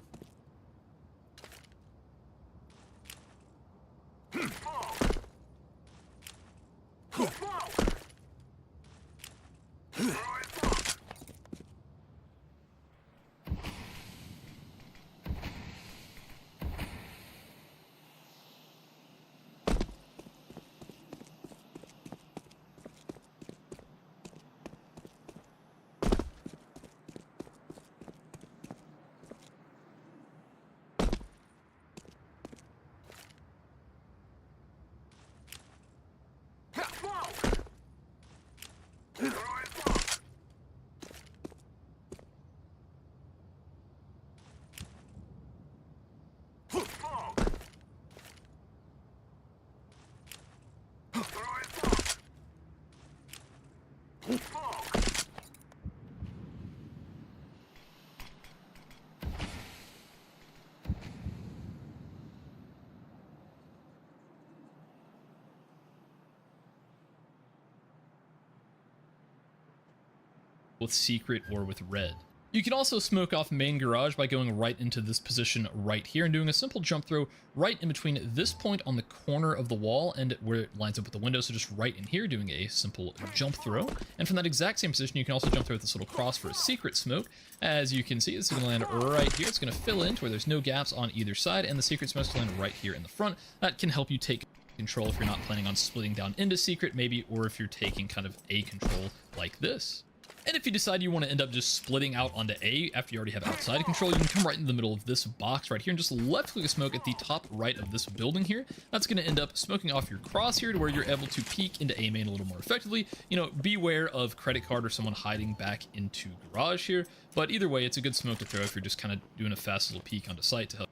With secret or with red. You can also smoke off main garage by going right into this position right here and doing a simple jump throw right in between this point on the corner of the wall and where it lines up with the window. So just right in here doing a simple jump throw. And from that exact same position, you can also jump through with this little cross for a secret smoke. As you can see, this is going to land right here. It's going to fill in to where there's no gaps on either side, and the secret smoke's going to land right here in the front. That can help you take control if you're not planning on splitting down into secret maybe, or if you're taking kind of a control like this. And if you decide you want to end up just splitting out onto A after you already have outside control, you can come right in the middle of this box right here and just left click a smoke at the top right of this building here. That's going to end up smoking off your cross here to where you're able to peek into A main a little more effectively. You know, beware of credit card or someone hiding back into garage here. But either way, it's a good smoke to throw if you're just kind of doing a fast little peek onto site to help.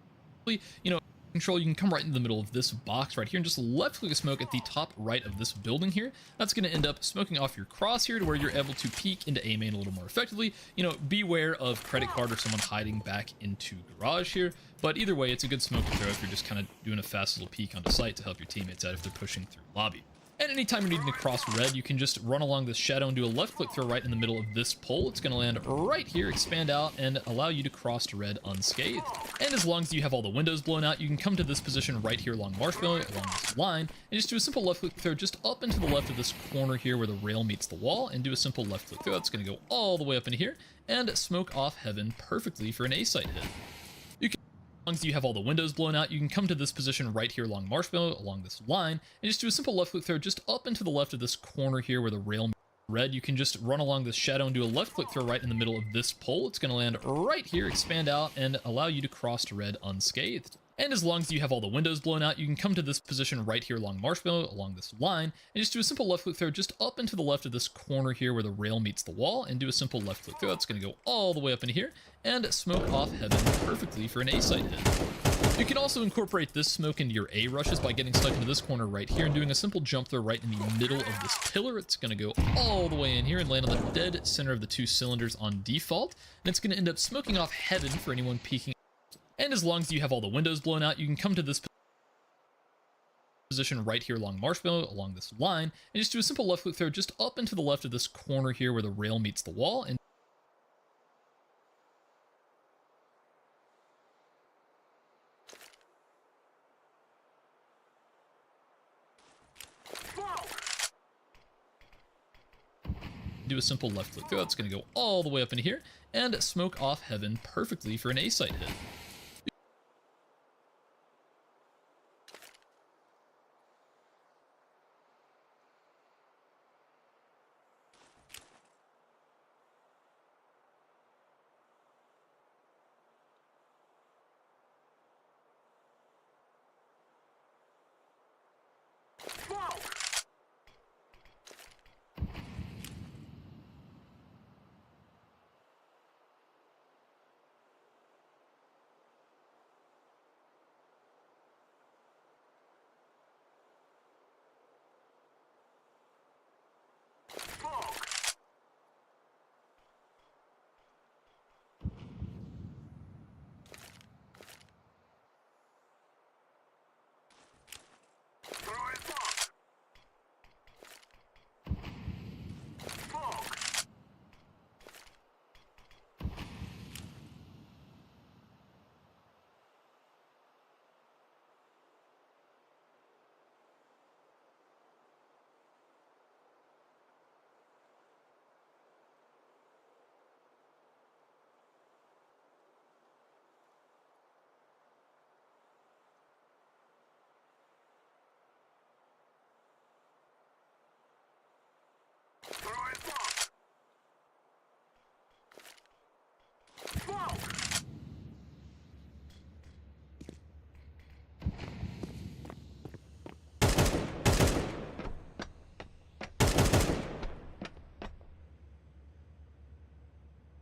You know, control, you can come right in the middle of this box right here and just left click a smoke at the top right of this building here. That's going to end up smoking off your cross here to where you're able to peek into A main a little more effectively. You know, beware of credit card or someone hiding back into garage here. But either way, it's a good smoke to throw if you're just kind of doing a fast little peek onto site to help your teammates out if they're pushing through lobby. And anytime you're needing to cross red, you can just run along this shadow and do a left click throw right in the middle of this pole. It's going to land right here, expand out, and allow you to cross to red unscathed. And as long as you have all the windows blown out, you can come to this position right here along Marshmallow, along this line, and just do a simple left click throw just up and to the left of this corner here where the rail meets the wall, and do a simple left click throw. That's going to go all the way up into here, and smoke off heaven perfectly for an A site hit. As long as you have all the windows blown out, you can come to this position right here along Marshmallow, along this line, and just do a simple left click throw just up and to the left of this corner here where the rail red. You can just run along this shadow and do a left click throw right in the middle of this pole. It's going to land right here, expand out, and allow you to cross to red unscathed. And as long as you have all the windows blown out, you can come to this position right here along Marshmallow, along this line, and just do a simple left click throw just up and to the left of this corner here where the rail meets the wall, and do a simple left click throw. That's going to go all the way up in here, and smoke off heaven perfectly for an A site hit. You can also incorporate this smoke into your A rushes by getting stuck into this corner right here and doing a simple jump throw right in the middle of this pillar. It's going to go all the way in here and land on the dead center of the two cylinders on default, and it's going to end up smoking off heaven for anyone peeking. And as long as you have all the windows blown out, you can come to this position right here along Marshmallow, along this line, and just do a simple left click throw just up and to the left of this corner here where the rail meets the wall, and do a simple left click throw. That's going to go all the way up in here and smoke off heaven perfectly for an A site hit.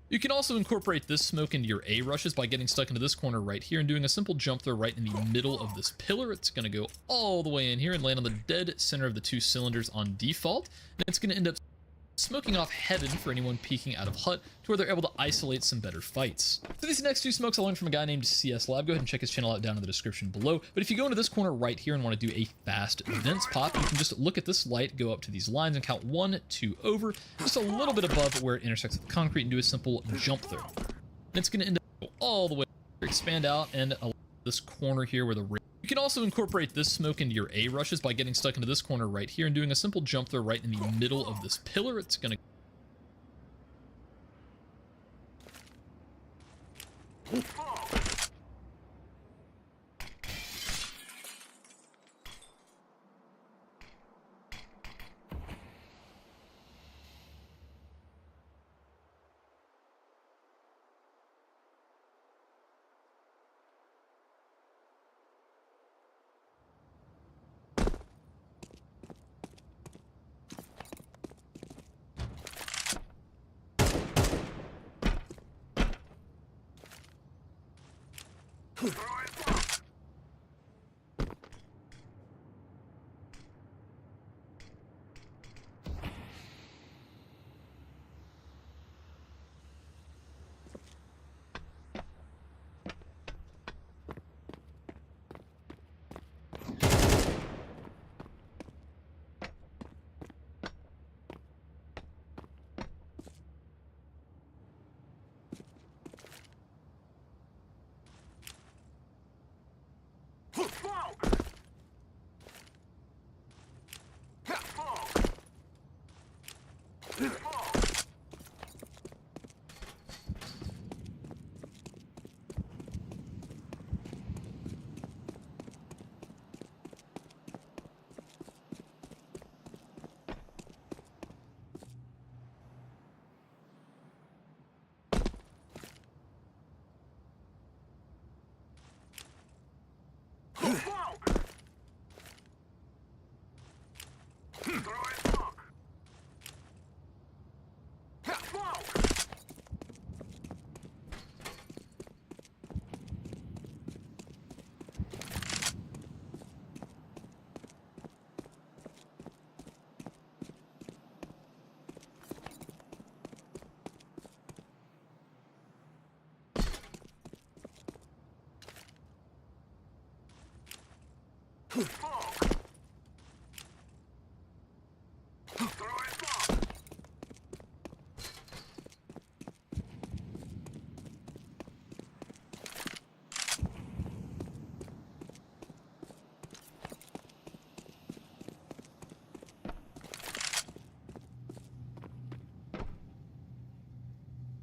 You can also incorporate this smoke into your A rushes by getting stuck into this corner right here and doing a simple jump throw right in the middle of this pillar. It's going to go all the way in here and land on the dead center of the two cylinders on default, and it's going to end up smoking off heaven for anyone peeking out of hut to where they're able to isolate some better fights. So these next two smokes I learned from a guy named CS Lab. Go ahead and check his channel out down in the description below. But if you go into this corner right here and want to do a fast vents pop, you can just look at this light, go up to these lines and count 1, 2 over, just a little bit above where it intersects with the concrete, and do a simple jump throw. And it's going to end up all the way, expand out, and allow this corner here where the you can also incorporate this smoke into your A rushes by getting stuck into this corner right here and doing a simple jump throw right in the middle of this pillar. It's going to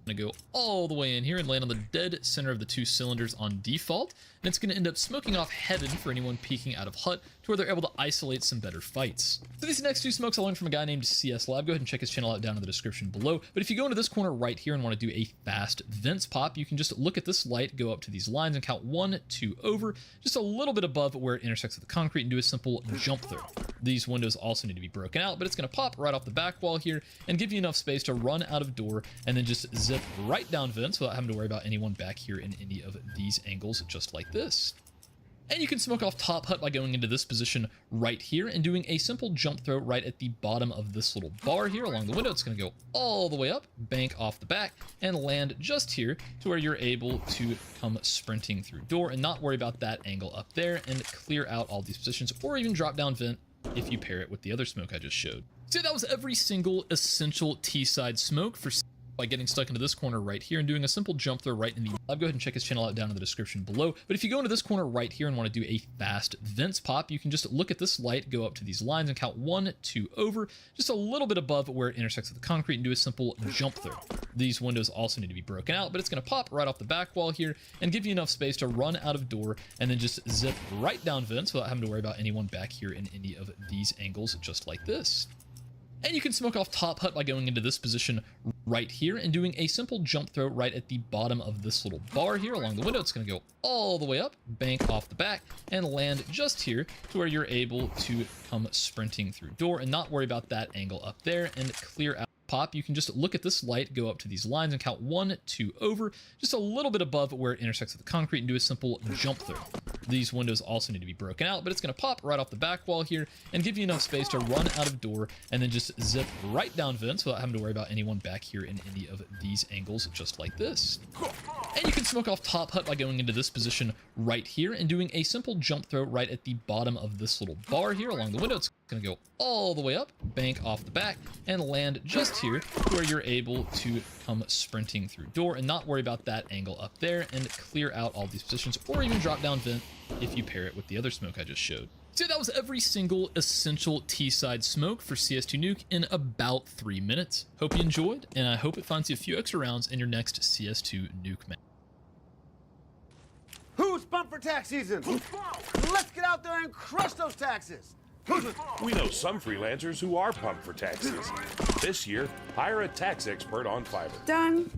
Going to go all the way in here and land on the dead center of the 2 cylinders on default, and it's going to end up smoking off heaven for anyone peeking out of hut to where they're able to isolate some better fights. So these next 2 smokes I learned from a guy named CS Lab. Go ahead and check his channel out down in the description below. But if you go into this corner right here and want to do a fast vents pop, you can just look at this light, go up to these lines and count 1, 2 over, just a little bit above where it intersects with the concrete, and do a simple jump through. These windows also need to be broken out, but it's going to pop right off the back wall here and give you enough space to run out of door and then just zip right down vents without having to worry about anyone back here in any of these angles, just like this. And you can smoke off top hut by going into this position right here and doing a simple jump throw right at the bottom of this little bar here along the window. It's going to go all the way up, bank off the back, and land just here to where you're able to come sprinting through door and not worry about that angle up there and clear out all these positions, or even drop down vent if you pair it with the other smoke I just showed. So that was every single essential T-side smoke for by getting stuck into this corner right here and doing a simple jump throw right in the lab. Go ahead and check his channel out down in the description below. But if you go into this corner right here and want to do a fast vents pop, you can just look at this light, go up to these lines and count 1, 2 over, just a little bit above where it intersects with the concrete, and do a simple jump through. These windows also need to be broken out, but it's going to pop right off the back wall here and give you enough space to run out of door and then just zip right down vents without having to worry about anyone back here in any of these angles, just like this. And you can smoke off top hut by going into this position right here and doing a simple jump throw right at the bottom of this little bar here along the window. It's going to go all the way up, bank off the back, and land just here to where you're able to come sprinting through door and not worry about that angle up there and clear out pop. You can just look at this light, go up to these lines and count 1, 2 over, just a little bit above where it intersects with the concrete, and do a simple jump through. These windows also need to be broken out, but it's going to pop right off the back wall here and give you enough space to run out of door and then just zip right down vents without having to worry about anyone back here in any of these angles, just like this. And you can smoke off top hut by going into this position right here and doing a simple jump throw right at the bottom of this little bar here along the window. It's going to go all the way up, bank off the back, and land just here to where you're able to come sprinting through door and not worry about that angle up there and clear out all these positions, or even drop down vent if you pair it with the other smoke I just showed. So that was every single essential T-side smoke for CS2 Nuke in about 3 minutes. Hope you enjoyed, and I hope it finds you a few extra rounds in your next CS2 Nuke match. Who's pumped for tax season? Let's get out there and crush those taxes. We know some freelancers who are pumped for taxes. This year, hire a tax expert on Fiverr. Done.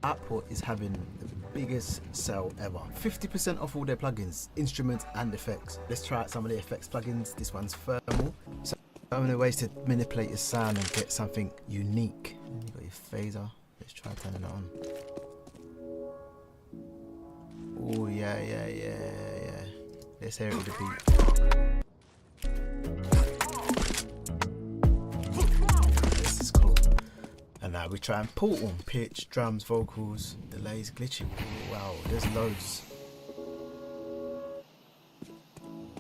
Output is having the biggest sale ever. 50% off all their plugins, instruments and effects. Let's try out some of the effects plugins. This one's thermal. So many ways to manipulate your sound and get something unique. You got your phaser. Let's try turning it on. Oh, yeah. Let's hear it with the beat. This is cool. And now we try and portal, pitch, drums, vocals, delays, glitching. Wow, there's loads.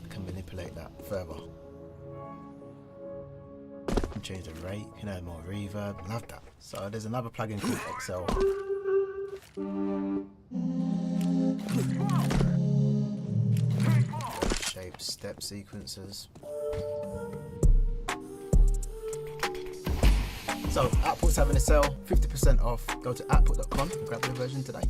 I can manipulate that further. Can change the rate, can add more reverb. Love that. So there's another plugin called Excel. Shape step sequences. So Output's having a sale, 50% off. Go to output.com and grab your version today.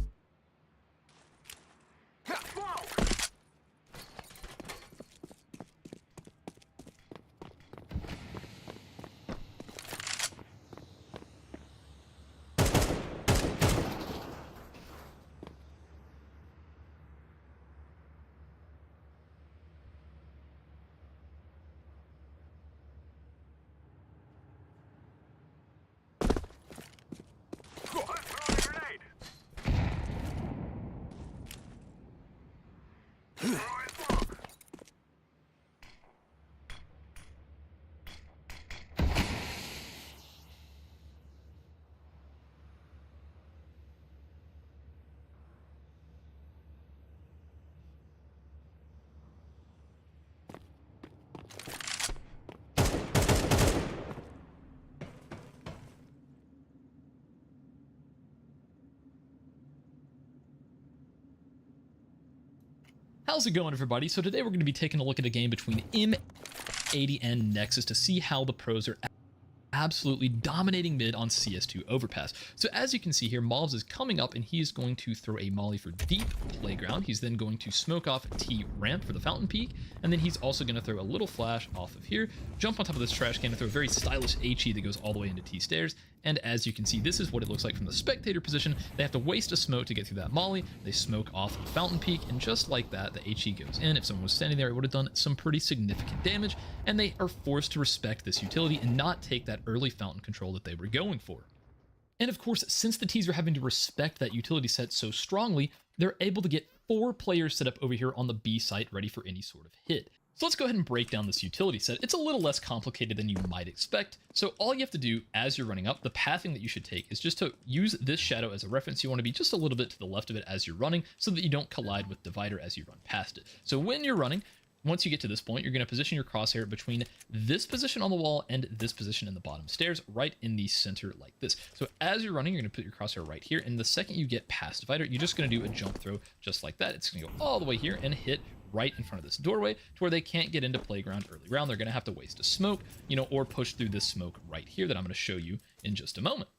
How's it going, everybody? So today we're going to be taking a look at a game between M80 and Nexus to see how the pros are absolutely dominating mid on CS2 Overpass. So as you can see here, Mobs is coming up and he is going to throw a molly for deep playground. He's then going to smoke off T ramp for the fountain peak, and then he's also going to throw a little flash off of here, jump on top of this trash can and throw a very stylish HE that goes all the way into T stairs. And as you can see, this is what it looks like from the spectator position. They have to waste a smoke to get through that molly. They smoke off Fountain Peak, and just like that, the HE goes in. If someone was standing there, it would have done some pretty significant damage, and they are forced to respect this utility and not take that early fountain control that they were going for. And of course, since the T's are having to respect that utility set so strongly, they're able to get 4 players set up over here on the B site ready for any sort of hit. So let's go ahead and break down this utility set. It's a little less complicated than you might expect. So all you have to do as you're running up, the pathing that you should take is just to use this shadow as a reference. You want to be just a little bit to the left of it as you're running so that you don't collide with divider as you run past it. So when you're running, once you get to this point, you're going to position your crosshair between this position on the wall and this position in the bottom stairs, right in the center like this. So as you're running, you're going to put your crosshair right here. And the second you get past divider, you're just going to do a jump throw just like that. It's going to go all the way here and hit right in front of this doorway to where they can't get into playground early round. They're going to have to waste a smoke, or push through this smoke right here that I'm going to show you in just a moment.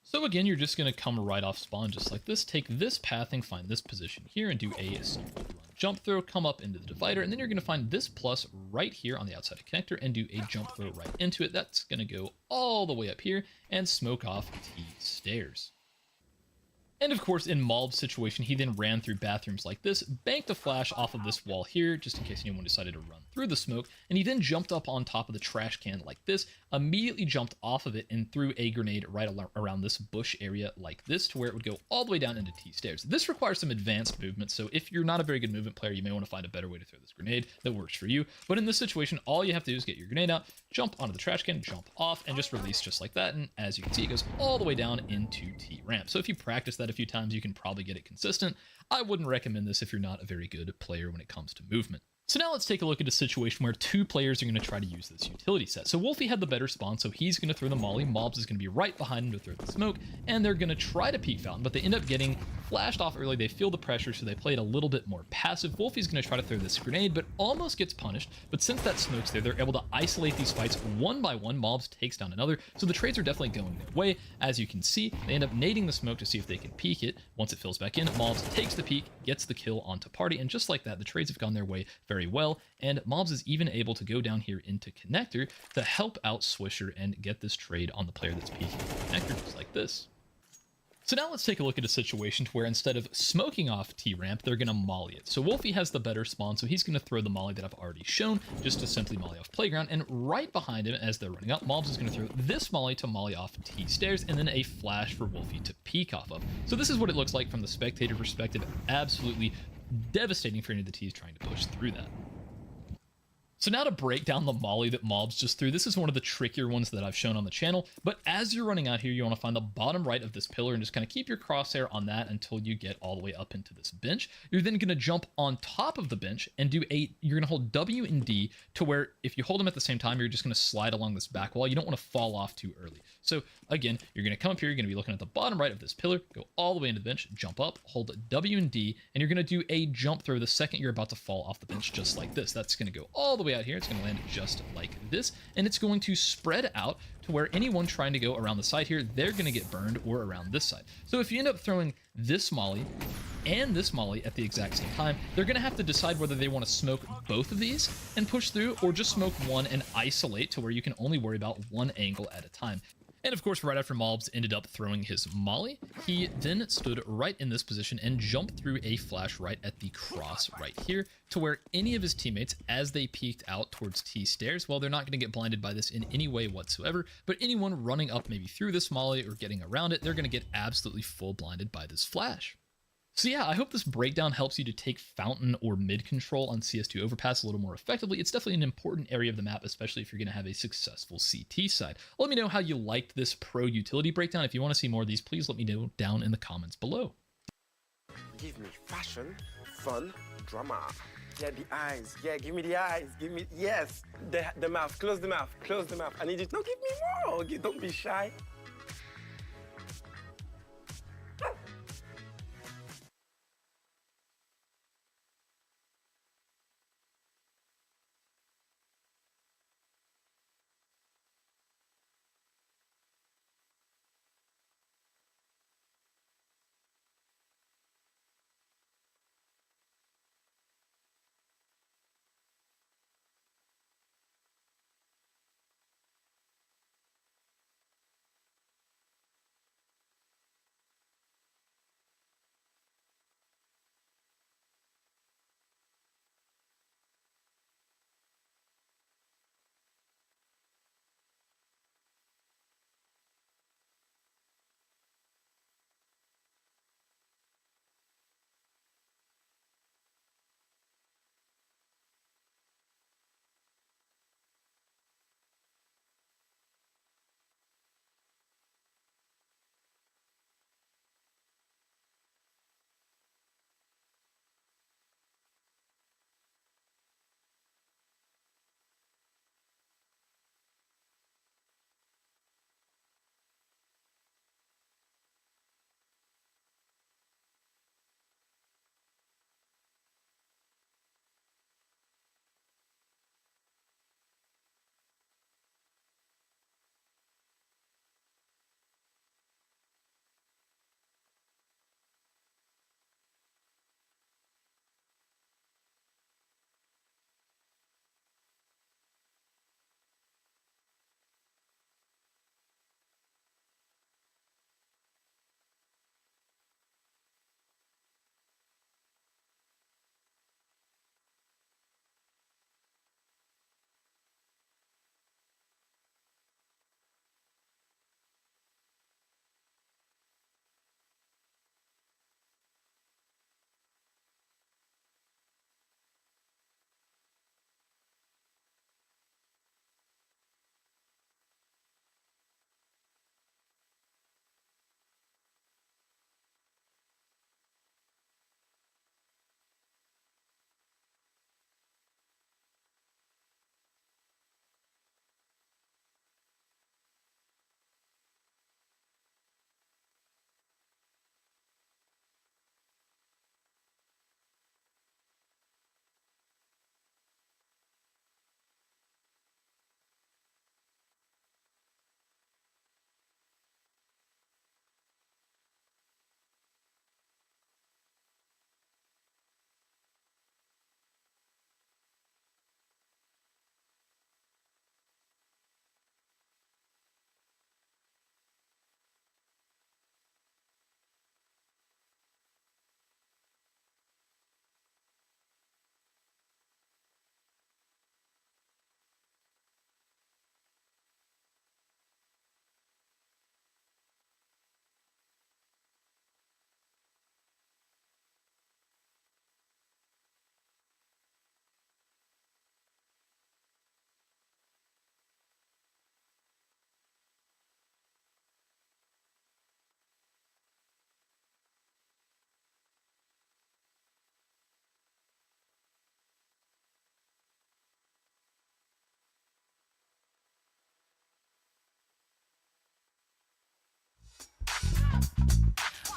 So again, you're just going to come right off spawn just like this, take this pathing, find this position here and do a simple run jump throw, come up into the divider, and then you're going to find this plus right here on the outside of connector and do a jump throw right into it. That's going to go all the way up here and smoke off T stairs. And of course, in Malb's situation, he then ran through bathrooms like this, banked a flash off of this wall here, just in case anyone decided to run through the smoke, and he then jumped up on top of the trash can like this, immediately jumped off of it and threw a grenade right around this bush area like this to where it would go all the way down into T stairs. This requires some advanced movement, so if you're not a very good movement player, you may want to find a better way to throw this grenade that works for you. But in this situation, all you have to do is get your grenade out, jump onto the trash can, jump off, and just release just like that. And as you can see, it goes all the way down into T ramp. So if you practice that a few times, you can probably get it consistent. I wouldn't recommend this if you're not a very good player when it comes to movement. So now let's take a look at a situation where 2 players are going to try to use this utility set. So Wolfie had the better spawn, so he's going to throw the molly. Mobs is going to be right behind him to throw the smoke, and they're going to try to peek fountain, but they end up getting flashed off early. They feel the pressure, so they play it a little bit more passive. Wolfie's going to try to throw this grenade, but almost gets punished. But since that smoke's there, they're able to isolate these fights one by one. Mobs takes down another, so the trades are definitely going their way. As you can see, they end up nading the smoke to see if they can peek it. Once it fills back in, Mobs takes the peek, gets the kill onto party, and just like that, the trades have gone their way very well. And Mobs is even able to go down here into connector to help out Swisher and get this trade on the player that's peeking connector just like this. So now let's take a look at a situation where instead of smoking off T-ramp, they're going to molly it. So Wolfie has the better spawn, so he's going to throw the molly that I've already shown, just to simply molly off playground. And right behind him, as they're running up, Mobs is going to throw this molly to molly off T-stairs, and then a flash for Wolfie to peek off of. So this is what it looks like from the spectator perspective. Absolutely devastating for any of the T's trying to push through that. So now to break down the molly that Mobs just threw, this is one of the trickier ones that I've shown on the channel, but as you're running out here, you want to find the bottom right of this pillar and just kind of keep your crosshair on that until you get all the way up into this bench. You're then going to jump on top of the bench and you're going to hold W and D to where if you hold them at the same time, you're just going to slide along this back wall. You don't want to fall off too early. So again, you're going to come up here, you're going to be looking at the bottom right of this pillar, go all the way into the bench, jump up, hold W and D, and you're going to do a jump throw the second you're about to fall off the bench, just like this. That's going to go all the way out here. It's going to land just like this, and it's going to spread out to where anyone trying to go around the side here, they're going to get burned, or around this side. So if you end up throwing this molly and this molly at the exact same time, they're going to have to decide whether they want to smoke both of these and push through, or just smoke one and isolate to where you can only worry about one angle at a time. And of course, right after Mobs ended up throwing his molly, he then stood right in this position and jumped through a flash right at the cross right here, to where any of his teammates, as they peeked out towards T stairs, well, they're not going to get blinded by this in any way whatsoever, but anyone running up maybe through this molly or getting around it, they're going to get absolutely full blinded by this flash. So yeah, I hope this breakdown helps you to take fountain or mid control on CS2 Overpass a little more effectively. It's definitely an important area of the map, especially if you're going to have a successful CT side. Let me know how you liked this pro utility breakdown. If you want to see more of these, please let me know down in the comments below. Give me fashion, fun, drama. Yeah, the eyes. Yeah, give me the eyes. Give me, yes. The mouth. Close the mouth. Close the mouth. I need you. No, give me more. Don't be shy.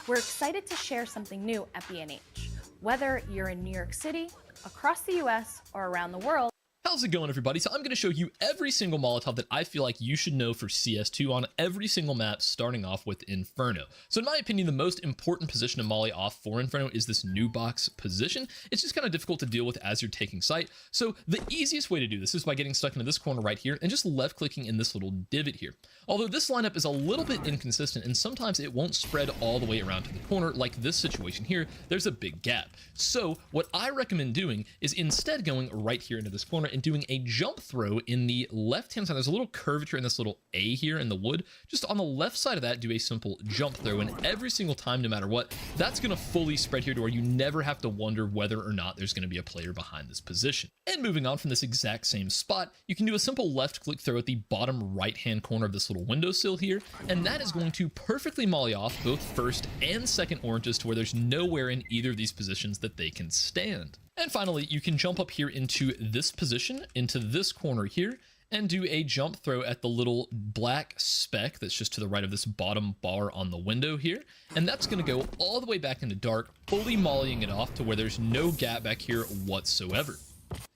We're excited to share something new at B&H. Whether you're in New York City, across the US, or around the world. How's it going, everybody? So I'm going to show you every single Molotov that I feel like you should know for CS2 on every single map, starting off with Inferno. So in my opinion, the most important position to molly off for Inferno is this new box position. It's just kind of difficult to deal with as you're taking sight. So the easiest way to do this is by getting stuck into this corner right here and just left clicking in this little divot here. Although this lineup is a little bit inconsistent and sometimes it won't spread all the way around to the corner, like this situation here, there's a big gap. So what I recommend doing is instead going right here into this corner and doing a jump throw in the left hand side. There's a little curvature in this little A here in the wood. Just on the left side of that, do a simple jump throw, and every single time, no matter what, that's going to fully spread here to where you never have to wonder whether or not there's going to be a player behind this position. And moving on from this exact same spot, you can do a simple left click throw at the bottom right hand corner of this little windowsill here, and that is going to perfectly molly off both first and second oranges to where there's nowhere in either of these positions that they can stand. And finally, you can jump up here into this position, into this corner here, and do a jump throw at the little black speck that's just to the right of this bottom bar on the window here. And that's going to go all the way back into dark, fully mollying it off to where there's no gap back here whatsoever.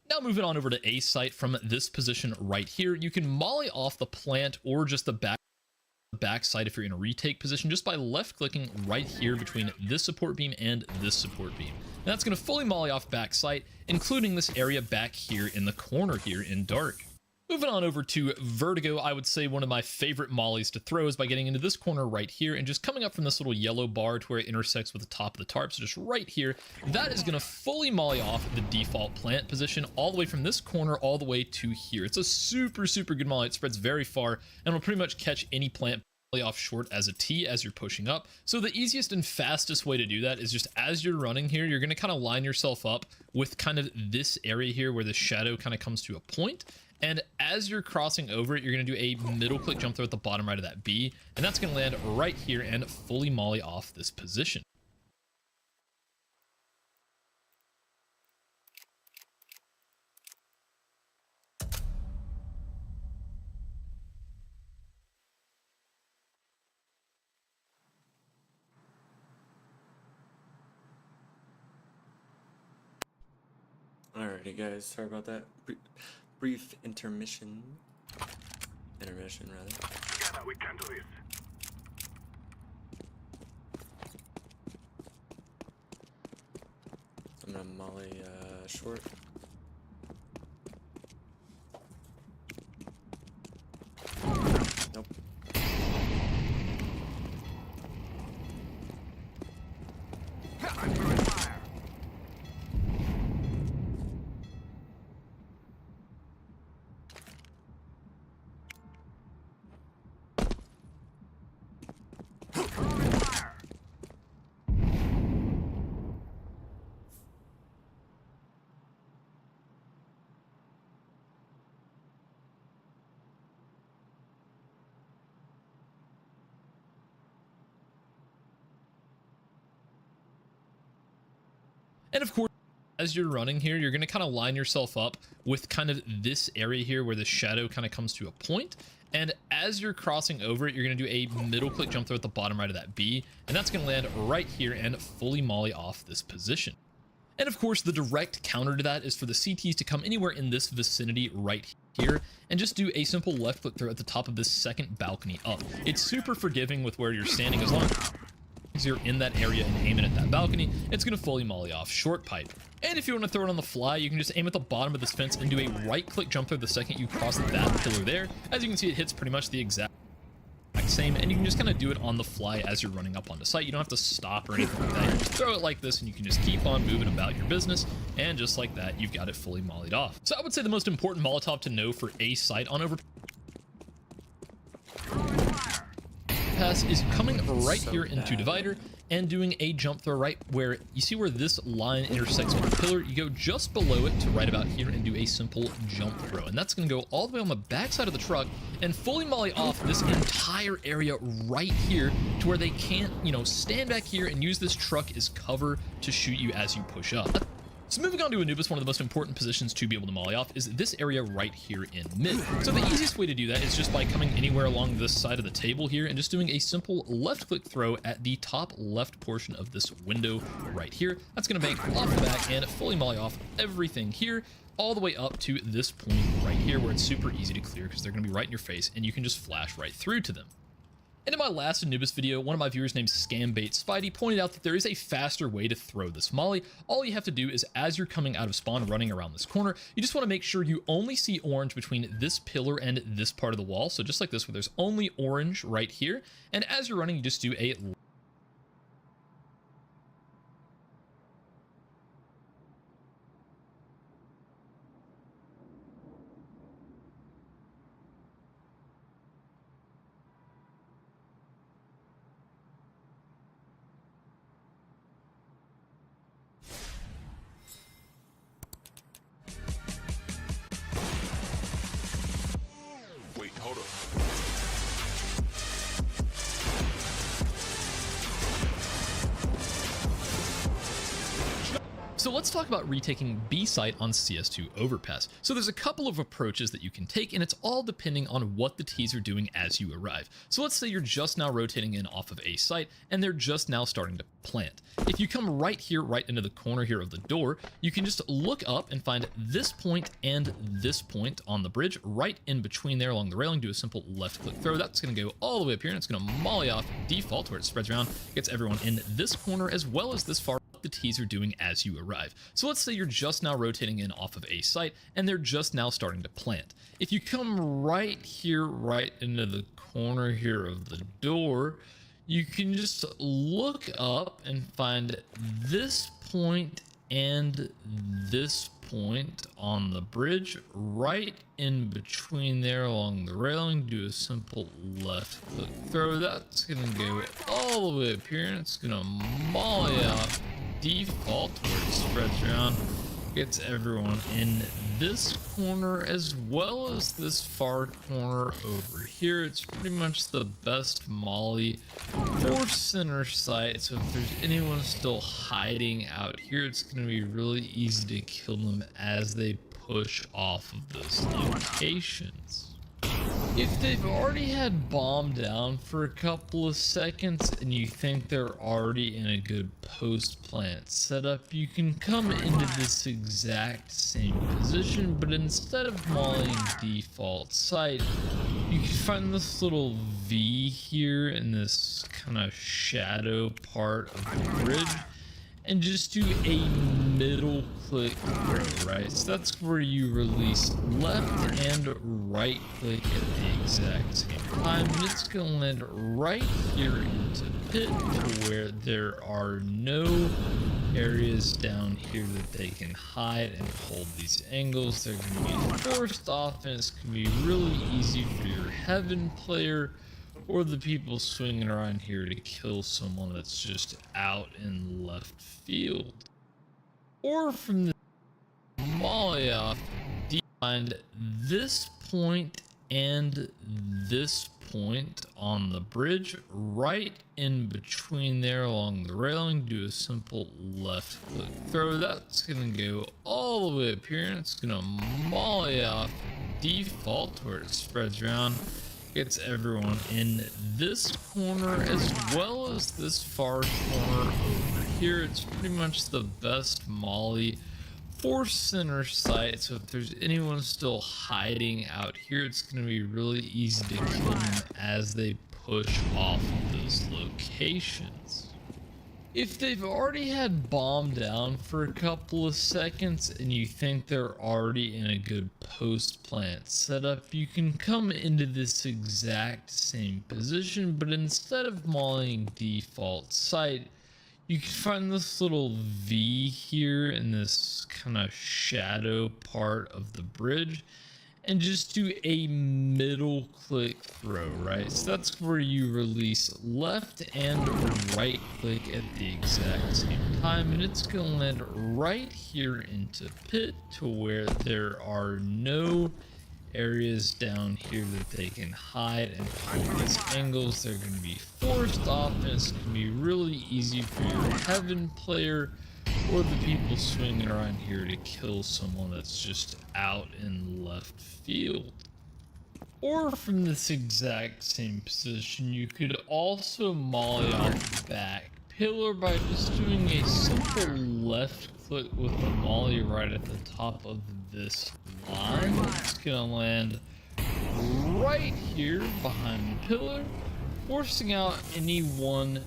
Now moving on over to A site from this position right here, you can molly off the plant or just the back side if you're in a retake position just by left clicking right here between this support beam and this support beam. And that's going to fully molly off back sight, including this area back here in the corner here in dark. Moving on over to Vertigo, I would say one of my favorite mollies to throw is by getting into this corner right here and just coming up from this little yellow bar to where it intersects with the top of the tarp. So just right here, that is going to fully molly off the default plant position all the way from this corner all the way to here. It's a super, super good molly. It spreads very far and will pretty much catch any plant off short as a T as you're pushing up. So the easiest and fastest way to do that is just as you're running here, you're going to kind of line yourself up with kind of this area here where the shadow kind of comes to a point. And as you're crossing over it, you're going to do a middle click jump throw at the bottom right of that B, and that's going to land right here and fully molly off this position. Alrighty guys, sorry about that. Brief intermission. Intermission, rather. Together we can do this. I'm gonna molly short. Nope. I'm throwing fire. And of course, as you're running here, you're going to kind of line yourself up with kind of this area here where the shadow kind of comes to a point. And as you're crossing over it, you're going to do a middle click jump throw at the bottom right of that B, and that's going to land right here and fully molly off this position. And of course, the direct counter to that is for the CTs to come anywhere in this vicinity right here and just do a simple left click throw at the top of this second balcony up. It's super forgiving with where you're standing as long as you're in that area and aiming at that balcony, it's going to fully molly off short pipe. And if you want to throw it on the fly, you can just aim at the bottom of this fence and do a right click jump throw the second you cross that pillar there. As you can see, it hits pretty much the exact same, and you can just kind of do it on the fly as you're running up onto site. You don't have to stop or anything like that. You just throw it like this and you can just keep on moving about your business, and just like that, you've got it fully mollied off. So I would say the most important Molotov to know for a site on overpass is coming right here into divider and doing a jump throw right where you see where this line intersects with the pillar. You go just below it to right about here and do a simple jump throw, and that's going to go all the way on the back side of the truck and fully molly off this entire area right here to where they can't, stand back here and use this truck as cover to shoot you as you push up. So moving on to Anubis, one of the most important positions to be able to molly off is this area right here in mid. So the easiest way to do that is just by coming anywhere along this side of the table here and just doing a simple left click throw at the top left portion of this window right here. That's going to make off the back and fully molly off everything here, all the way up to this point right here where it's super easy to clear because they're going to be right in your face and you can just flash right through to them. And in my last Anubis video, one of my viewers named Scambait Spidey pointed out that there is a faster way to throw this molly. All you have to do is, as you're coming out of spawn running around this corner, you just want to make sure you only see orange between this pillar and this part of the wall. So just like this, where there's only orange right here. And as you're running, you just do a Wait, hold up. So let's talk about retaking B site on CS2 Overpass. So there's a couple of approaches that you can take, and it's all depending on what the T's are doing as you arrive. So let's say you're just now rotating in off of A site, and they're just now starting to plant. If you come right here, right into the corner here of the door, you can just look up and find this point and this point on the bridge, right in between there along the railing. Do a simple left click throw. That's going to go all the way up here, and it's going to molly off default where it spreads around, gets everyone in this corner as well as this far. The T's are doing as you arrive. So let's say you're just now rotating in off of A site and they're just now starting to plant. If you come right here, right into the corner here of the door, you can just look up and find this point and this point on the bridge right in between there along the railing. Do a simple left click throw. That's gonna go all the way up here and it's gonna molly off default where it spreads around, gets everyone in this corner as well as this far corner over here. It's pretty much the best molly for center site, so if there's anyone still hiding out here, it's going to be really easy to kill them as they push off of those locations. If they've already had bomb down for a couple of seconds and you think they're already in a good post-plant setup, you can come into this exact same position, but instead of mauling default site, you can find this little V here in this kind of shadow part of the bridge and just do a middle click throw, right? So that's where you release left and right click at the exact same time. And it's gonna land right here into pit to where there are no areas down here that they can hide and hold these angles. They're gonna be forced off and it's gonna be really easy for your heaven player or the people swinging around here to kill someone that's just out in left field. Or from the molly off, find this point and this point on the bridge right in between there along the railing. Do a simple left click throw. That's gonna go all the way up here and it's gonna molly off default where it spreads around, gets everyone in this corner as well as this far corner over here. It's pretty much the best molly for center site, so if there's anyone still hiding out here, it's going to be really easy to kill them as they push off of those locations. If they've already had bomb down for a couple of seconds and you think they're already in a good post-plant setup, you can come into this exact same position, but instead of mauling default site, you can find this little V here in this kind of shadow part of the bridge and just do a middle click throw, right? So that's where you release left and right click at the exact same time, and it's gonna land right here into pit to where there are no areas down here that they can hide and hold these angles. They're going to be forced off and it's going to be really easy for your heaven player or the people swinging around here to kill someone that's just out in left field. Or from this exact same position, you could also molly off the back pillar by just doing a simple left click with the molly right at the top of this line. It's gonna land right here behind the pillar, forcing out anyone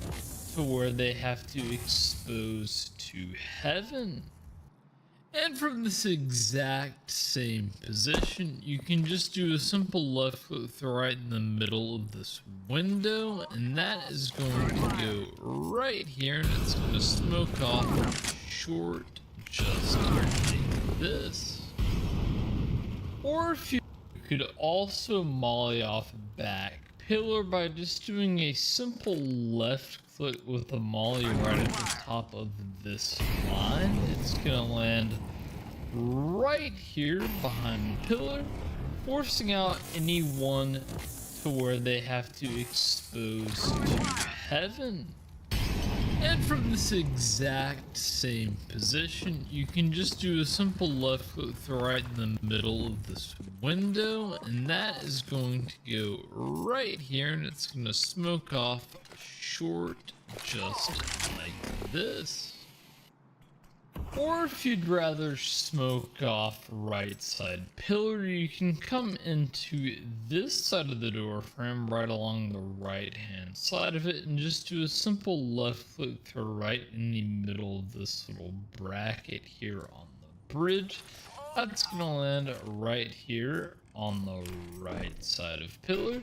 to where they have to expose to heaven. And from this exact same position, you can just do a simple left click right in the middle of this window, and that is going to go right here, and it's going to smoke off short just like this. Or if you could also molly off a back pillar by just doing a simple left click with the molly right at the top of this line. It's gonna land right here behind the pillar, forcing out anyone to where they have to expose to heaven. And from this exact same position, you can just do a simple left click right in the middle of this window, and that is going to go right here, and it's going to smoke off short just like this. Or if you'd rather smoke off right side pillar, you can come into this side of the door frame right along the right hand side of it and just do a simple left click to right in the middle of this little bracket here on the bridge. That's gonna land right here on the right side of pillar,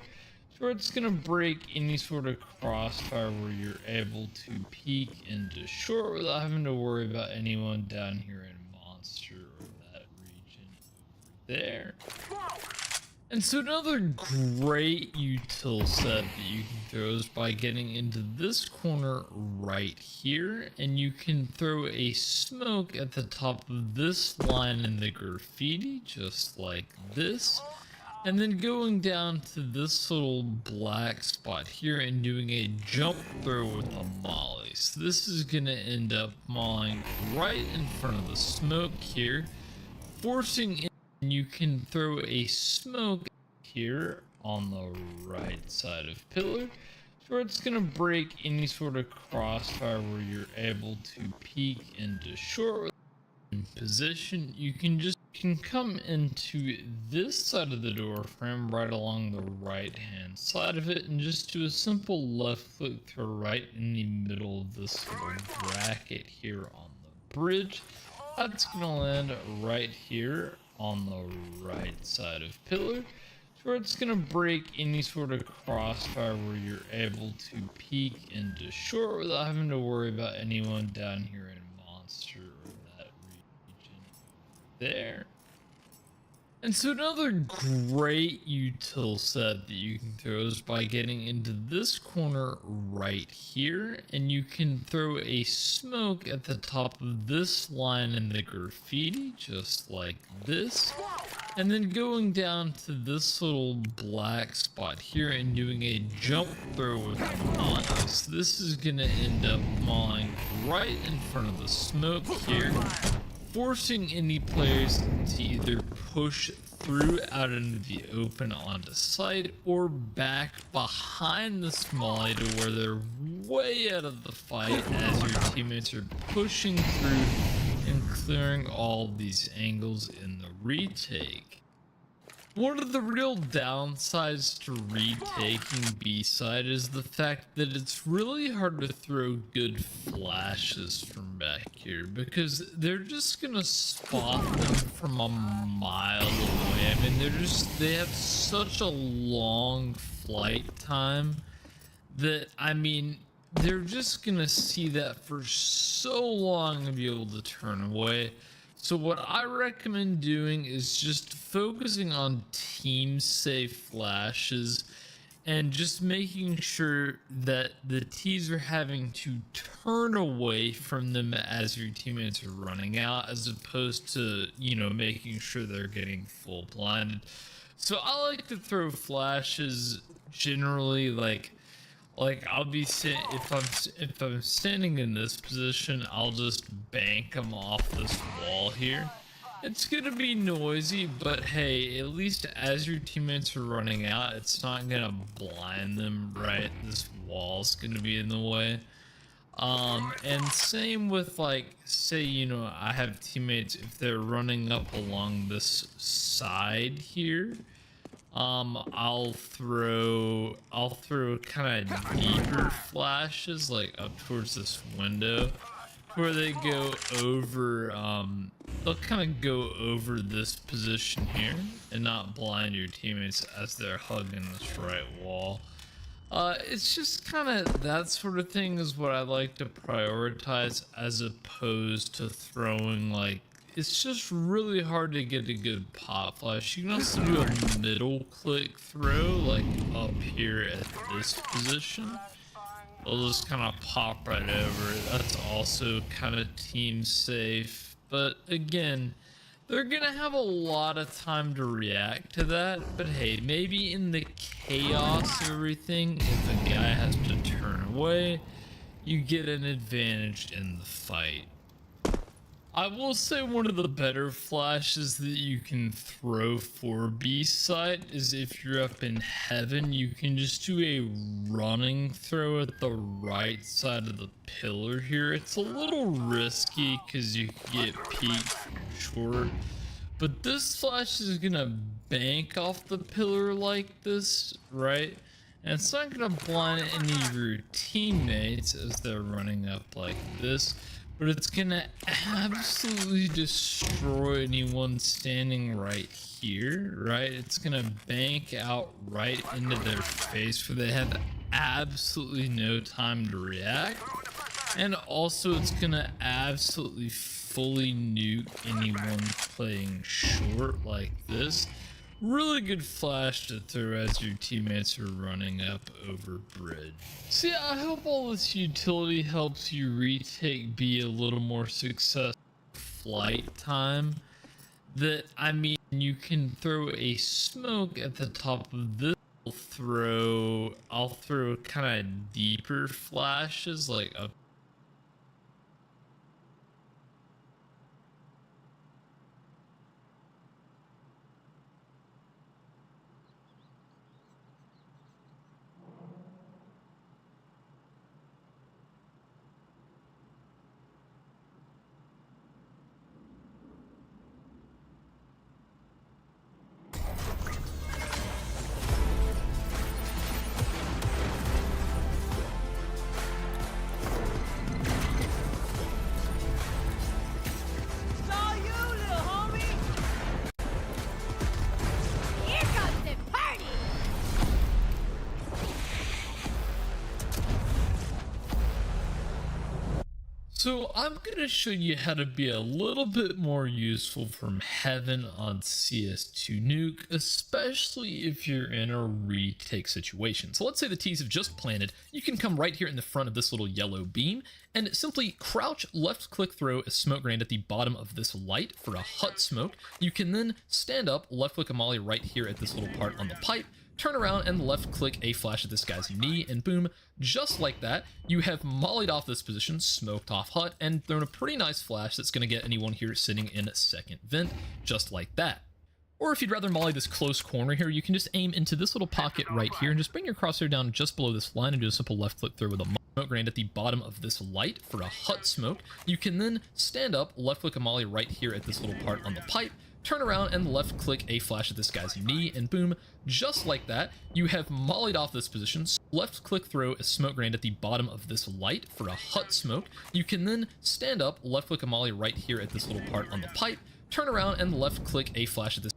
where it's gonna break any sort of crossfire where you're able to peek into short without having to worry about anyone down here in monster or that region over there. And so another great util set that you can throw is by getting into this corner right here, and you can throw a smoke at the top of this line in the graffiti just like this. And then going down to this little black spot here and doing a jump throw with a molly. So this is going to end up mollying right in front of the smoke here, forcing in. You can throw a smoke here on the right side of pillar, where it's going to break any sort of crossfire where you're able to peek into short. In position, you can come into this side of the door frame right along the right hand side of it and just do a simple left click to right in the middle of this little bracket here on the bridge. That's gonna land right here on the right side of pillar, where it's gonna break any sort of crossfire where you're able to peek into short without having to worry about anyone down here in monster or that region over there. And so another great util set that you can throw is by getting into this corner right here, and you can throw a smoke at the top of this line in the graffiti just like this, and then going down to this little black spot here and doing a jump throw with a molly. So this is going to end up mauling right in front of the smoke here, forcing any players to either push through out into the open onto site or back behind the molly to where they're way out of the fight as your teammates are pushing through and clearing all these angles in the retake. One of the real downsides to retaking B-side is the fact that it's really hard to throw good flashes from back here because they're just gonna spot them from a mile away. I mean, they have such a long flight time that, I mean, they're just gonna see that for so long and be able to turn away. So what I recommend doing is just focusing on team safe flashes and just making sure that the T's are having to turn away from them as your teammates are running out, as opposed to, you know, making sure they're getting full blinded. So I like to throw flashes generally like Like I'll be if I'm standing in this position, I'll just bank them off this wall here. It's gonna be noisy, but hey, at least as your teammates are running out, it's not gonna blind them, right? This wall's gonna be in the way. And same with like, say, you know, I have teammates, if they're running up along this side here, I'll throw kind of deeper flashes like up towards this window where they go over, they'll kind of go over this position here and not blind your teammates as they're hugging this right wall. It's just kind of that sort of thing is what I like to prioritize as opposed to throwing like, it's just really hard to get a good pop flash. You can also do a middle click throw like up here at this position. They'll just kind of pop right over it. That's also kind of team safe. But again, they're gonna have a lot of time to react to that. But hey, maybe in the chaos of everything, if a guy has to turn away, you get an advantage in the fight. I will say one of the better flashes that you can throw for B site is if you're up in heaven, you can just do a running throw at the right side of the pillar here. It's a little risky because you can get peeked from short, but this flash is gonna bank off the pillar like this, right? And it's not gonna blind any of your teammates as they're running up like this. But it's gonna absolutely destroy anyone standing right here, right? It's gonna bank out right into their face where they have absolutely no time to react. And also it's gonna absolutely fully nuke anyone playing short like this. Really good flash to throw as your teammates are running up over bridge. So yeah, I hope all this utility helps you retake B a little more successful flight time. That, I mean, you can throw a smoke at the top of this. I'll throw kind of deeper flashes like up. So I'm gonna show you how to be a little bit more useful from heaven on CS2 Nuke, especially if you're in a retake situation. So let's say the T's have just planted. You can come right here in the front of this little yellow beam and simply crouch, left click throw a smoke grenade at the bottom of this light for a hut smoke. You can then stand up, left click a molly right here at this little part on the pipe, turn around and left click a flash at this guy's knee, and boom, just like that, you have mollied off this position, smoked off hut, and thrown a pretty nice flash that's going to get anyone here sitting in second vent, just like that. Or if you'd rather molly this close corner here, you can just aim into this little pocket right here and just bring your crosshair down just below this line and do a simple left click throw with a smoke grenade at the bottom of this light for a hut smoke. You can then stand up, left click a molly right here at this little part on the pipe, turn around and left click a flash at this guy's knee, and boom, just like that, you have mollied off this position, left click throw a smoke grenade at the bottom of this light for a hut smoke. You can then stand up, left click a molly right here at this little part on the pipe, turn around and left click a flash at this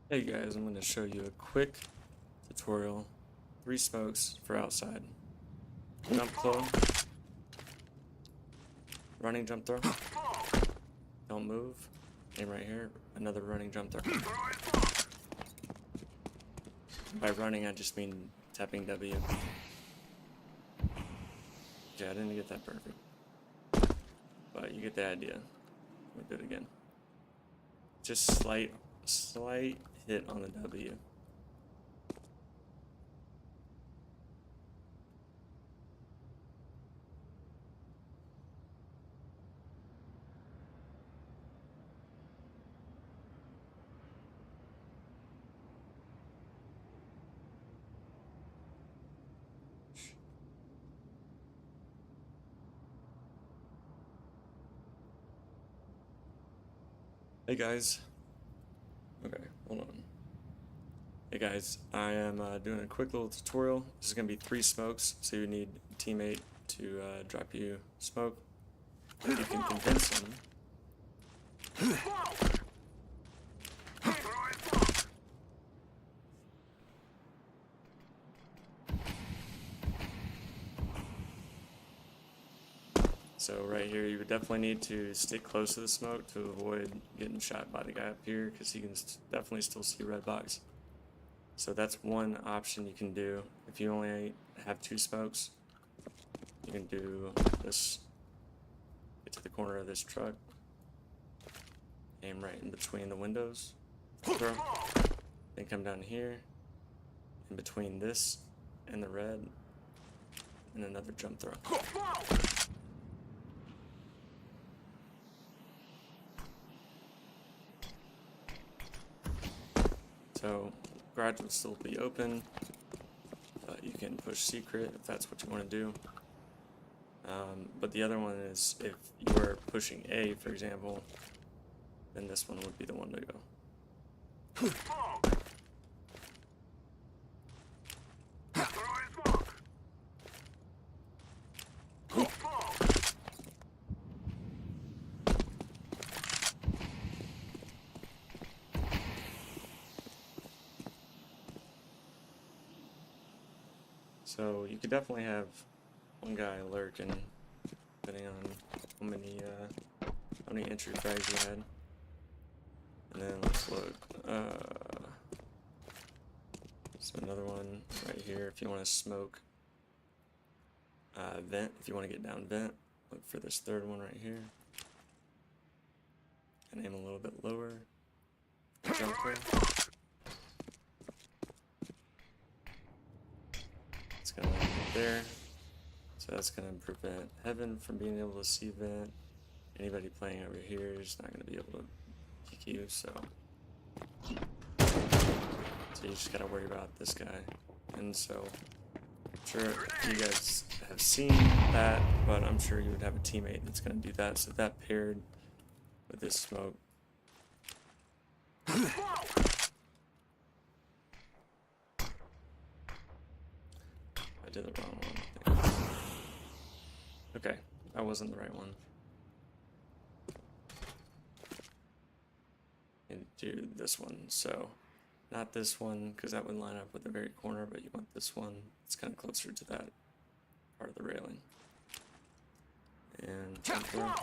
Hey guys, I'm going to show you a quick tutorial. 3 smokes for outside. Jump throw. Running jump throw. Don't move. Aim right here. Another running jump throw. By running, I just mean tapping W. Yeah, I didn't get that perfect. But you get the idea. We'll do it again. Just slight hit on the W. Hey guys. Okay, hold on. Hey guys, I am doing a quick little tutorial. This is going to be 3 smokes, so you need a teammate to drop you smoke. If you can convince them. So right here, you would definitely need to stick close to the smoke to avoid getting shot by the guy up here, because he can definitely still see red box. So that's one option you can do. If you only have 2 smokes, you can do this. Get to the corner of this truck. Aim right in between the windows. Throw. Then come down here. In between this and the red. And another jump throw. So, garage will still be open, but you can push secret if that's what you want to do. But the other one is if you were pushing A, for example, then this one would be the one to go. So you could definitely have one guy lurking, depending on how many entry frags you had. And then let's look. So another one right here. If you want to smoke vent, if you want to get down vent, look for this third one right here. And aim a little bit lower. Jump there. It's gonna land right there. So that's gonna prevent Heaven from being able to see vent. Anybody playing over here is not gonna be able to kick you, so you just gotta worry about this guy. And so I'm sure you guys have seen that, but I'm sure you would have a teammate that's gonna do that. So that paired with this smoke. I did the wrong one. Okay, that wasn't the right one. And do this one. So not this one, because that would line up with the very corner, but you want this one. It's kind of closer to that part of the railing. And jump through.